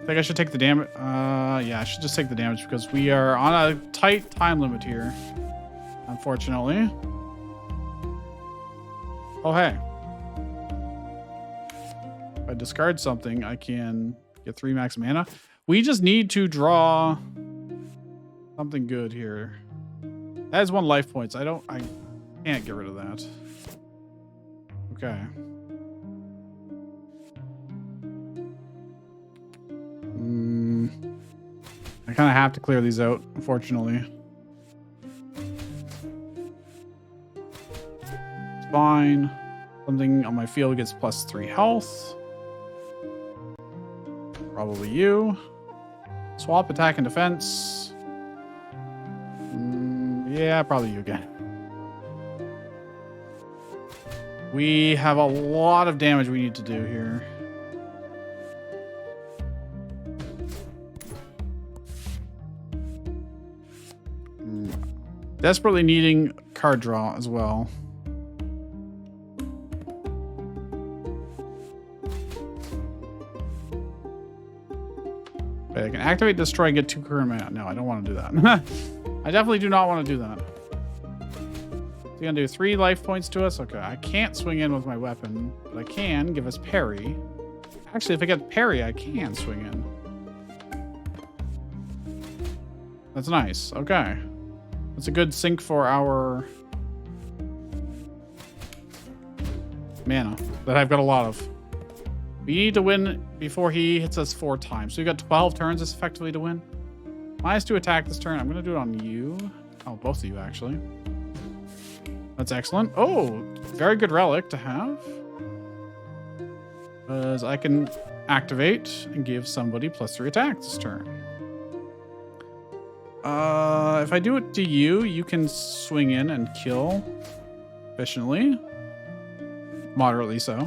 think I should take the damage. Yeah, I should just take the damage because we are on a tight time limit here. Unfortunately. Oh, hey. If I discard something, I can get 3 max mana. We just need to draw something good here. That is 1 life points. I can't get rid of that. Okay. I kind of have to clear these out, unfortunately. It's fine. Something on my field gets +3 health. Probably you. Swap attack and defense. Yeah, probably you again. We have a lot of damage we need to do here. Desperately needing card draw as well. Okay, I can activate, destroy, and get 2 current mana. No, I don't want to do that. I definitely do not want to do that. It's gonna do 3 life points to us. Okay, I can't swing in with my weapon, but I can give us parry. Actually, if I get parry, I can swing in. That's nice. Okay. That's a good sink for our mana that I've got a lot of. We need to win before he hits us 4 times. So we've got 12 turns this effectively to win. -2 attack this turn. I'm going to do it on you. Oh, both of you, actually. That's excellent. Oh, very good relic to have. Because I can activate and give somebody +3 attack this turn. If I do it to you, you can swing in and kill efficiently. Moderately so.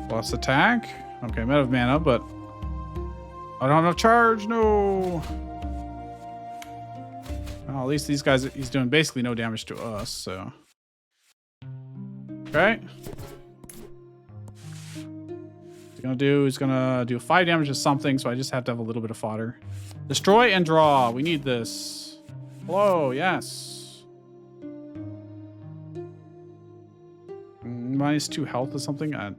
Plus attack. Okay, I'm out of mana, but I don't have enough charge. No. Well, at least these guys, he's doing basically no damage to us, so. Okay. He's gonna do 5 damage to something, so I just have to have a little bit of fodder. Destroy and draw. We need this. Hello, yes. -2 health or something. It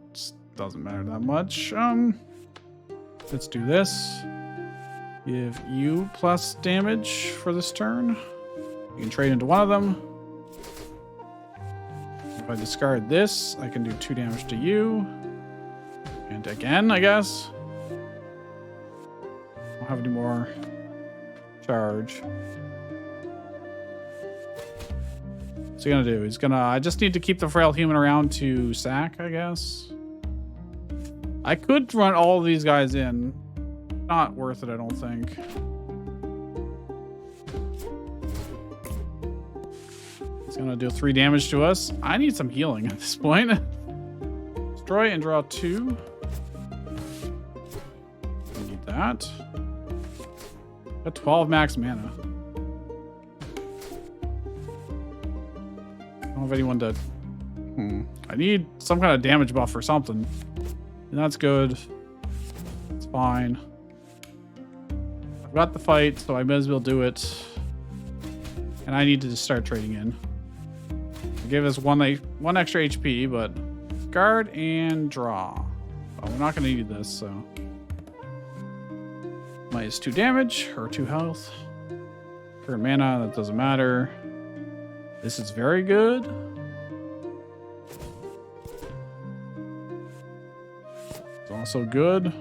doesn't matter that much. Let's do this. Give you plus damage for this turn. You can trade into one of them. If I discard this, I can do 2 damage to you. And again, I guess. I don't have any more charge. What's he gonna do? He's gonna... I just need to keep the frail human around to sack, I guess. I could run all of these guys in. Not worth it, I don't think. He's gonna do 3 damage to us. I need some healing at this point. Destroy and draw 2. I need that. Got 12 max mana. I don't have anyone to... I need some kind of damage buff or something. And that's good. It's fine. I've got the fight, so I may as well do it. And I need to just start trading in. I gave us one extra HP, but guard and draw. Well, we're not going to need this, so. -2 damage or 2 health. Current mana, that doesn't matter. This is very good. Not so good.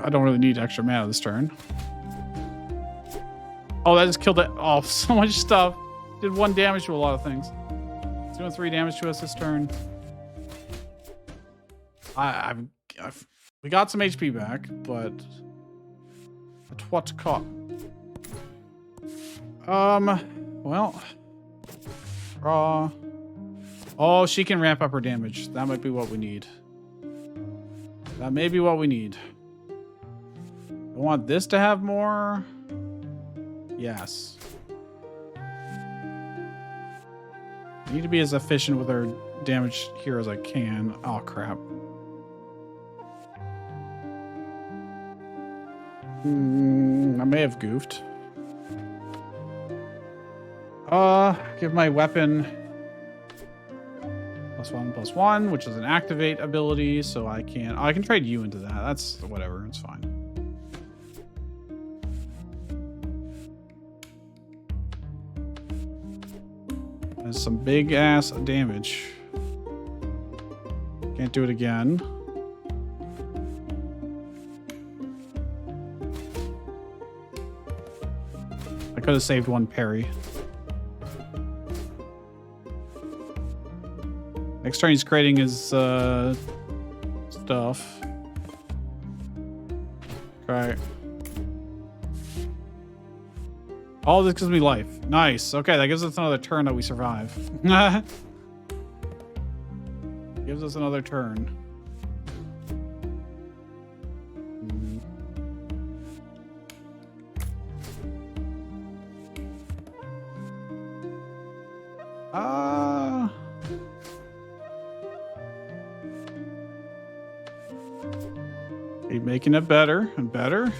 I don't really need extra mana this turn. Oh, that just killed it. Oh, so much stuff. Did 1 damage to a lot of things. It's doing 3 damage to us this turn. We got some HP back, but at what cost? Well, oh, she can ramp up her damage. That might be what we need. That may be what we need. I want this to have more. Yes. I need to be as efficient with our damage here as I can. Oh, crap. I may have goofed. Give my weapon +1/+1, which is an activate ability, so I can trade you into that. That's whatever, it's fine. That's some big ass damage. Can't do it again. I could have saved 1 parry. Next turn he's creating his stuff. Okay. Oh, this gives me life. Nice. Okay, that gives us another turn that we survive. Gives us another turn. Keep making it better and better.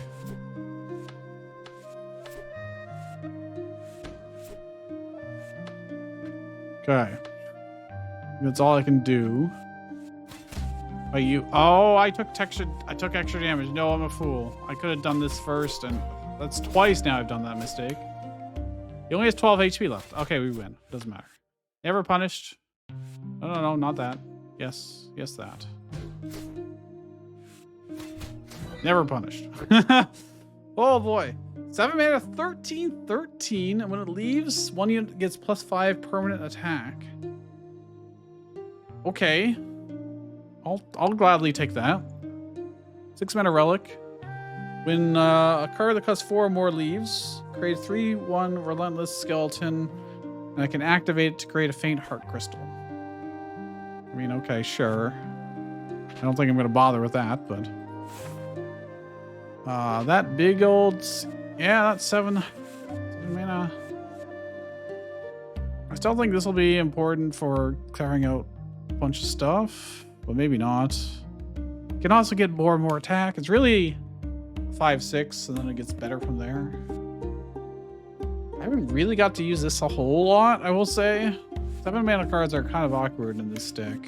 Okay. That's all I can do. Oh, I took extra damage. No, I'm a fool. I could have done this first, and that's twice now I've done that mistake. He only has 12 HP left. Okay, we win. Doesn't matter. Never punished. No, not that. Yes, that. Never punished. Oh boy. 7 mana, 13. And when it leaves, 1 unit gets +5 permanent attack. Okay. I'll gladly take that. 6 mana relic. When a card that costs 4 or more leaves, create 3/1 relentless skeleton, and I can activate it to create a faint heart crystal. I mean, okay, sure. I don't think I'm gonna bother with that, but that big old, yeah, that's 7 mana. I still think this will be important for clearing out a bunch of stuff, but maybe not. You can also get more and more attack. It's really 5/6, and then it gets better from there. I haven't really got to use this a whole lot, I will say. 7 mana cards are kind of awkward in this deck.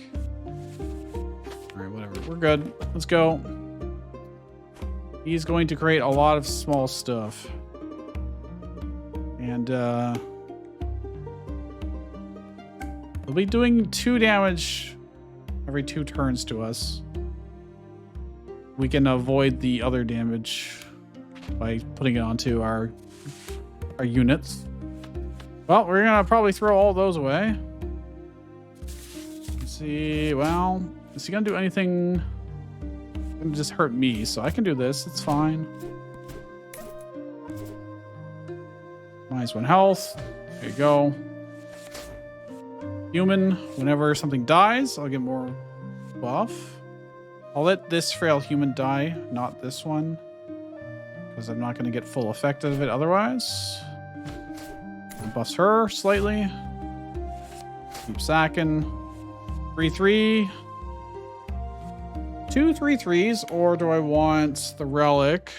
Alright, whatever. We're good. Let's go. He's going to create a lot of small stuff. And, he'll be doing 2 damage every 2 turns to us. We can avoid the other damage by putting it onto our units. Well, we're gonna probably throw all those away. Let's see. Well, is he gonna do anything? Gonna just hurt me, so I can do this. It's fine. -1 health. There you go. Human. Whenever something dies, I'll get more buff. I'll let this frail human die, not this one, because I'm not going to get full effect of it otherwise. Buffs her slightly. Keep sacking. 3/3. 2 3/3s, or do I want the relic?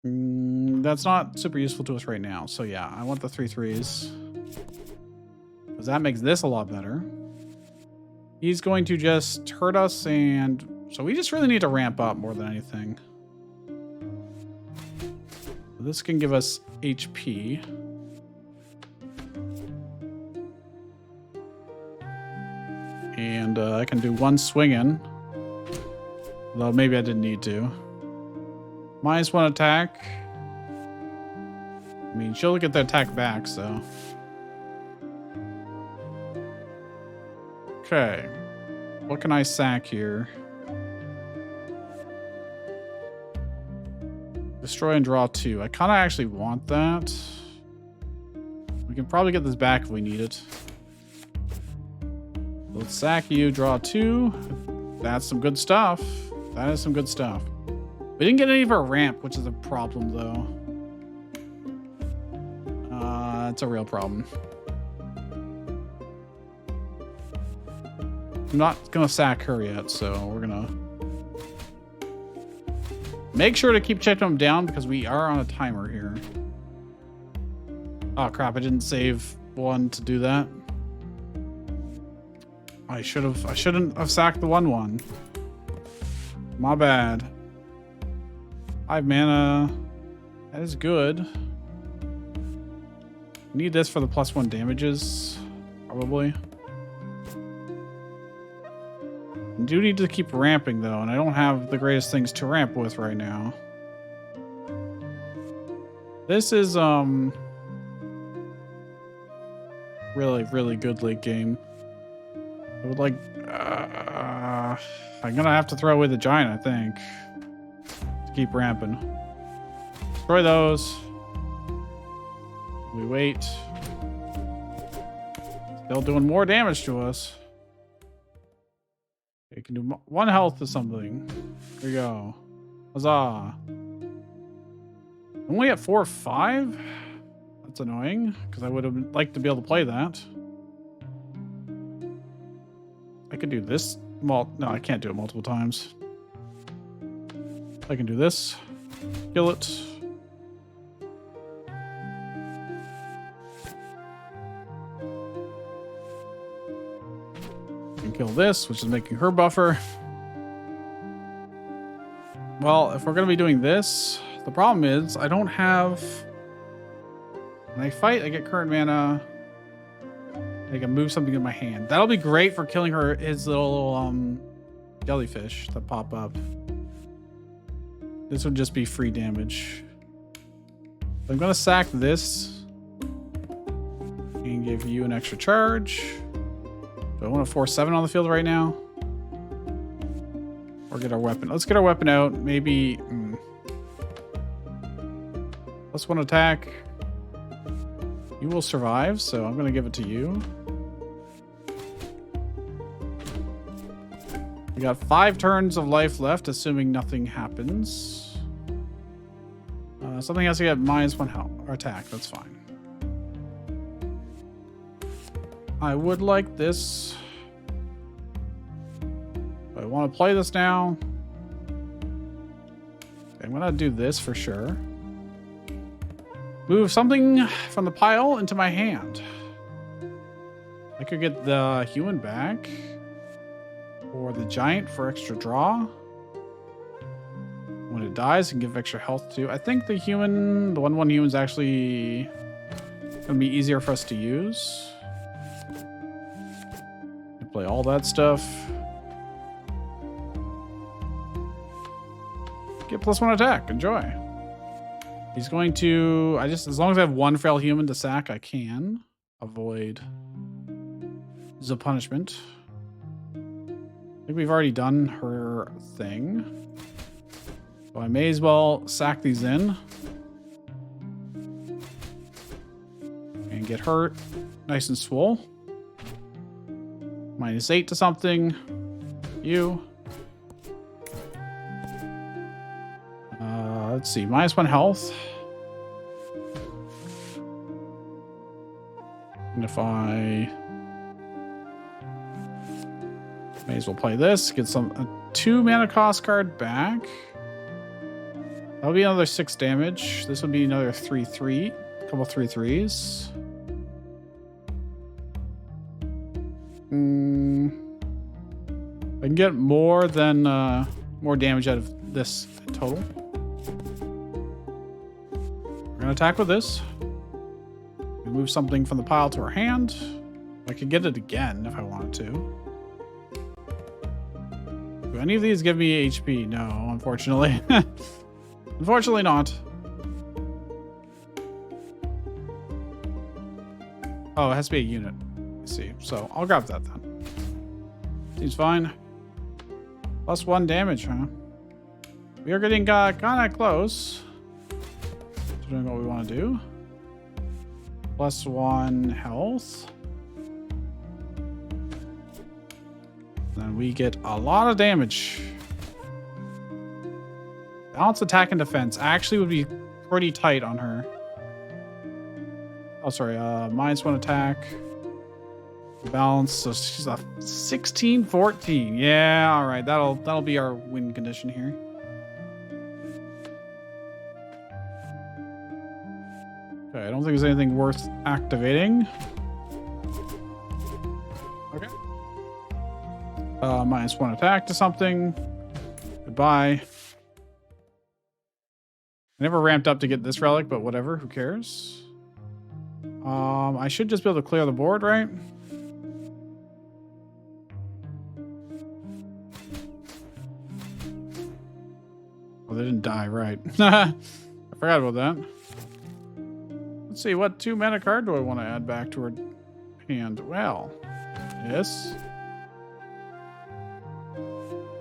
That's not super useful to us right now, so yeah, I want the 3/3s. Because that makes this a lot better. He's going to just hurt us, and so we just really need to ramp up more than anything. This can give us HP. And I can do one swing in. Though maybe I didn't need to. -1 attack. I mean, she'll get the attack back, so. Okay. What can I sack here? Destroy and draw 2. I kind of actually want that. We can probably get this back if we need it. Let's sack you, draw 2. That's some good stuff. That is some good stuff. We didn't get any of our ramp, which is a problem, though. It's a real problem. I'm not going to sack her yet, so we're going to make sure to keep checking them down because we are on a timer here. Oh, crap. I didn't save one to do that. I shouldn't have sacked the 1/1. My bad. 5 mana. That is good. Need this for the +1 damages, probably. I do need to keep ramping though, and I don't have the greatest things to ramp with right now. This is really, really good late game. I would like I'm gonna have to throw away the giant, I think, to keep ramping. Destroy those. We wait. Still doing more damage to us. It can do 1 health to something. There we go. Huzzah. Only at 4 or 5? That's annoying, because I would have liked to be able to play that. I could do this. Well, no, I can't do it multiple times. I can do this. Kill it. Kill this, which is making her buffer. Well, if we're going to be doing this, the problem is I don't have... When I fight, I get current mana. I can move something in my hand. That'll be great for killing his little jellyfish that pop up. This would just be free damage. I'm going to sack this and give you an extra charge. Do I want a 4/7 on the field right now? Or get our weapon? Let's get our weapon out. Maybe... +1 attack. You will survive, so I'm going to give it to you. We got 5 turns of life left, assuming nothing happens. Something has to get -1 health or attack. That's fine. I would like this. I want to play this now. Okay, I'm going to do this for sure. Move something from the pile into my hand. I could get the human back. Or the giant for extra draw. When it dies, I can give extra health too. I think the 1/1 human is actually going to be easier for us to use. Play all that stuff. Get +1 attack. Enjoy. He's going to... as long as I have 1 frail human to sack, I can avoid the punishment. I think we've already done her thing. So I may as well sack these in. And get her nice and swole. -8 to something. You. Let's see. -1 health. And if I... may as well play this. Get a 2 mana cost card back. That'll be another 6 damage. This would be another 3/3. A couple 3/3s. I can get more than more damage out of this in total. We're gonna attack with this. Move something from the pile to our hand. I could get it again if I wanted to. any of these give me HP? No, unfortunately. Unfortunately not. Oh, it has to be a unit. I see. So I'll grab that then. Seems fine. +1 damage, huh? We are getting kind of close to doing what we want to do. +1 health. Then we get a lot of damage. Balance, attack, and defense actually would be pretty tight on her. Oh, sorry. -1 attack. Balance. So she's a 16, 14. Yeah, all right. That'll be our win condition here. Okay, I don't think there's anything worth activating. Okay. -1 attack to something. Goodbye. I never ramped up to get this relic, but whatever. Who cares? I should just be able to clear the board, right? Oh, they didn't die, right? I forgot about that. Let's see, what 2 mana card do I want to add back to her hand? Well, yes.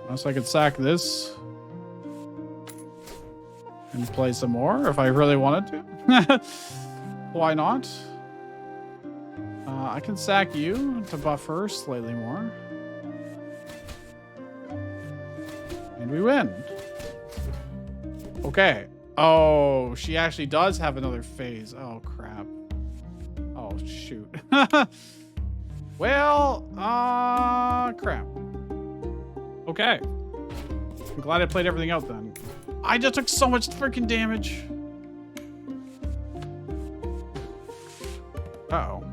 Unless I could sack this and play some more if I really wanted to. Why not? I can sack you to buff her slightly more. And we win. Okay. Oh, she actually does have another phase. Oh, crap. Oh, shoot. Well, crap. Okay. I'm glad I played everything out then. I just took so much freaking damage. Uh-oh.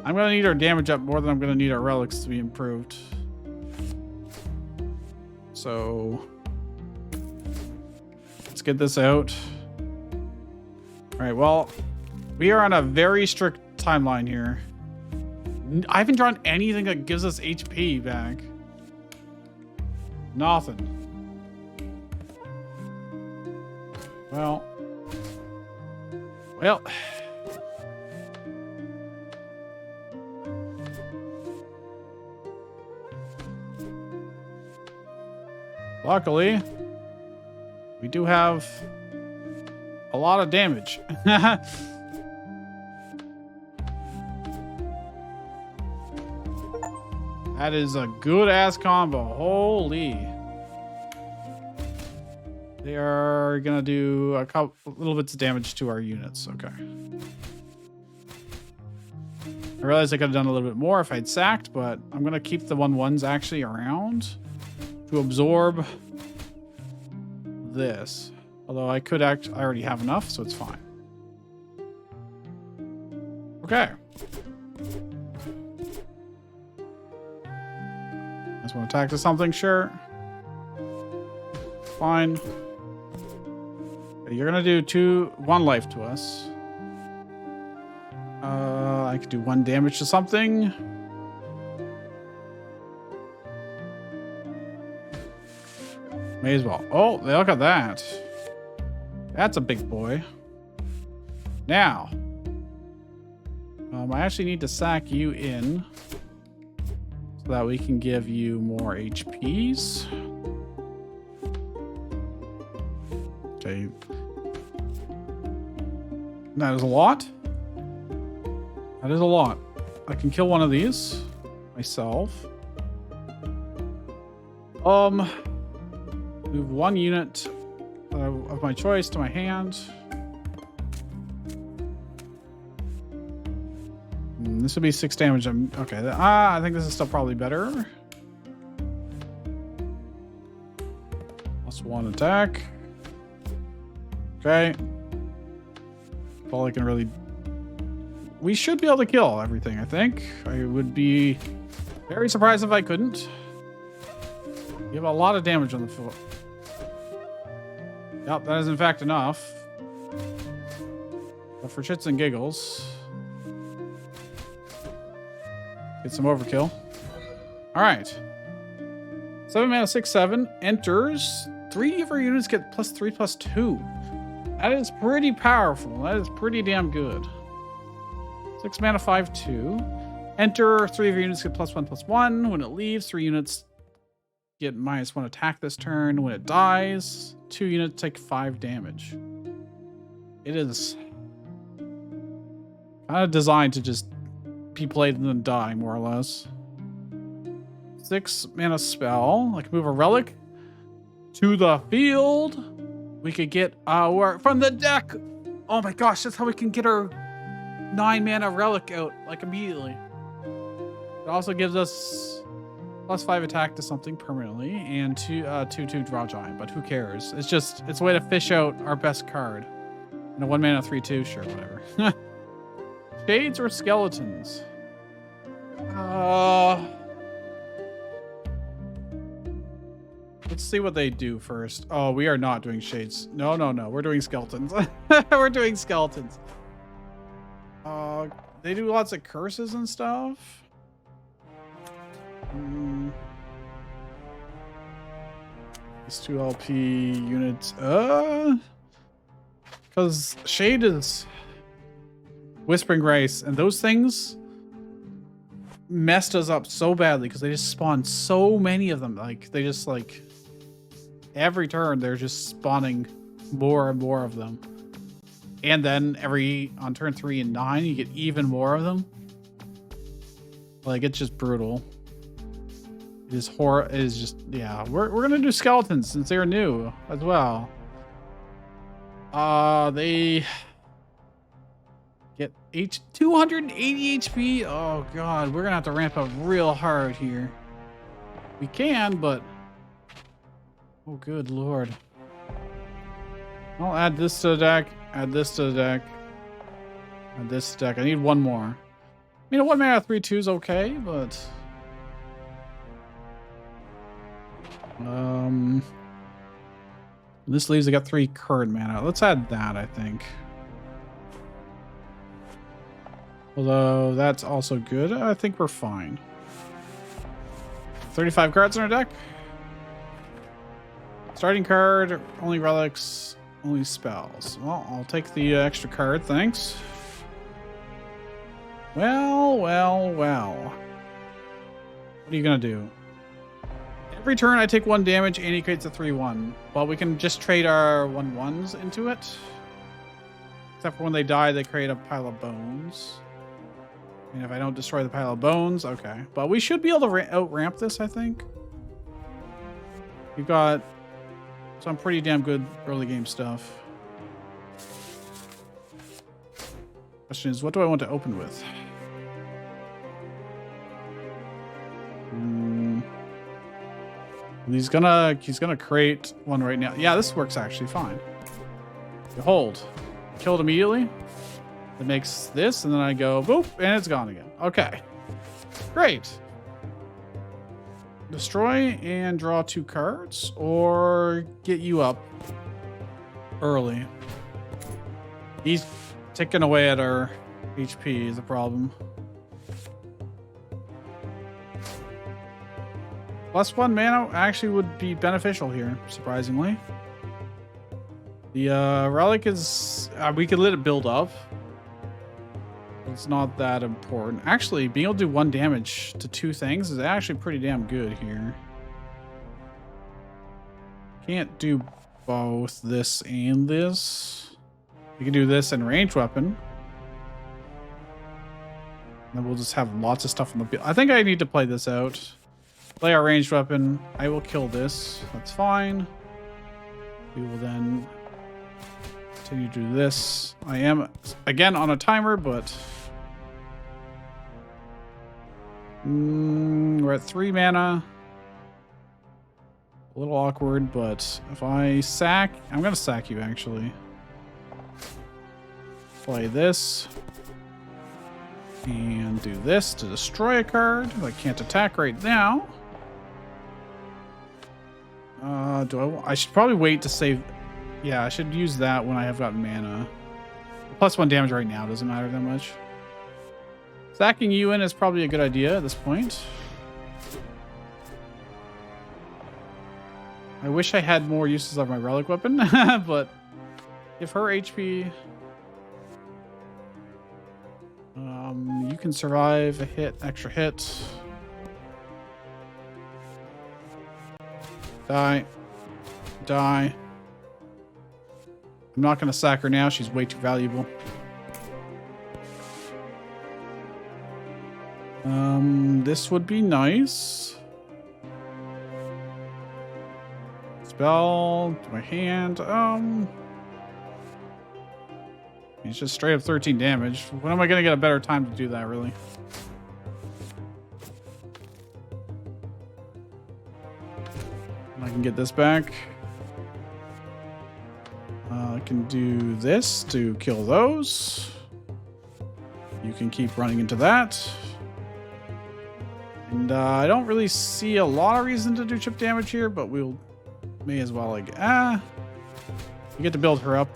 I'm gonna need our damage up more than I'm gonna need our relics to be improved. So let's get this out. All right, well, we are on a very strict timeline here. I haven't drawn anything that gives us HP back. Nothing. Well. Luckily, we do have a lot of damage. That is a good ass combo. Holy. They are gonna do a couple little bits of damage to our units. Okay. I realized I could have done a little bit more if I'd sacked, but I'm gonna keep the 1/1s actually around to absorb this. Although I could I already have enough, so it's fine. Okay. Just want to attack to something, sure. Fine. You're gonna do 1 life to us. I could do 1 damage to something. May as well. Oh, look at that. That's a big boy. Now, I actually need to sack you in so that we can give you more HPs. Okay. That is a lot. That is a lot. I can kill one of these myself. Move 1 unit of my choice to my hand. This would be 6 damage. Okay. I think this is still probably better. +1 attack. Okay. That's all I can really... We should be able to kill everything, I think. I would be very surprised if I couldn't. You have a lot of damage on the foot. Yep, that is in fact enough. But for shits and giggles, get some overkill. All right. 7 mana, 6/7 enters. 3 of our units get +3/+2. That is pretty powerful. That is pretty damn good. 6 mana, 5/2. Enter. 3 of your units get +1/+1. When it leaves, 3 units get -1 attack this turn. When it dies, 2 units take 5 damage. It is kind of designed to just be played and then die, more or less. 6 mana spell. I can move a relic to the field. We could get our from the deck. Oh my gosh, that's how we can get our 9 mana relic out like immediately. It also gives us +5 attack to something permanently and 2/2 draw giant, but who cares? It's a way to fish out our best card. And a 1 mana 3/2, sure, whatever. Shades or skeletons? Let's see what they do first. Oh, we are not doing shades. No. We're doing skeletons. We're doing skeletons. They do lots of curses and stuff. These 2 LP units. Because Shade is Whispering Grace, and those things messed us up so badly because they just spawned so many of them. Like, they just, like, every turn they're just spawning more and more of them. And then on turn 3 and 9, you get even more of them. Like, it's just brutal. It is It is just, yeah. We're gonna do skeletons since they're new as well. They get 280 HP. Oh god, we're gonna have to ramp up real hard here. We can, but oh good lord. I'll add this to the deck. Add this to the deck. Add this to the deck. I need 1 more. I mean, a 1 mana 3/2 is okay, but this leaves I got 3 current mana. Let's add that, I think. Although that's also good. I think we're fine. 35 cards in our deck. Starting card, only relics, only spells. Well, I'll take the extra card, thanks. Well. What are you gonna do? Every turn I take 1 damage and he creates a 3/1. Well, we can just trade our 1/1s into it. Except for when they die, they create a pile of bones. And if I don't destroy the pile of bones, okay. But we should be able to out-ramp this, I think. We've got some pretty damn good early game stuff. Question is, what do I want to open with? He's gonna create one right now. Yeah, this works actually fine. Behold. Killed immediately. It makes this, and then I go boop, and it's gone again. Okay. Great. Destroy and draw 2 cards, or get you up early. He's ticking away at our HP is a problem. +1 mana actually would be beneficial here, surprisingly. The relic is... we could let it build up. It's not that important. Actually, being able to do 1 damage to 2 things is actually pretty damn good here. Can't do both this and this. We can do this and ranged weapon. And then we'll just have lots of stuff on the field. I think I need to play this out. Play our ranged weapon. I will kill this. That's fine. We will then continue to do this. I am, again, on a timer, but... we're at 3 mana. A little awkward, but if I sack... I'm going to sack you, actually. Play this. And do this to destroy a card. I can't attack right now. I should probably wait to save... Yeah, I should use that when I have got mana. +1 damage right now doesn't matter that much. Stacking you in is probably a good idea at this point. I wish I had more uses of my relic weapon, but give her HP. You can survive a hit, extra hit. Die. Die. I'm not going to sack her now. She's way too valuable. This would be nice. Spell to my hand. It's just straight up 13 damage. When am I going to get a better time to do that, really? I can get this back. I can do this to kill those. You can keep running into that. And I don't really see a lot of reason to do chip damage here, but we'll may as well, like, you get to build her up.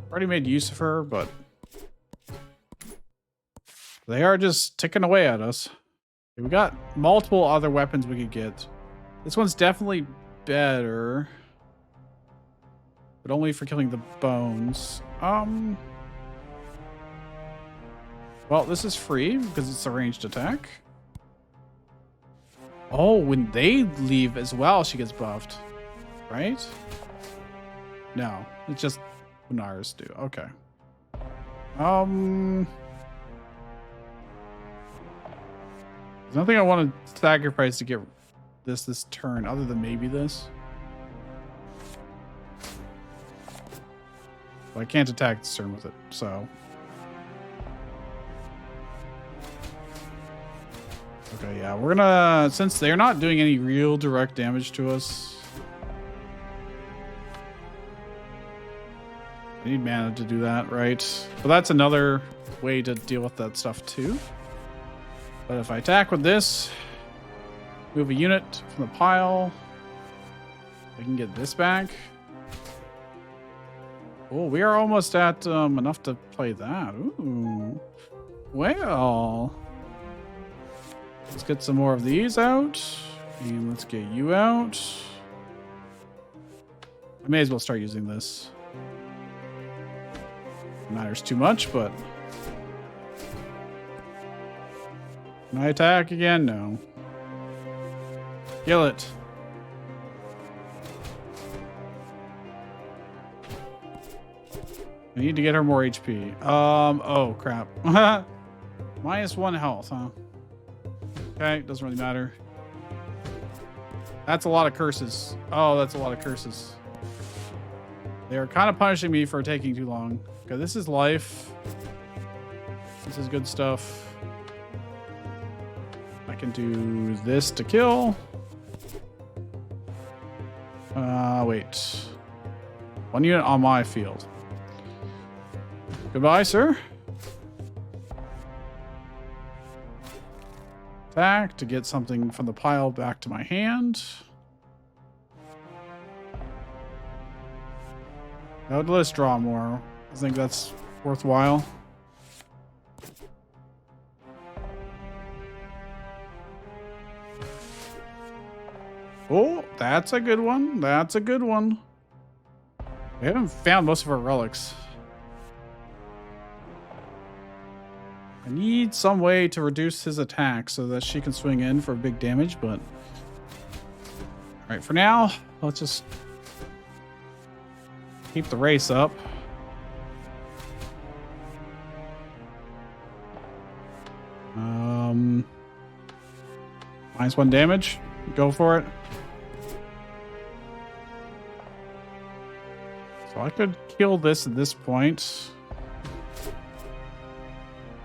Already made use of her, but they are just ticking away at us. We got multiple other weapons we could get. This one's definitely better, but only for killing the bones. Well, this is free because it's a ranged attack. Oh, when they leave as well, she gets buffed, right? No, it's just when ours do. Okay. There's nothing I want to sacrifice to get this turn other than maybe this. Well, I can't attack this turn with it, so. Okay, yeah, we're gonna, since they're not doing any real direct damage to us, I need mana to do that, right? But that's another way to deal with that stuff too. But if I attack with this, move a unit from the pile, I can get this back. Oh, we are almost at enough to play that. Ooh. Well, let's get some more of these out. And let's get you out. I may as well start using this. It matters too much, but... Can I attack again? No. Kill it. I need to get her more HP. Oh, crap. -1 health, huh? Okay, doesn't really matter. That's a lot of curses. Oh, that's a lot of curses. They are kind of punishing me for taking too long. Okay, this is life. This is good stuff. I can do this to kill. Wait. 1 unit on my field. Goodbye, sir. Attack to get something from the pile back to my hand. That would let us draw more. I think that's worthwhile. Oh, that's a good one. That's a good one. We haven't found most of our relics. I need some way to reduce his attack so that she can swing in for big damage, but... Alright, for now, let's just keep the race up. -1 damage. Go for it. So I could kill this at this point.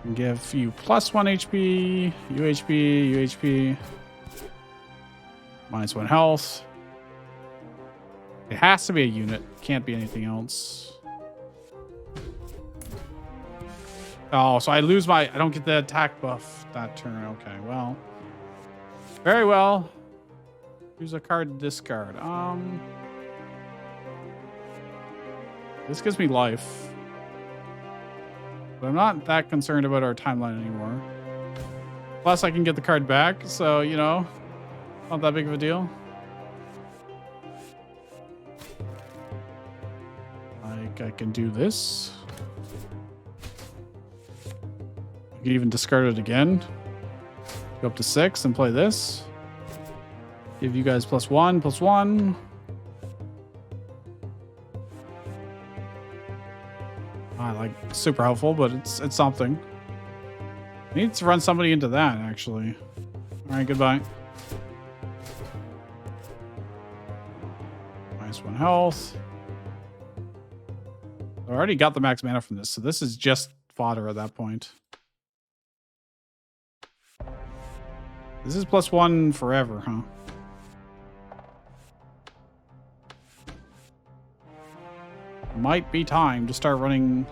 And give you +1 HP, UHP, UHP. -1 health. It has to be a unit. Can't be anything else. Oh, so I lose my... I don't get the attack buff that turn. Okay, well. Very well. Use a card to discard. This gives me life. But I'm not that concerned about our timeline anymore. Plus, I can get the card back, so, you know, not that big of a deal. Like, I can do this. I can even discard it again. Go up to 6 and play this. Give you guys +1/+1. Like, super helpful, but it's something. I need to run somebody into that, actually. All right, goodbye. -1 health. I already got the max mana from this, so this is just fodder at that point. This is +1 forever, huh? Might be time to start running.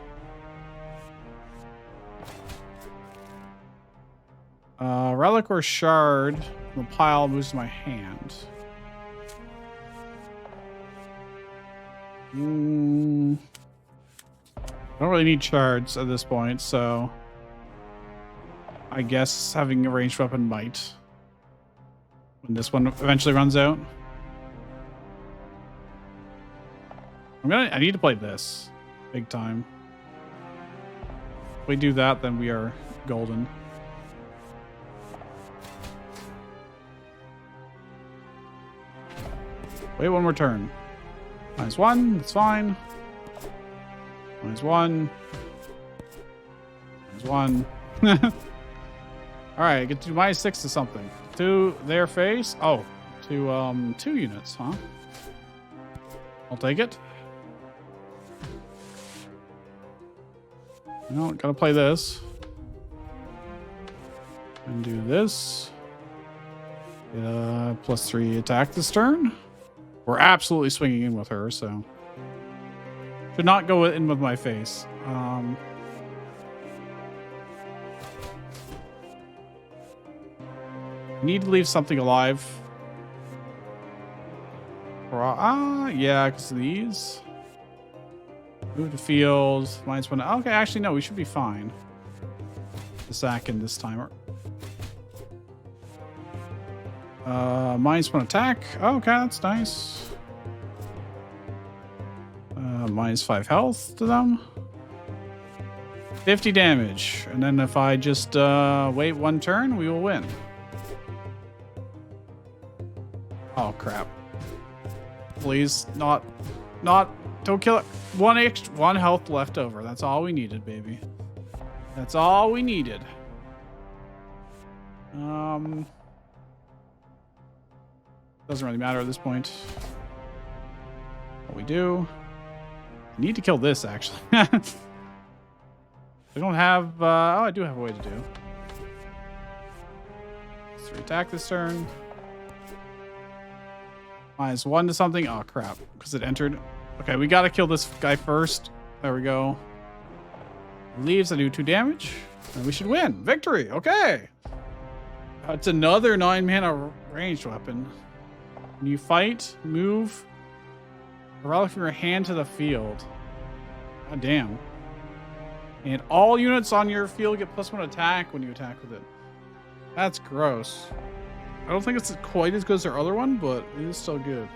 Relic or shard from the pile moves to my hand. I don't really need shards at this point, so I guess having a ranged weapon might. When this one eventually runs out. I need to play this big time. If we do that, then we are golden. Wait one more turn. -1, that's fine. -1. -1. Alright, get to -6 to something. To their face. Oh, to 2 units, huh? I'll take it. No, gotta play this. And do this. Get a +3 attack this turn. We're absolutely swinging in with her, so. Should not go in with my face. Need to leave something alive. Yeah, because of these. Move the field. -1. Okay, actually, no, we should be fine. The sack in this time. -1 attack. Oh, okay, that's nice. -5 health to them. 50 damage. And then if I just wait 1 turn, we will win. Oh, crap. Please, not, don't kill it. 1 health left over. That's all we needed, baby. That's all we needed. Doesn't really matter at this point. What we do. I need to kill this, actually. I don't have, oh, I do have a way to do. Let's attack this turn. -1 to something. Oh, crap. Because it entered. Okay, we got to kill this guy first. There we go. Leaves, I do 2 damage. And we should win. Victory. Okay. It's another 9 mana ranged weapon. When you fight, move a relic from your hand to the field. God damn. And all units on your field get +1 attack when you attack with it. That's gross. I don't think it's quite as good as their other one, but it is still good.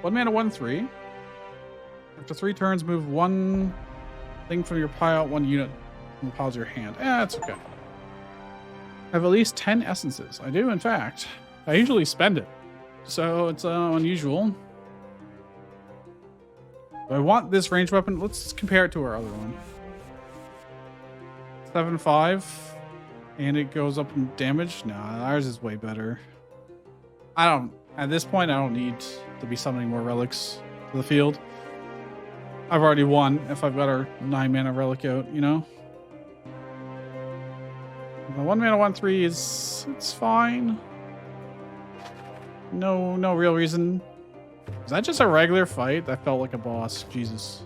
1 mana, 1/3. After 3 turns, move 1 thing from your pile, 1 unit from the pile to your hand. That's okay. I have at least 10 essences. I do, in fact. I usually spend it, so it's unusual. I want this ranged weapon. Let's compare it to our other one. 7/5. And it goes up in damage? No, ours is way better. At this point, I don't need to be summoning more relics to the field. I've already won if I've got our 9 mana relic out, you know? The 1 mana 1/3 it's fine. No real reason. Is that just a regular fight? That felt like a boss. Jesus.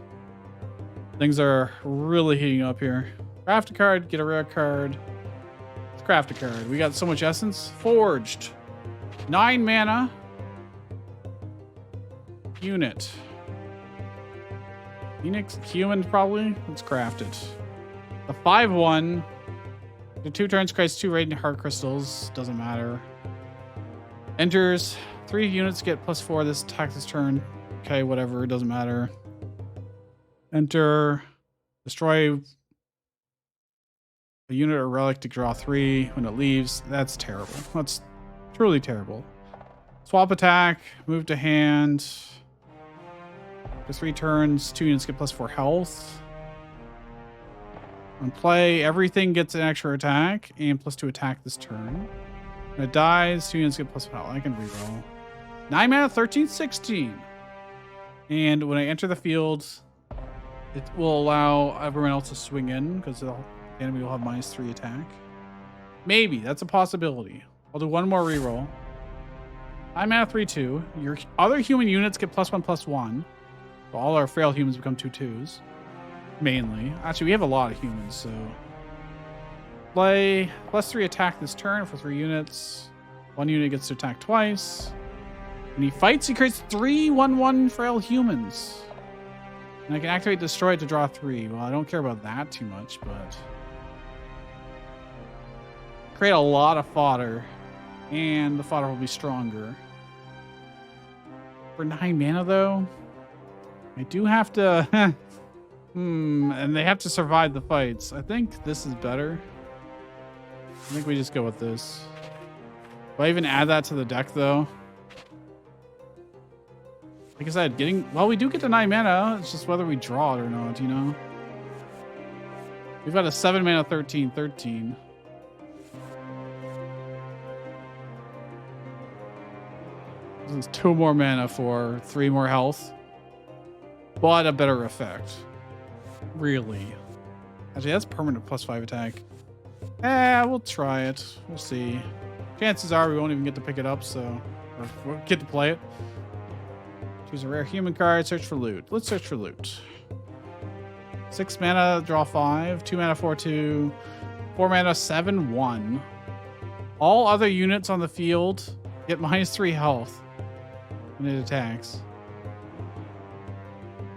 Things are really heating up here. Craft a card, get a rare card. Craft a card. We got so much essence. Forged. 9 mana. Unit. Phoenix, human probably. Let's craft it. The 5/1. The 2 turns creates 2 radiant heart crystals. Doesn't matter. Enters. 3 units get +4 this attack this turn. Okay, whatever. It doesn't matter. Enter. Destroy a unit or relic to draw 3 when it leaves. That's terrible. That's truly terrible. Swap attack. Move to hand. For 3 turns, 2 units get +4 health. On play, everything gets an extra attack and +2 attack this turn. When it dies, 2 units get +1 health. I can reroll. 9 mana, 13, 16. And when I enter the field, it will allow everyone else to swing in because the enemy will have -3 attack. Maybe. That's a possibility. I'll do one more reroll. 9 mana, 3/2. Your other human units get +1/+1. So all our frail humans become 2/2s. Mainly. Actually, we have a lot of humans, so. Play +3 attack this turn for 3 units. 1 unit gets to attack twice. When he fights, he creates 3 1/1 frail humans. And I can activate Destroy to draw 3. Well, I don't care about that too much, but. Create a lot of fodder. And the fodder will be stronger. For 9 mana, though, I do have to. And they have to survive the fights. I think this is better. I think we just go with this. Do I even add that to the deck, though? Like I said, well, we do get to 9 mana. It's just whether we draw it or not, you know? We've got a 7 mana 13/13. This is 2 more mana for 3 more health. But a better effect. Really. Actually, that's permanent +5 attack. We'll try it. We'll see. Chances are we won't even get to pick it up, so. Or we'll get to play it. Choose a rare human card. Search for loot. Let's search for loot. 6 mana, draw 5. 2 mana, 4/2. 4 mana, 7/1. All other units on the field get -3 health when it attacks.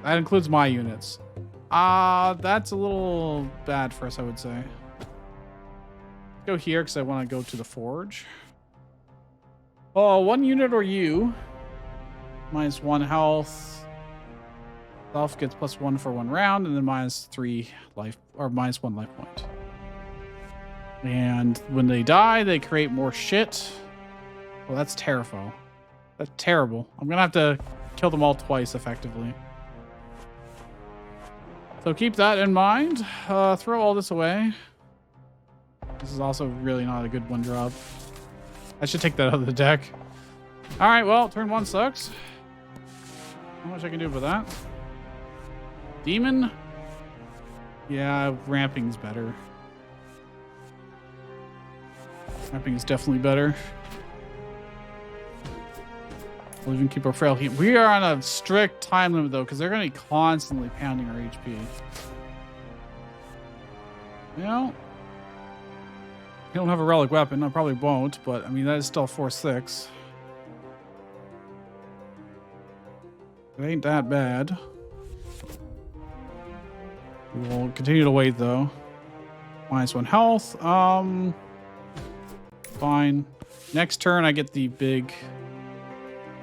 That includes my units. That's a little bad for us, I would say. Go here because I want to go to the forge. Oh, 1 unit or you. -1 health. Self gets +1 for 1 round, and then -3 life, or -1 life point. And when they die, they create more shit. Well, that's terrible. That's terrible. I'm gonna have to kill them all twice, effectively. So keep that in mind. Throw all this away. This is also really not a good 1-drop. I should take that out of the deck. All right, well, turn 1 sucks. Not much I can do about that. Demon? Yeah, ramping's better. Ramping is definitely better. We'll even keep our frail heat. We are on a strict time limit, though, because they're going to be constantly pounding our HP. You know, I don't have a relic weapon. I probably won't, but I mean, that is still 4/6. It ain't that bad. We will continue to wait, though. -1 health. Fine. Next turn, I get the big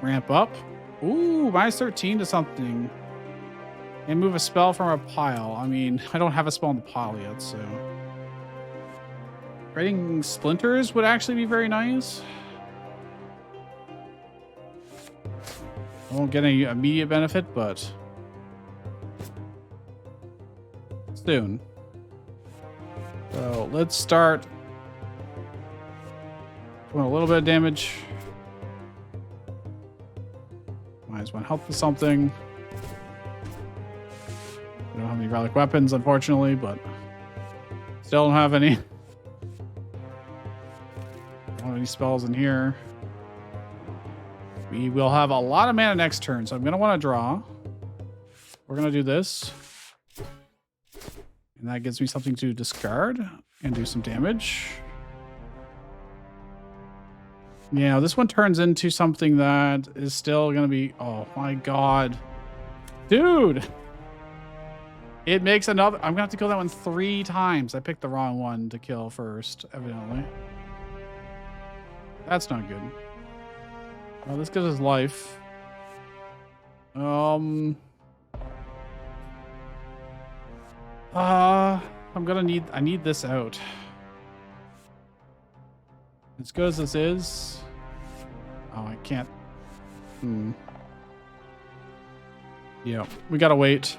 ramp up. Ooh, -13 to something. And move a spell from our pile. I mean, I don't have a spell in the pile yet, so. Creating splinters would actually be very nice. I won't get any immediate benefit, but soon. So let's start doing a little bit of damage. -1 health to something. We don't have any relic weapons, unfortunately, but still don't have any. Don't have any spells in here. We will have a lot of mana next turn, so I'm going to want to draw. We're going to do this. And that gives me something to discard and do some damage. Yeah, this one turns into something that is still going to be... Oh, my God. Dude! It makes another. I'm gonna have to kill that one 3 times. I picked the wrong one to kill first, evidently. That's not good. Well, this gives us life. I need this out. As good as this is. Oh, I can't. Yeah, we gotta wait.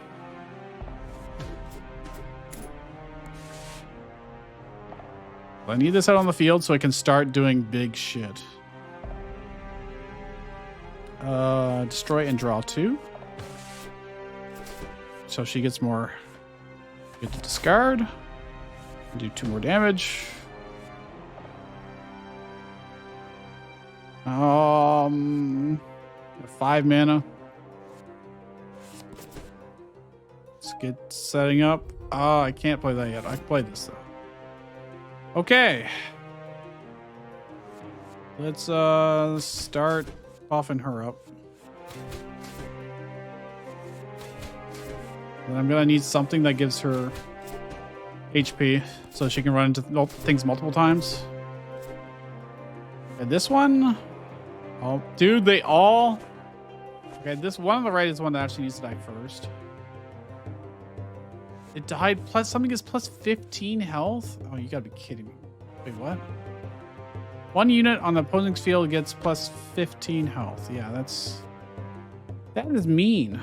I need this out on the field so I can start doing big shit. Destroy and draw 2. So she gets more. Get to discard. Do 2 more damage. 5 mana. Let's get setting up. Oh, I can't play that yet. I can play this though. Okay. Let's start buffing her up. And I'm gonna need something that gives her HP so she can run into things multiple times. And this one, oh, dude, they all. Okay, this one on the right is the one that actually needs to die first. It died plus something is plus 15 health. Oh, you gotta be kidding me. Wait, what? 1 unit on the opposing field gets plus 15 health. Yeah, that is mean,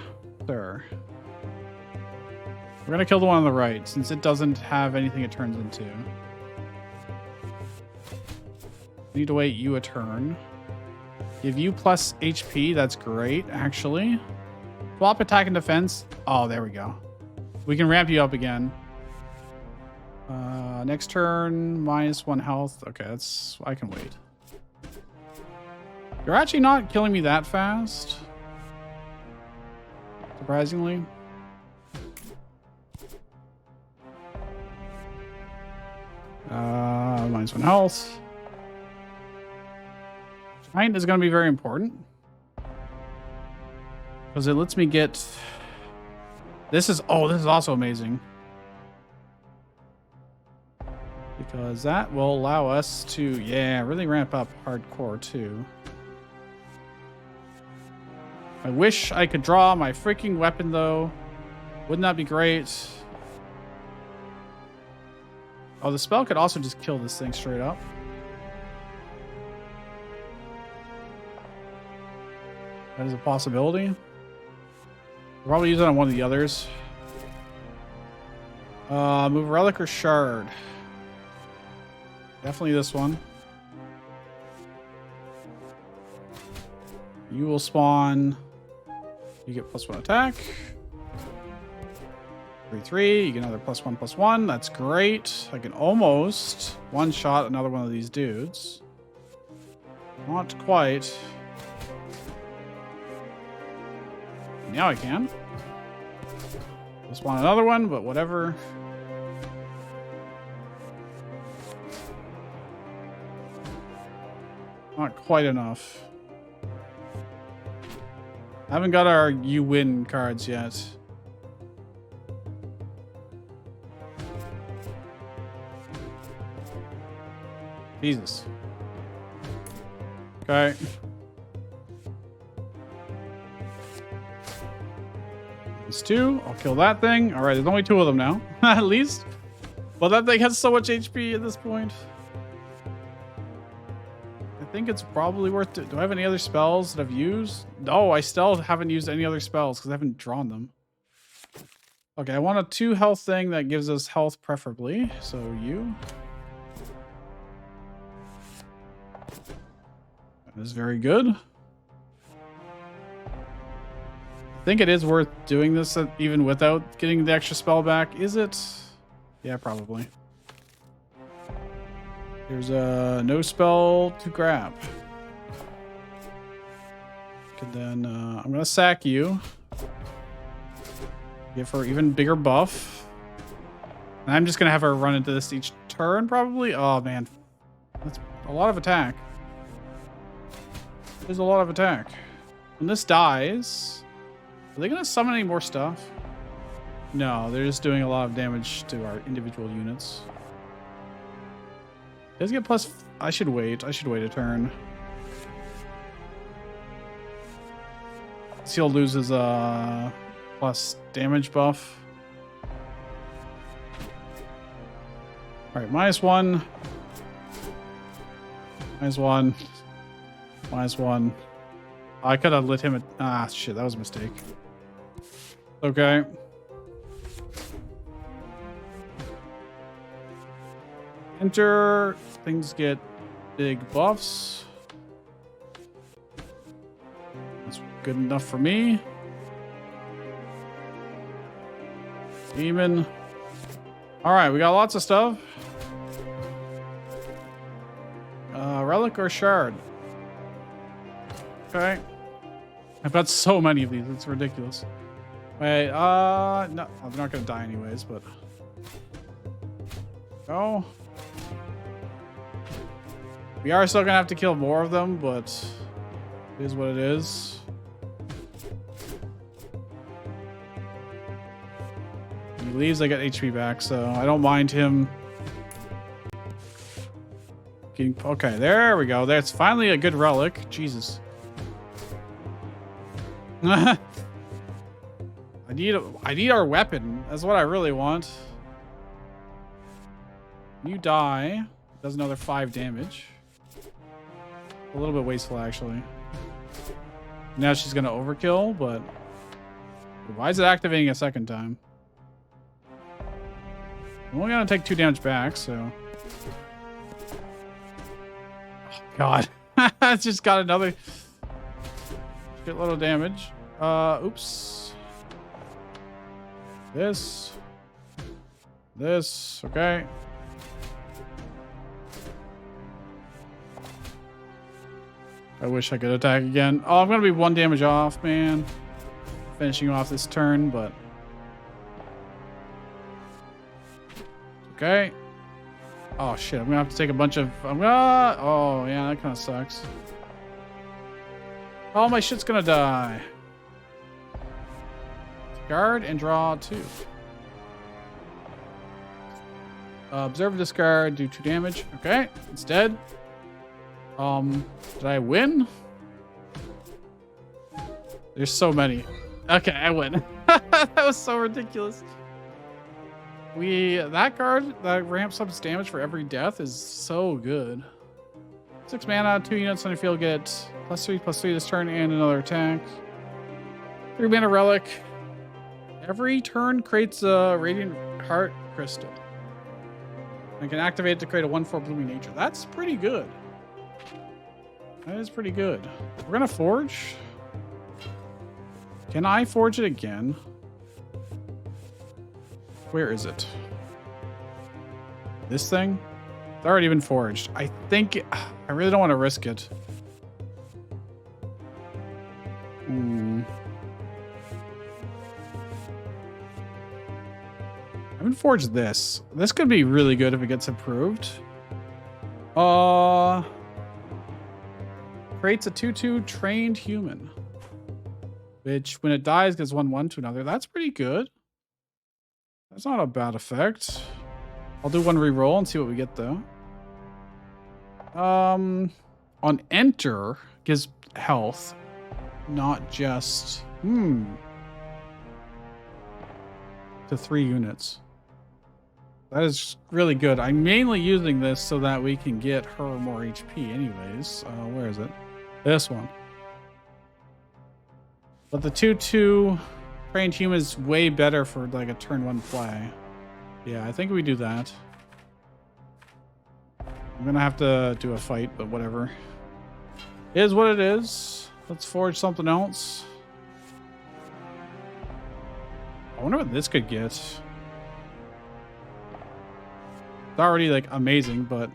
sir. We're gonna kill the one on the right since it doesn't have anything it turns into. Need to wait you a turn. Give you plus HP. That's great, actually. Swap attack and defense. Oh, there we go. We can ramp you up again. Next turn, -1 health. Okay, I can wait. You're actually not killing me that fast. Surprisingly. -1 health. Giant is going to be very important. Because it lets me get... This is also amazing. Because that will allow us to, really ramp up hardcore too. I wish I could draw my freaking weapon though. Wouldn't that be great? Oh, the spell could also just kill this thing straight up. That is a possibility. We'll probably use it on one of the others. Move relic or shard. Definitely this one. You will spawn. You get +1 attack. 3/3. You get another +1/+1. That's great. I can almost one-shot another one of these dudes. Not quite. Now I can. I'll spawn another one, but whatever. Not quite enough. I haven't got our you win cards yet. Jesus. Okay. There's 2. I'll kill that thing. All right, there's only 2 of them now, at least. But that thing has so much HP at this point. I think it's probably worth it. Do I have any other spells that I've used? No, I still haven't used any other spells because I haven't drawn them. Okay, I want a 2 health thing that gives us health preferably. So you. That is very good. I think it is worth doing this even without getting the extra spell back. Is it? Yeah, probably. There's no spell to grab. And then I'm going to sack you. Give her even bigger buff. And I'm just going to have her run into this each turn, probably. Oh, man. That's a lot of attack. There's a lot of attack. When this dies, are they going to summon any more stuff? No, they're just doing a lot of damage to our individual units. Does get plus... I should wait. I should wait a turn. Seal loses plus damage buff. Alright, -1. -1. -1. I could have lit him at... Ah, shit, that was a mistake. Okay. Enter. Things get big buffs. That's good enough for me. Demon. Alright, we got lots of stuff. Relic or shard? Okay. I've got so many of these, it's ridiculous. Wait, no, they're not gonna die anyways, but... Oh. We are still gonna have to kill more of them, but it is what it is. When he leaves, I get HP back, so I don't mind him getting... Okay, there we go. That's finally a good relic. Jesus. I need our weapon. That's what I really want. You die. Does another 5 damage. A little bit wasteful, actually. Now she's gonna overkill, but why is it activating a second time? I'm only gonna take 2 damage back, so. Oh, God. It's just got another shitload of damage. Oops. This. Okay. I wish I could attack again. Oh, I'm gonna be 1 damage off, man. Finishing off this turn, but... Okay. Oh, shit. I'm gonna have to take a bunch of... Oh, yeah, that kind of sucks. All my shit's gonna die. Discard and draw 2. Observe, discard, do 2 damage. Okay, it's dead. Did I win? There's so many. Okay, I win. That was so ridiculous. That card that ramps up its damage for every death is so good. 6 mana, 2 units on your field get +3/+3 this turn and another attack. 3 mana relic. Every turn creates a radiant heart crystal. I can activate it to create a 1/4 blooming nature. That's pretty good. That is pretty good. We're gonna forge. Can I forge it again? Where is it? This thing? It's already been forged. I think... I really don't want to risk it. I haven't forged this. This could be really good if it gets approved. Creates a 2/2 trained human. Which, when it dies, gives 1/1 to another. That's pretty good. That's not a bad effect. I'll do 1 reroll and see what we get, though. On enter, gives health. Not just... to 3 units. That is really good. I'm mainly using this so that we can get her more HP anyways. Where is it? This one. But the 2/2 trained human is way better for like a turn 1 play. Yeah, I think we do that. I'm gonna have to do a fight, but whatever. It is what it is. Let's forge something else. I wonder what this could get. It's already like amazing, but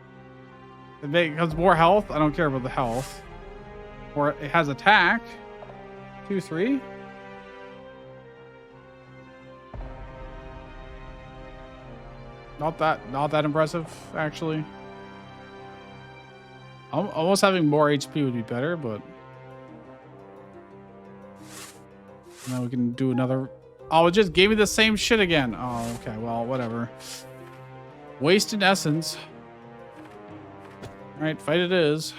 if it has more health, I don't care about the health. Or it has attack. 2/3. Not that impressive, actually. Almost having more HP would be better, but now we can do another Oh, it just gave me the same shit again. Oh, okay. Well, whatever. Wasted essence. All right, fight it is.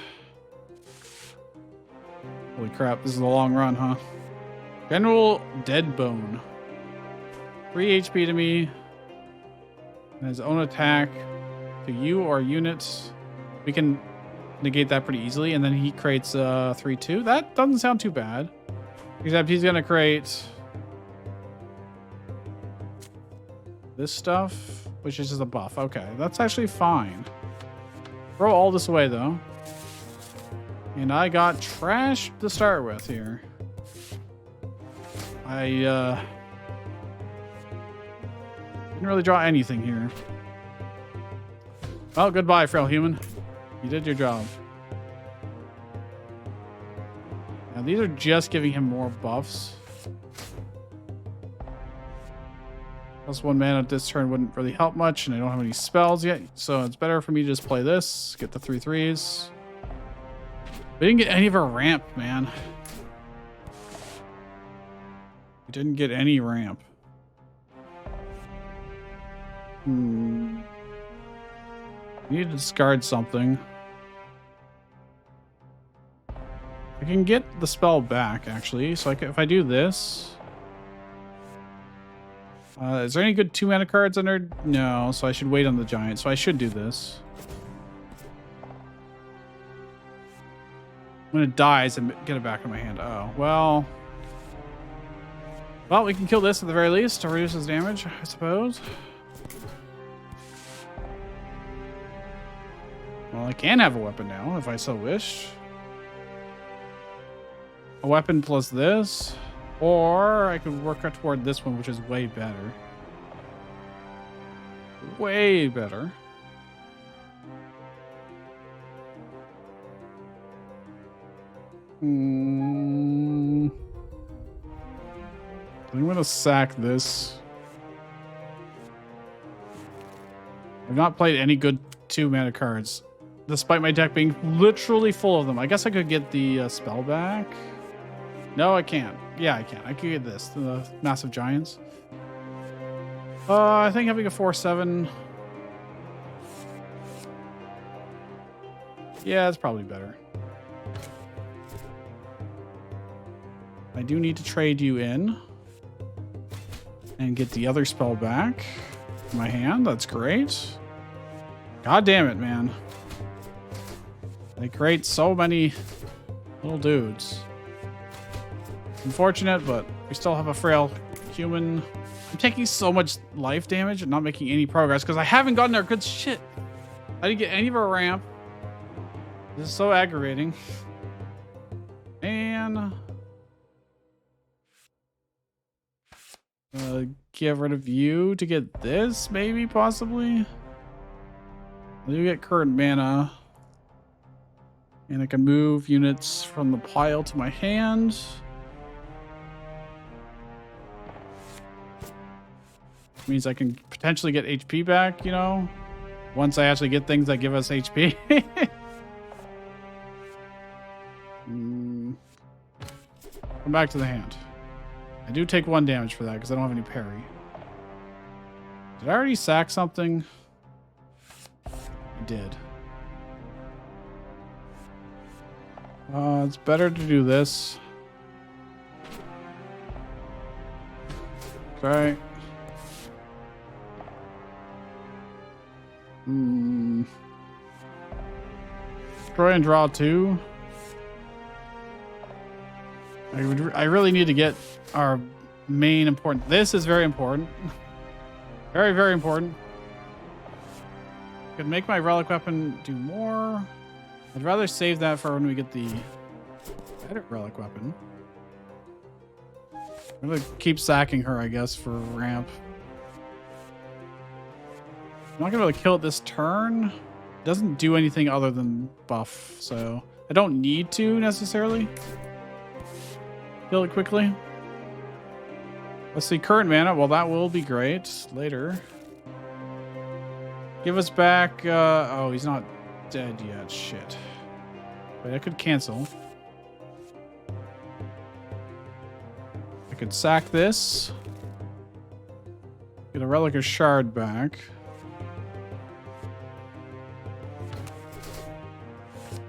Holy crap, this is a long run, huh? General Deadbone. 3 HP to me. And his own attack to you or units. We can negate that pretty easily. And then he creates 3/2. That doesn't sound too bad. Except he's going to create this stuff, which is just a buff. Okay, that's actually fine. Throw all this away, though. And I got trash to start with here. I didn't really draw anything here. Well, goodbye, frail human. You did your job. Now, these are just giving him more buffs. Plus 1 mana this turn wouldn't really help much, and I don't have any spells yet, so it's better for me to just play this, get the 3/3s. We didn't get any of our ramp, man. We didn't get any ramp. We need to discard something. I can get the spell back, actually. So if I do this... is there any good 2 mana cards under? No, so I should wait on the giant. So I should do this. When it dies, and get it back in my hand. Oh, well... Well, we can kill this at the very least to reduce his damage, I suppose. Well, I can have a weapon now, if I so wish. A weapon plus this. Or I could work toward this one, which is way better. Way better. I'm gonna sack this. I've not played any good 2 mana cards, despite my deck being literally full of them. I guess I could get the spell back. No, I can't. Yeah, I can. I could get this, the massive giants. I think having a 4/7. Yeah, it's probably better. I do need to trade you in and get the other spell back in my hand. That's great. God damn it, man. They create so many little dudes. Unfortunate, but we still have a frail human. I'm taking so much life damage and not making any progress because I haven't gotten our good shit. I didn't get any of our ramp. This is so aggravating. And get rid of you to get this, maybe, possibly. I do get current mana. And I can move units from the pile to my hand. Means I can potentially get HP back, you know, once I actually get things that give us HP. Come back to the hand. I do take 1 damage for that because I don't have any parry. Did I already sack something? I did. It's better to do this. Okay. Try and draw 2. I really need to get our main important. This is very important. Very, very important. Could make my relic weapon do more. I'd rather save that for when we get the better relic weapon. I'm gonna keep sacking her, I guess, for ramp. I'm not gonna be able to kill it this turn. It doesn't do anything other than buff, so I don't need to necessarily kill it quickly. Let's see, current mana. Well, that will be great later. Give us back. Oh, he's not dead yet. Shit. Wait, I could cancel. I could sack this. Relic of Shard back.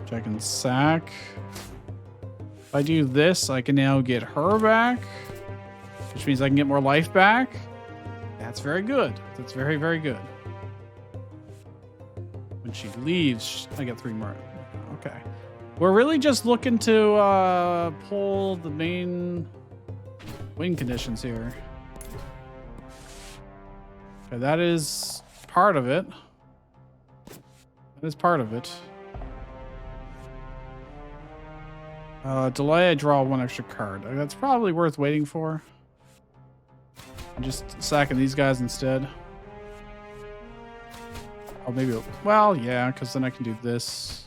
Which I can sack. If I do this, I can now get her back. Which means I can get more life back. That's very good. That's very, very good. When she leaves, I get 3 more. Okay. We're really just looking to pull the main win conditions here. Okay, that is part of it. That is part of it. Delay, I draw 1 extra card. That's probably worth waiting for. I'm just sacking these guys instead. Oh, maybe. Well, yeah, because then I can do this.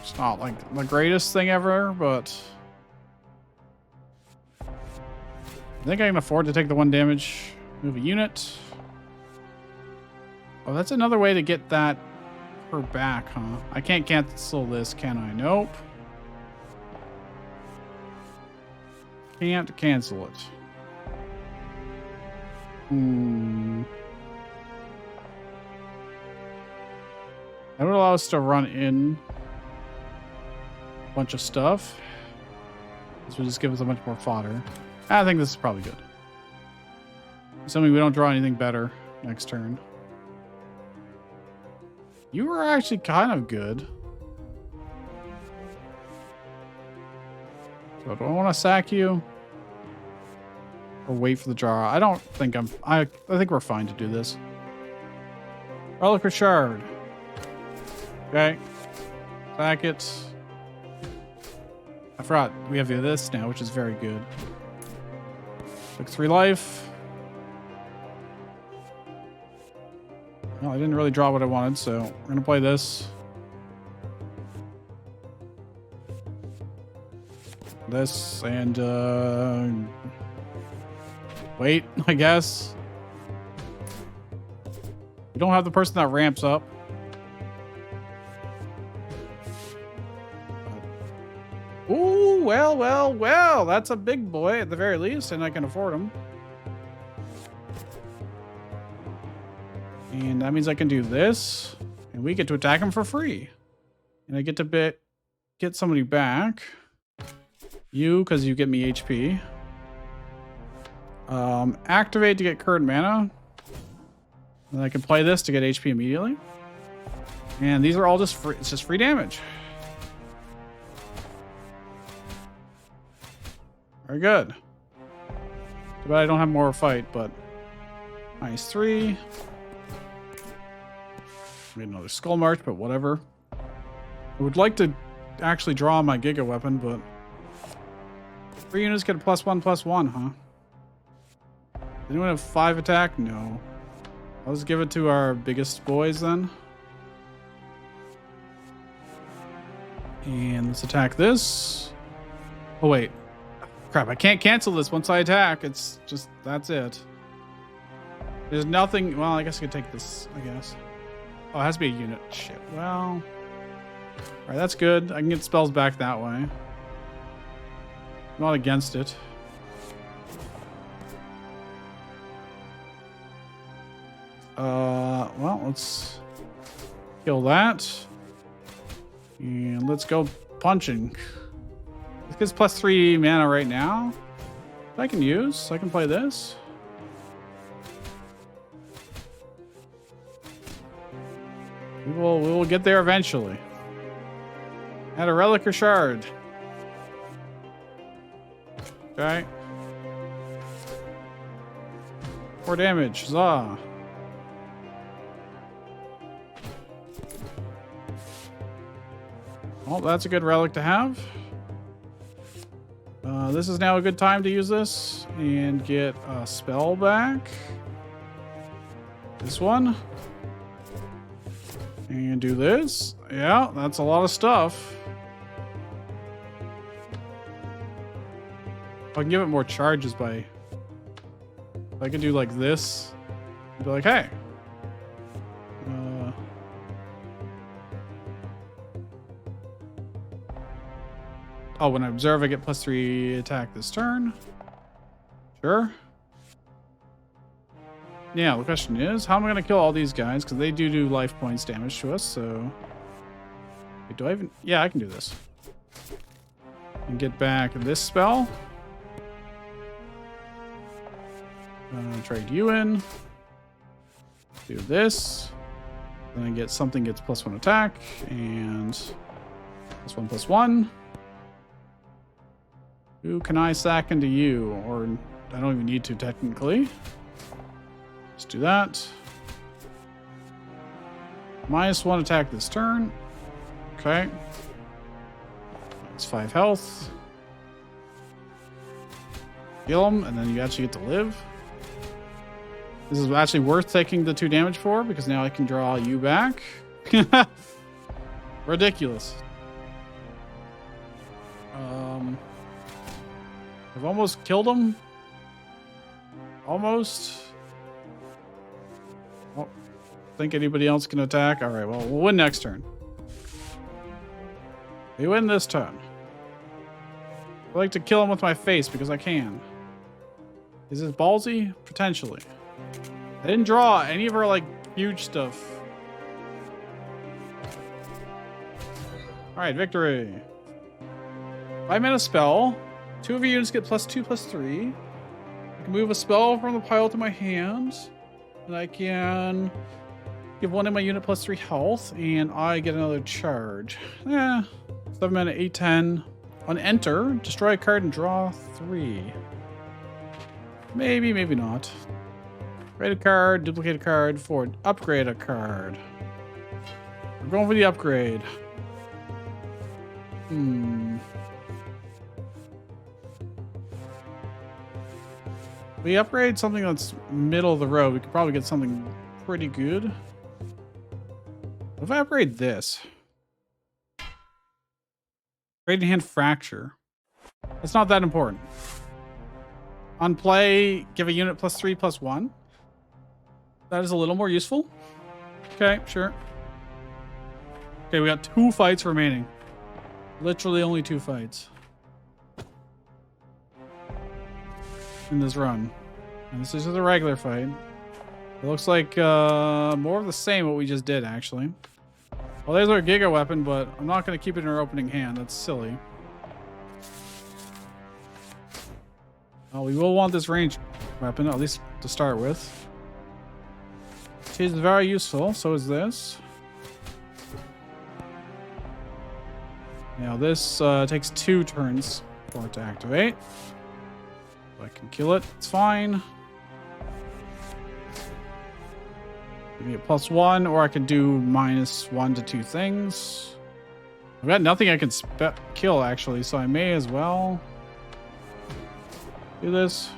It's not like the greatest thing ever, but I think I can afford to take the 1 damage. Move a unit. Oh, that's another way to get that her back, huh? I can't cancel this, can I? Nope. Can't cancel it. That would allow us to run in a bunch of stuff. This will just give us a bunch more fodder. I think this is probably good. Assuming we don't draw anything better next turn. You were actually kind of good. So do I want to sack you? Or wait for the draw? I don't think I think we're fine to do this. Relic of Shard. Okay. Sack it. I forgot we have this now, which is very good. Took 3 life. Well, I didn't really draw what I wanted, so we're gonna play this. This and wait, I guess. We don't have the person that ramps up. Ooh, well, that's a big boy at the very least, and I can afford him. And that means I can do this, and we get to attack him for free. And I get to get somebody back. You, because you get me HP. Activate to get current mana. And I can play this to get HP immediately. And these are all just free. It's just free damage. Very good. Too bad I don't have more fight, but -3. Made another Skull March, but whatever. I would like to actually draw my Giga Weapon, but 3 units get a +1/+1, huh? Anyone have 5 attack? No. I'll just give it to our biggest boys then. And let's attack this. Oh, wait. Crap, I can't cancel this once I attack. It's just, that's it. There's nothing. Well, I guess I could take this, I guess. Oh, it has to be a unit. Shit. Well. Alright, that's good. I can get spells back that way. I'm not against it. Well, let's kill that. And let's go punching. This gives +3 mana right now. I can use. I can play this. We will get there eventually. Add a Relic or Shard. Okay. 4 damage. Huzzah. Well, that's a good relic to have. This is now a good time to use this and get a spell back. This one. And do this. Yeah, that's a lot of stuff. I can give it more charges by... I can do like this. And be like, hey. Oh, when I observe, I get +3 attack this turn. Sure. Yeah, the question is, how am I going to kill all these guys? Because they do life points damage to us, so... Wait, do I even... Yeah, I can do this. And get back this spell. Trade you in. Do this. Then I get something gets +1 attack. And +1/+1. Who can I sack into you? Or I don't even need to technically. Let's do that. -1 attack this turn. Okay. It's 5 health. Kill him, and then you actually get to live. This is actually worth taking the 2 damage for, because now I can draw you back. Ridiculous. I've almost killed him. Almost. Well, think anybody else can attack? All right, well, we'll win next turn. We win this turn. I like to kill him with my face because I can. Is this ballsy? Potentially. I didn't draw any of our, like, huge stuff. Alright, victory. 5-mana spell. 2 of your units get +2/+3. I can move a spell from the pile to my hand. And I can give one of my unit +3 health. And I get another charge. 7-mana, 8/10. On enter, destroy a card and draw 3. Maybe, maybe not. Create a card, duplicate a card, forward, upgrade a card. We're going for the upgrade. We upgrade something that's middle of the road. We could probably get something pretty good. What if I upgrade this? Trade in hand fracture. It's not that important. On play, give a unit +3/+1. That is a little more useful. Okay, sure. Okay, we got 2 fights remaining. Literally only 2 fights in this run. And this is just a regular fight. It looks like more of the same what we just did, actually. Well, there's our Giga weapon, but I'm not going to keep it in our opening hand. That's silly. Oh, we will want this ranged weapon, at least to start with. It is very useful. So is this. Now this takes 2 turns for it to activate. So I can kill it. It's fine. Give me a +1, or I can do -1 to 2 things. I've got nothing I can kill, actually, so I may as well do this.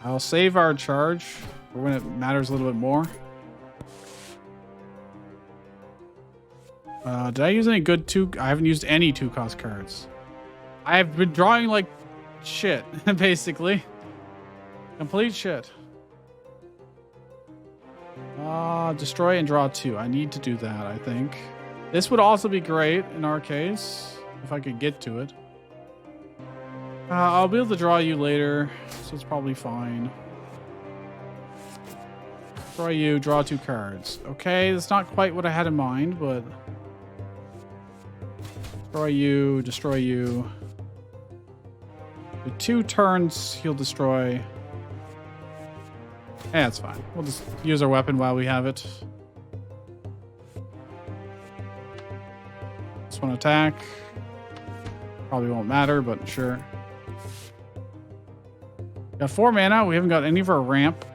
I'll save our charge for when it matters a little bit more. Did I use any good 2? I haven't used any 2-cost cards. I have been drawing like shit, basically. Complete shit. Destroy and draw 2. I need to do that, I think. This would also be great in our case, if I could get to it. I'll be able to draw you later, so it's probably fine. Draw you, draw 2 cards. Okay, that's not quite what I had in mind, but... Destroy you, destroy you. With 2 turns, he'll destroy. Yeah, it's fine. We'll just use our weapon while we have it. This one attack. Probably won't matter, but sure. Got 4 mana. We haven't got any of our ramp.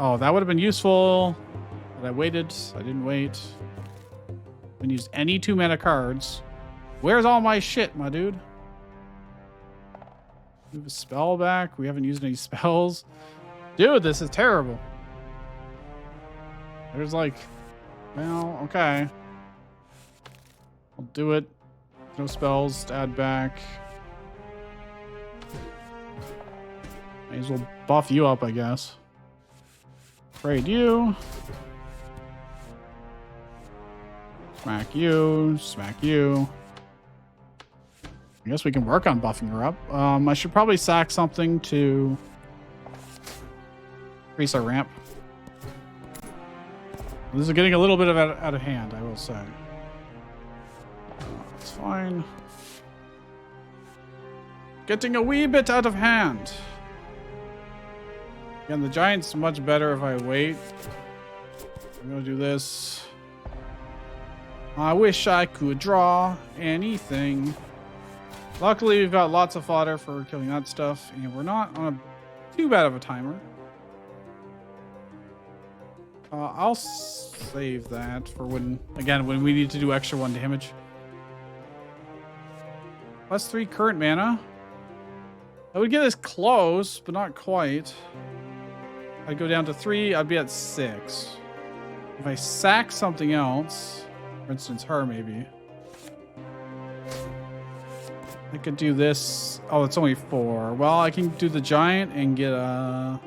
Oh, that would have been useful. But I waited. I didn't wait. Haven't used any 2-mana cards. Where's all my shit, my dude? Move a spell back. We haven't used any spells. Dude, this is terrible. There's like... Well, okay. I'll do it. No spells to add back. May as well buff you up, I guess. Trade you. Smack you. Smack you. I guess we can work on buffing her up. I should probably sack something to increase our ramp. This is getting a little bit out of hand, I will say. It's fine. Getting a wee bit out of hand. Again, the giant's much better if I wait. I'm gonna do this. I wish I could draw anything. Luckily, we've got lots of fodder for killing that stuff, and we're not on too bad of a timer. I'll save that for when we need to do extra 1 damage. +3 current mana. I would get us close, but not quite. I'd go down to 3, I'd be at 6. If I sack something else, for instance, her maybe. I could do this. Oh, it's only 4. Well, I can do the giant and get a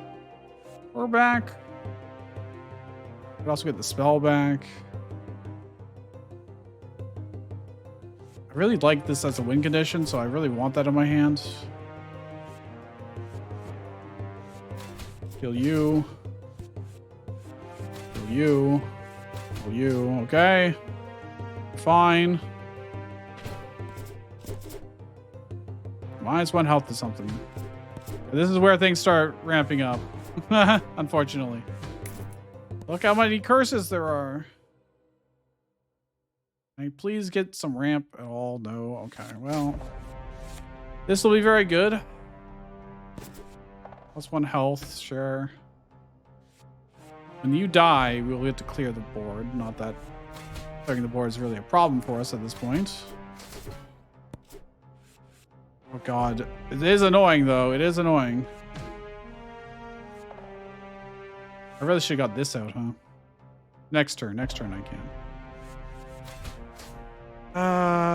4 back. I could also get the spell back. I really like this as a win condition, so I really want that in my hand. Kill you. Kill you. Kill you. Okay. Fine. Minus 1 health to something. This is where things start ramping up. Unfortunately. Look how many curses there are. Can I please get some ramp at all? No. Okay. Well, this will be very good. +1 health. Sure. When you die, we'll get to clear the board. Not that clearing the board is really a problem for us at this point. Oh god. It is annoying though. It is annoying. I really should have got this out, huh? Next turn I can.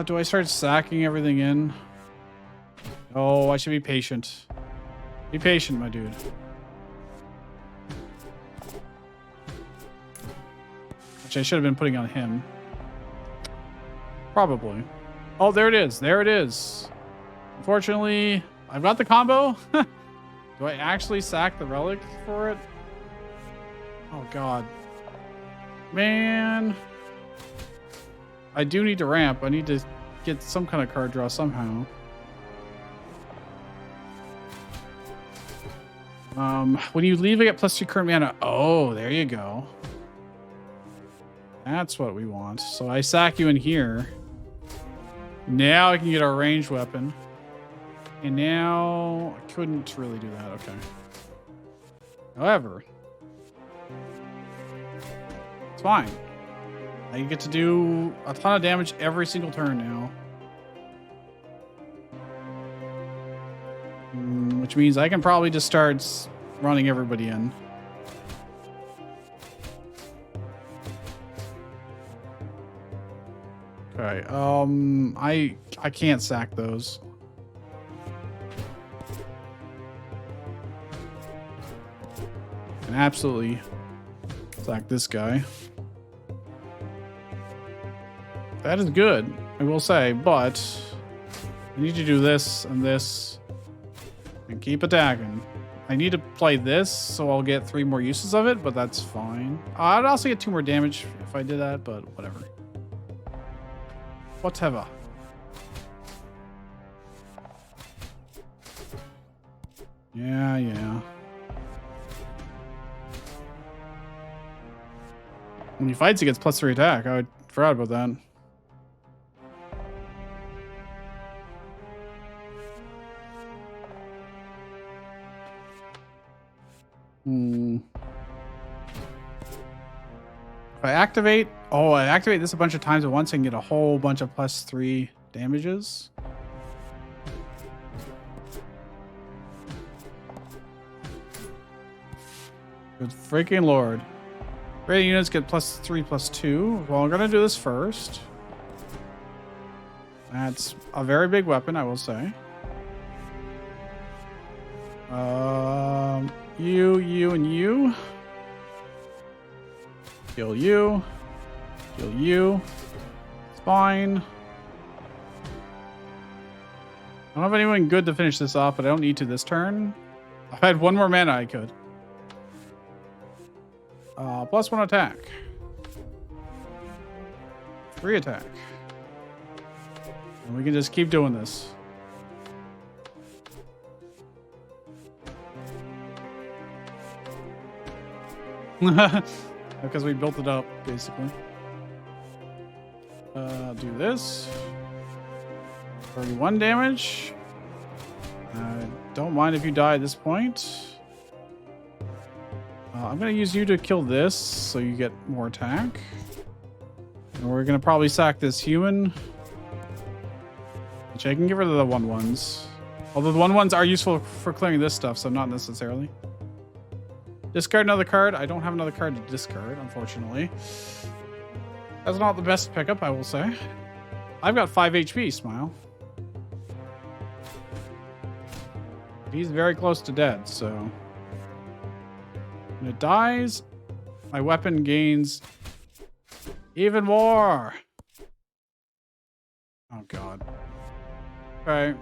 Do I start sacking everything in? Oh, I should be patient. Be patient, my dude. Which I should have been putting on him. Probably. Oh, there it is. There it is. Unfortunately, I've got the combo. Do I actually sack the relic for it? Oh, God. Man. I do need to ramp. I need to get some kind of card draw somehow. When you leave, I get +3 current mana. Oh, there you go. That's what we want. So I sack you in here. Now I can get our ranged weapon. And now I couldn't really do that. Okay. However, it's fine. I get to do a ton of damage every single turn now. Which means I can probably just start running everybody in. Okay. I can't sack those. And absolutely sack this guy. That is good, I will say, but I need to do this and this and keep attacking. I need to play this, so I'll get 3 more uses of it, but that's fine. I'd also get 2 more damage if I did that, but whatever. Whatever. Yeah. When he fights, he gets +3 attack. I forgot about that. If I activate... Oh, I activate this a bunch of times at once and get a whole bunch of +3 damages. Good freaking lord. Rating units get +3/+2. Well, I'm going to do this first. That's a very big weapon, I will say. You, and you. Kill you. Kill you. It's fine. I don't have anyone good to finish this off, but I don't need to this turn. If I had one more mana, I could. +1 attack. 3 attack. And we can just keep doing this. Because we built it up, basically. Do this. 31 damage. Don't mind if you die at this point. I'm going to use you to kill this so you get more attack. And we're going to probably sack this human. Which I can get rid of the 1/1s. Although the 1/1s are useful for clearing this stuff, so not necessarily. Discard another card. I don't have another card to discard, unfortunately. That's not the best pickup, I will say. I've got 5 HP, Smile. He's very close to dead, so... When it dies, my weapon gains even more. Oh, God. Okay.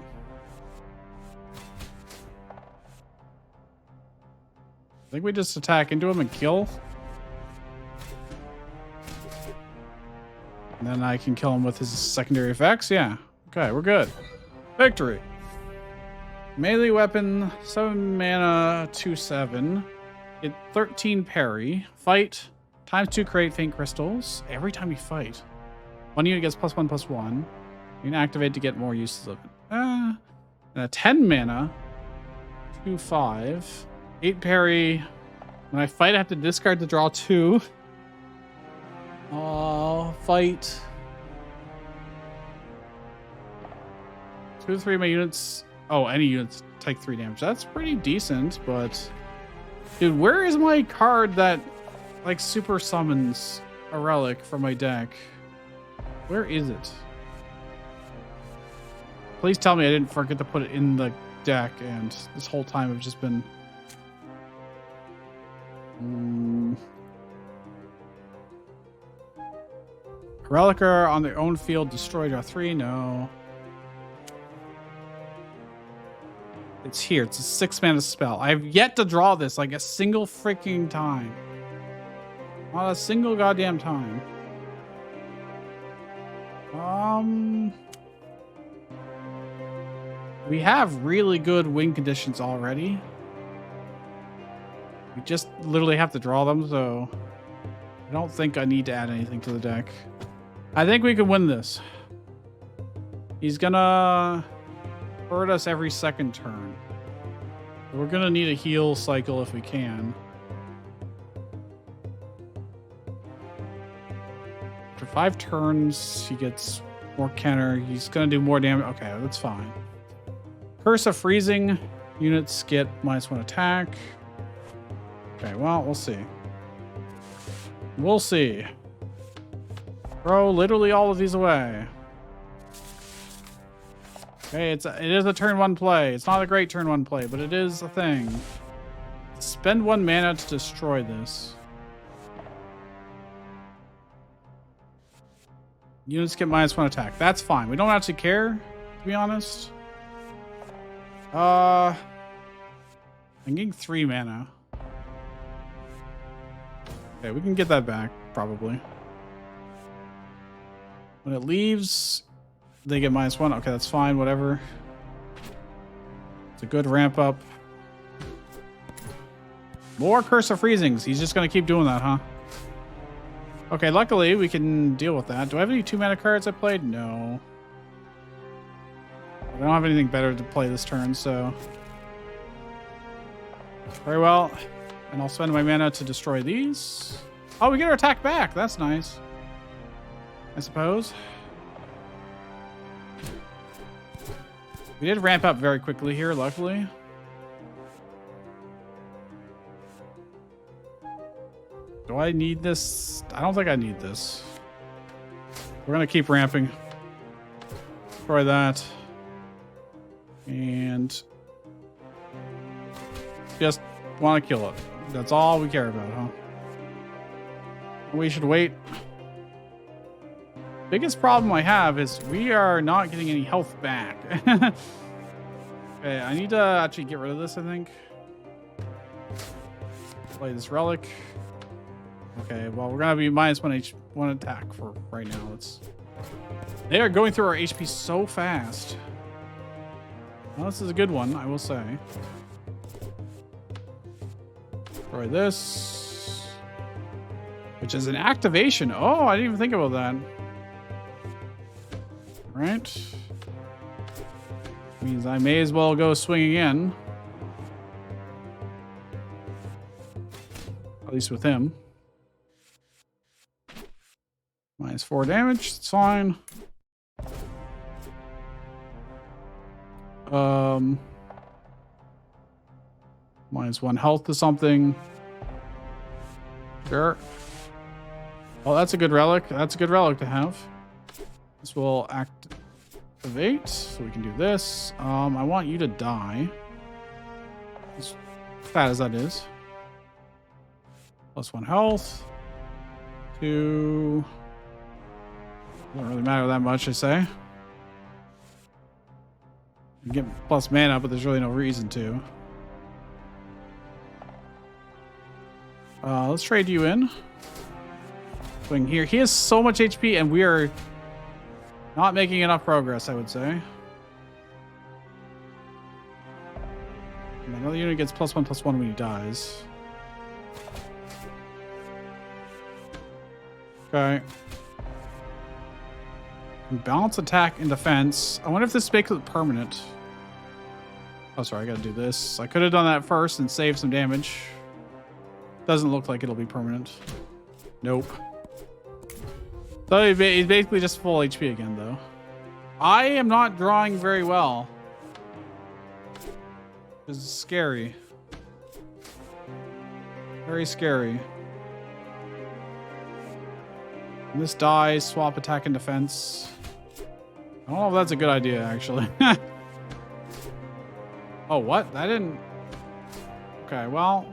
I think we just attack into him and kill. And then I can kill him with his secondary effects. Yeah. Okay, we're good. Victory. Melee weapon, 7 mana, 2/7. Get 13 parry. Fight. ×2 create faint crystals. Every time you fight. 1 unit gets +1/+1. You can activate to get more uses of it. And a 10 mana. 2/5. 8 parry. When I fight, I have to discard to draw 2. Fight. 2 to 3 of my units. Oh, any units take 3 damage. That's pretty decent, but... Dude, where is my card that, like, super summons a relic from my deck? Where is it? Please tell me I didn't forget to put it in the deck, and this whole time I've just been... Relicer on their own field, destroy draw 3. No. It's here. It's a 6 mana spell. I've yet to draw this like a single freaking time. Not a single goddamn time. We have really good win conditions already. We just literally have to draw them, so I don't think I need to add anything to the deck. I think we can win this. He's gonna hurt us every second turn. We're gonna need a heal cycle if we can. After 5 turns, he gets more counter. He's gonna do more damage. Okay, that's fine. Curse of Freezing. Units get -1 attack. Okay, well, we'll see. We'll see. Throw literally all of these away. Okay, it is a turn 1 play. It's not a great turn 1 play, but it is a thing. Spend 1 mana to destroy this. Units get -1 attack. That's fine. We don't actually care, to be honest. I'm getting 3 mana. Okay, we can get that back, probably. When it leaves, they get -1. Okay, that's fine, whatever. It's a good ramp up. More Curse of Freezings. He's just going to keep doing that, huh? Okay, luckily we can deal with that. Do I have any 2 mana cards I played? No. I don't have anything better to play this turn, so... Very well. And I'll spend my mana to destroy these. Oh, we get our attack back. That's nice. I suppose. We did ramp up very quickly here, luckily. Do I need this? I don't think I need this. We're going to keep ramping. Destroy that. And just want to kill it. That's all we care about, huh? We should wait. Biggest problem I have is we are not getting any health back. Okay, I need to actually get rid of this, I think. Play this relic. Okay, well, we're gonna be minus one attack for right now. They are going through our HP so fast. Well, this is a good one, I will say. Destroy this. Which is an activation. Oh, I didn't even think about that. Alright. Means I may as well go swing again. At least with him. Minus 4 damage. It's fine. Minus 1 health to something. Sure. Oh, that's a good relic. That's a good relic to have. This will activate, so we can do this. I want you to die. As fat as that is. Plus 1 health. 2. Doesn't really matter that much, I say. You get plus mana, but there's really no reason to. Let's trade you in. Swing here. He has so much HP, and we are not making enough progress, I would say. And another unit gets +1/+1 when he dies. Okay. Balance attack and defense. I wonder if this makes it permanent. Oh, sorry, I gotta do this. I could have done that first and saved some damage. Doesn't look like it'll be permanent. Nope. So he's basically just full HP again, though. I am not drawing very well. This is scary. Very scary. When this dies, swap attack and defense. I don't know if that's a good idea, actually. Oh, what? That didn't... Okay, well...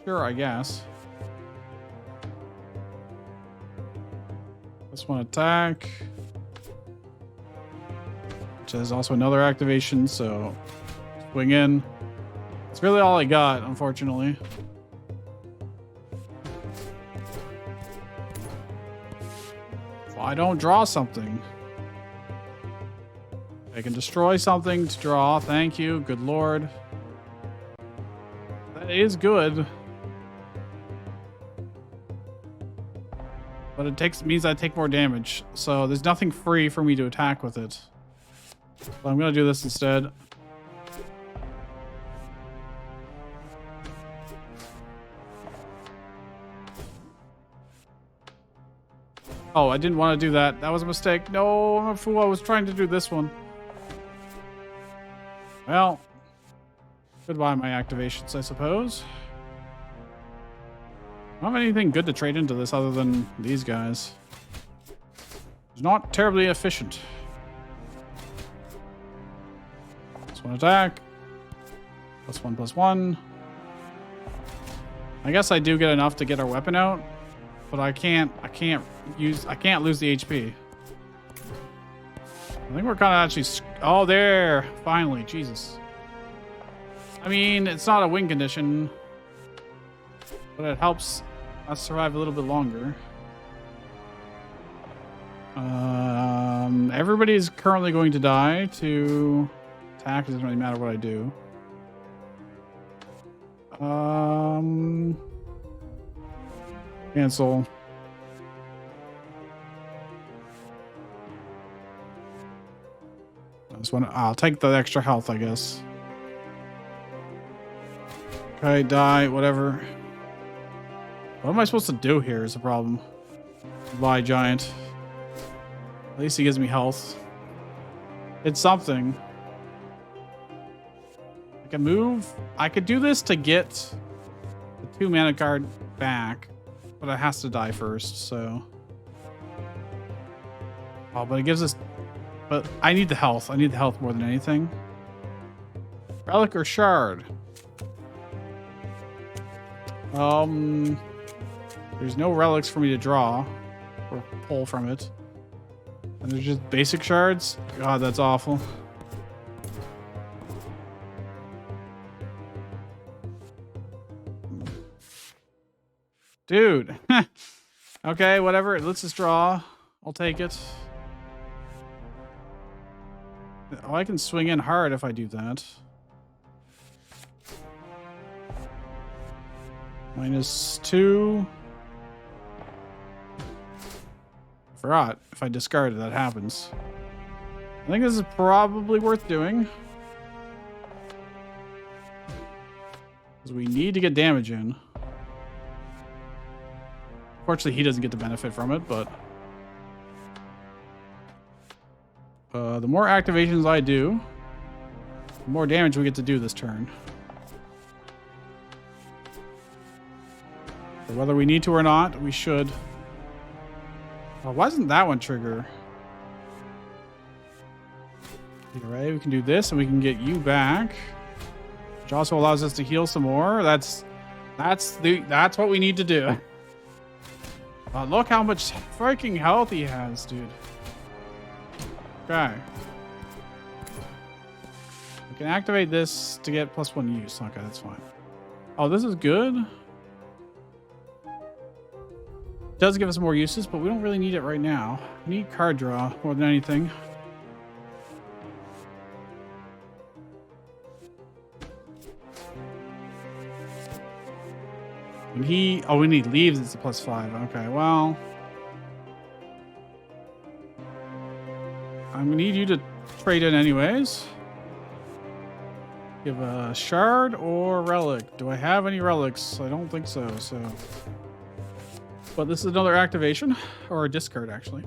Sure, I guess. This one attack. Which is also another activation, so... Swing in. It's really all I got, unfortunately. I don't draw something. I can destroy something to draw. Thank you. Good lord. That is good. But it means I take more damage. So there's nothing free for me to attack with it. So I'm going to do this instead. Oh, I didn't want to do that. That was a mistake. No, I'm a fool. I was trying to do this one. Well, goodbye my activations, I suppose. I don't have anything good to trade into this other than these guys. It's not terribly efficient. Plus 1 attack. +1/+1. I guess I do get enough to get our weapon out. But I can't lose the HP. I think we're kind of actually... Oh, there! Finally, Jesus. I mean, it's not a win condition. But it helps us survive a little bit longer. Everybody's currently going to die to attack. It doesn't really matter what I do. Cancel. I'll take the extra health, I guess. Okay, die, whatever. What am I supposed to do here is the problem. Goodbye, giant. At least he gives me health. It's something. I can move. I could do this to get the 2 mana card back. But it has to die first, so... Oh, but it gives us... But I need the health. I need the health more than anything. Relic or shard? There's no relics for me to draw. Or pull from it. And there's just basic shards? God, that's awful. Dude. Okay, whatever. Let's just draw. I'll take it. Oh, I can swing in hard if I do that. -2. I forgot. If I discard it, that happens. I think this is probably worth doing. Because we need to get damage in. Fortunately, he doesn't get the benefit from it, but... the more activations I do, the more damage we get to do this turn. So whether we need to or not, we should. Why doesn't that one trigger? Alright, we can do this and we can get you back. Which also allows us to heal some more. That's what we need to do. Look how much freaking health he has, dude. Okay. We can activate this to get +1 use. Okay, that's fine. Oh, this is good. It does give us more uses, but we don't really need it right now. We need card draw more than anything. When we need leaves, it's a +5. Okay, well. I'm gonna need you to trade in anyways. Give a shard or relic. Do I have any relics? I don't think so, But this is another activation, or a discard actually.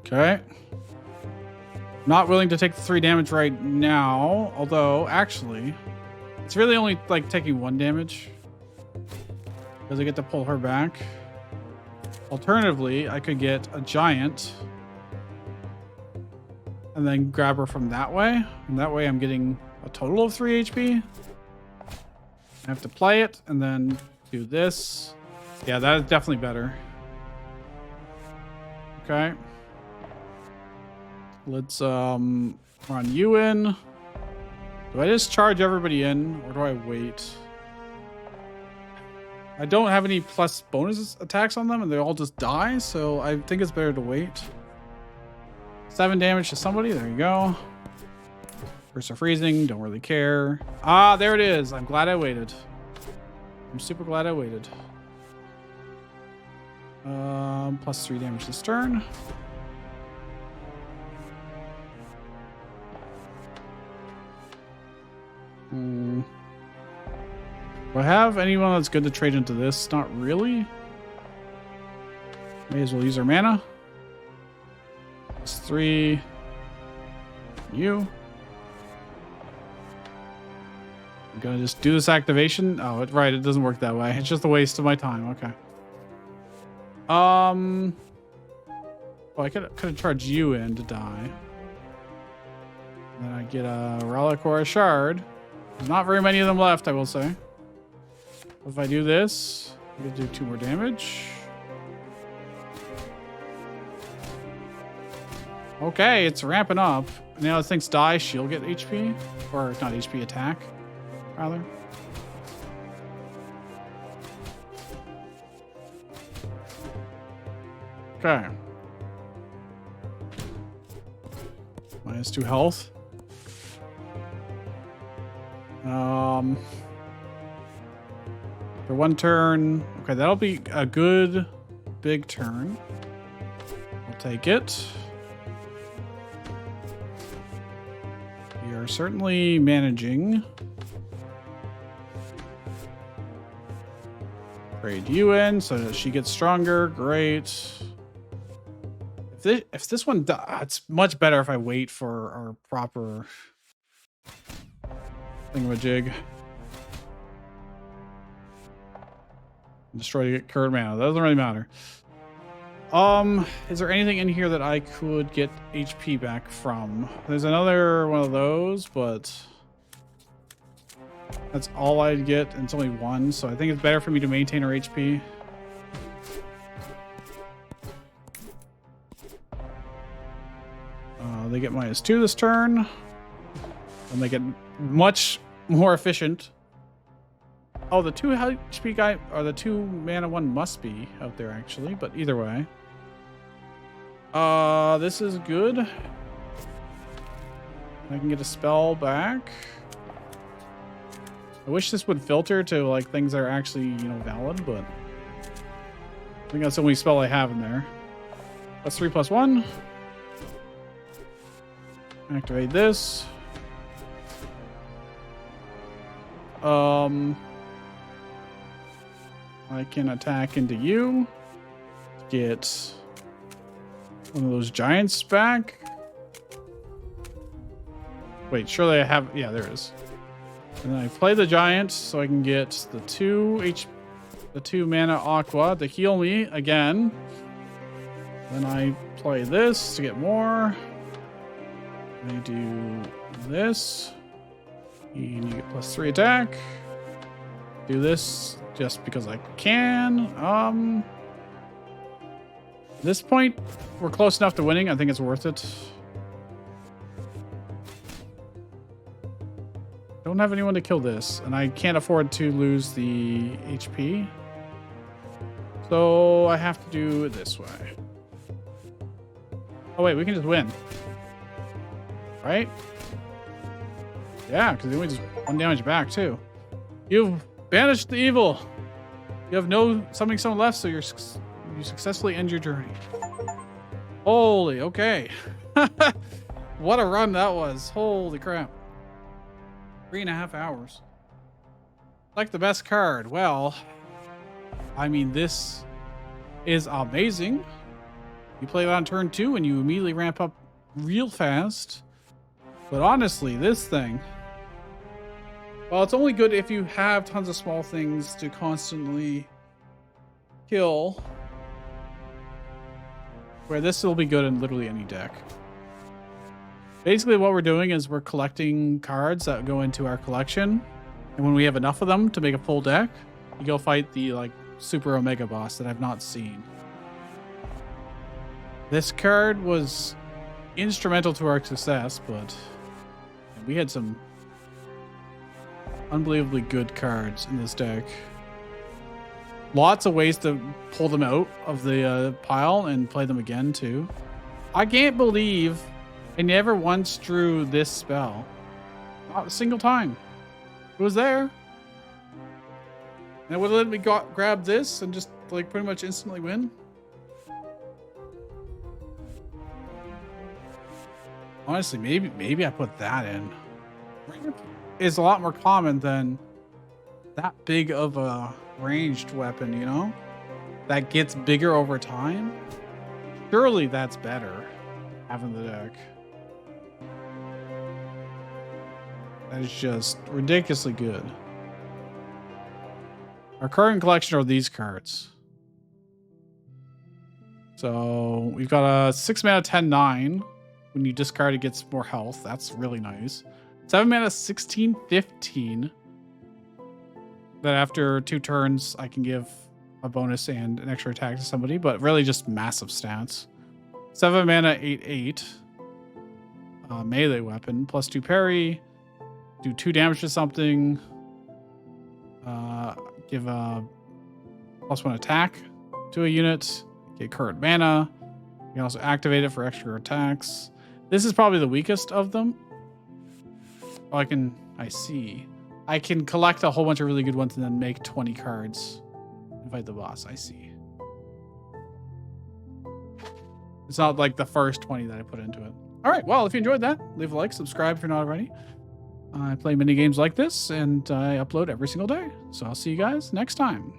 Okay. Not willing to take the 3 damage right now, although actually it's really only like taking 1 damage because I get to pull her back. Alternatively, I could get a giant and then grab her from that way, and that way I'm getting a total of 3 HP. I have to play it and then do this. Yeah, that is definitely better. Okay. Let's run you in. Do I just charge everybody in, or do I wait? I don't have any plus bonus attacks on them, and they all just die, so I think it's better to wait. 7 damage to somebody. There you go. Burst of freezing. Don't really care. Ah, there it is. I'm glad I waited. I'm super glad I waited. +3 damage this turn. Do I have anyone that's good to trade into this? Not really. May as well use our mana. +3. You. I'm gonna just do this activation. Oh, right. It doesn't work that way. It's just a waste of my time. Okay. Oh, I could have charged you in to die. Then I get a relic or a shard. Not very many of them left, I will say. If I do this, I'm gonna do 2 more damage. Okay, it's ramping up. Now as things die, she'll get HP. Or not HP, attack, rather. Okay. -2 health. For 1 turn. Okay, that'll be a good big turn. I'll take it. We are certainly managing. Trade you in so that she gets stronger. Great. If this one, it's much better if I wait for our proper thingamajig. Destroy to get current mana. That doesn't really matter. Is there anything in here that I could get HP back from? There's another one of those, but that's all I'd get, and it's only 1, so I think it's better for me to maintain our HP. They get -2 this turn. And they get much more efficient. Oh, the 2 HP guy, or the 2 mana one must be out there actually, but either way. This is good. I can get a spell back. I wish this would filter to like things that are actually, you know, valid, but I think that's the only spell I have in there. That's 3+1. Activate this. I can attack into you. Get one of those giants back. Wait, surely I have... Yeah, there is. And then I play the giant so I can get the 2 mana aqua to heal me again. Then I play this to get more. I do this. And you get +3 attack. Do this just because I can. At this point, we're close enough to winning. I think it's worth it. Don't have anyone to kill this, and I can't afford to lose the HP. So I have to do it this way. Oh wait, we can just win. Right? Yeah, because they only just 1 damage back too. You've banished the evil. You have no summoning stone left, so you successfully end your journey. Holy, okay. What a run that was. Holy crap. 3.5 hours. Like the best card. Well, I mean, this is amazing. You play it on turn 2 and you immediately ramp up real fast. But honestly, this thing, well, it's only good if you have tons of small things to constantly kill. Where this will be good in literally any deck. Basically what we're doing is we're collecting cards that go into our collection. And when we have enough of them to make a full deck, you go fight the like super omega boss that I've not seen. This card was instrumental to our success, but we had some unbelievably good cards in this deck. Lots of ways to pull them out of the pile and play them again too. I can't believe I never once drew this spell. Not a single time. It was there. And it would let me grab this and just like pretty much instantly win. Honestly, maybe I put that in. It's a lot more common than that big of a ranged weapon, you know? That gets bigger over time. Surely that's better, having the deck. That is just ridiculously good. Our current collection are these cards. So we've got a 6 mana 10/9. When you discard, it gets more health. That's really nice. 7 mana 16/15. That after 2 turns, I can give a bonus and an extra attack to somebody, but really just massive stats. 7 mana 8/8. Melee weapon. +2 parry. Do 2 damage to something. Give a +1 attack to a unit. Get current mana. You can also activate it for extra attacks. This is probably the weakest of them. Oh, I see. I can collect a whole bunch of really good ones and then make 20 cards and fight the boss. I see. It's not like the first 20 that I put into it. All right. Well, if you enjoyed that, leave a like, subscribe if you're not already. I play mini games like this and I upload every single day. So I'll see you guys next time.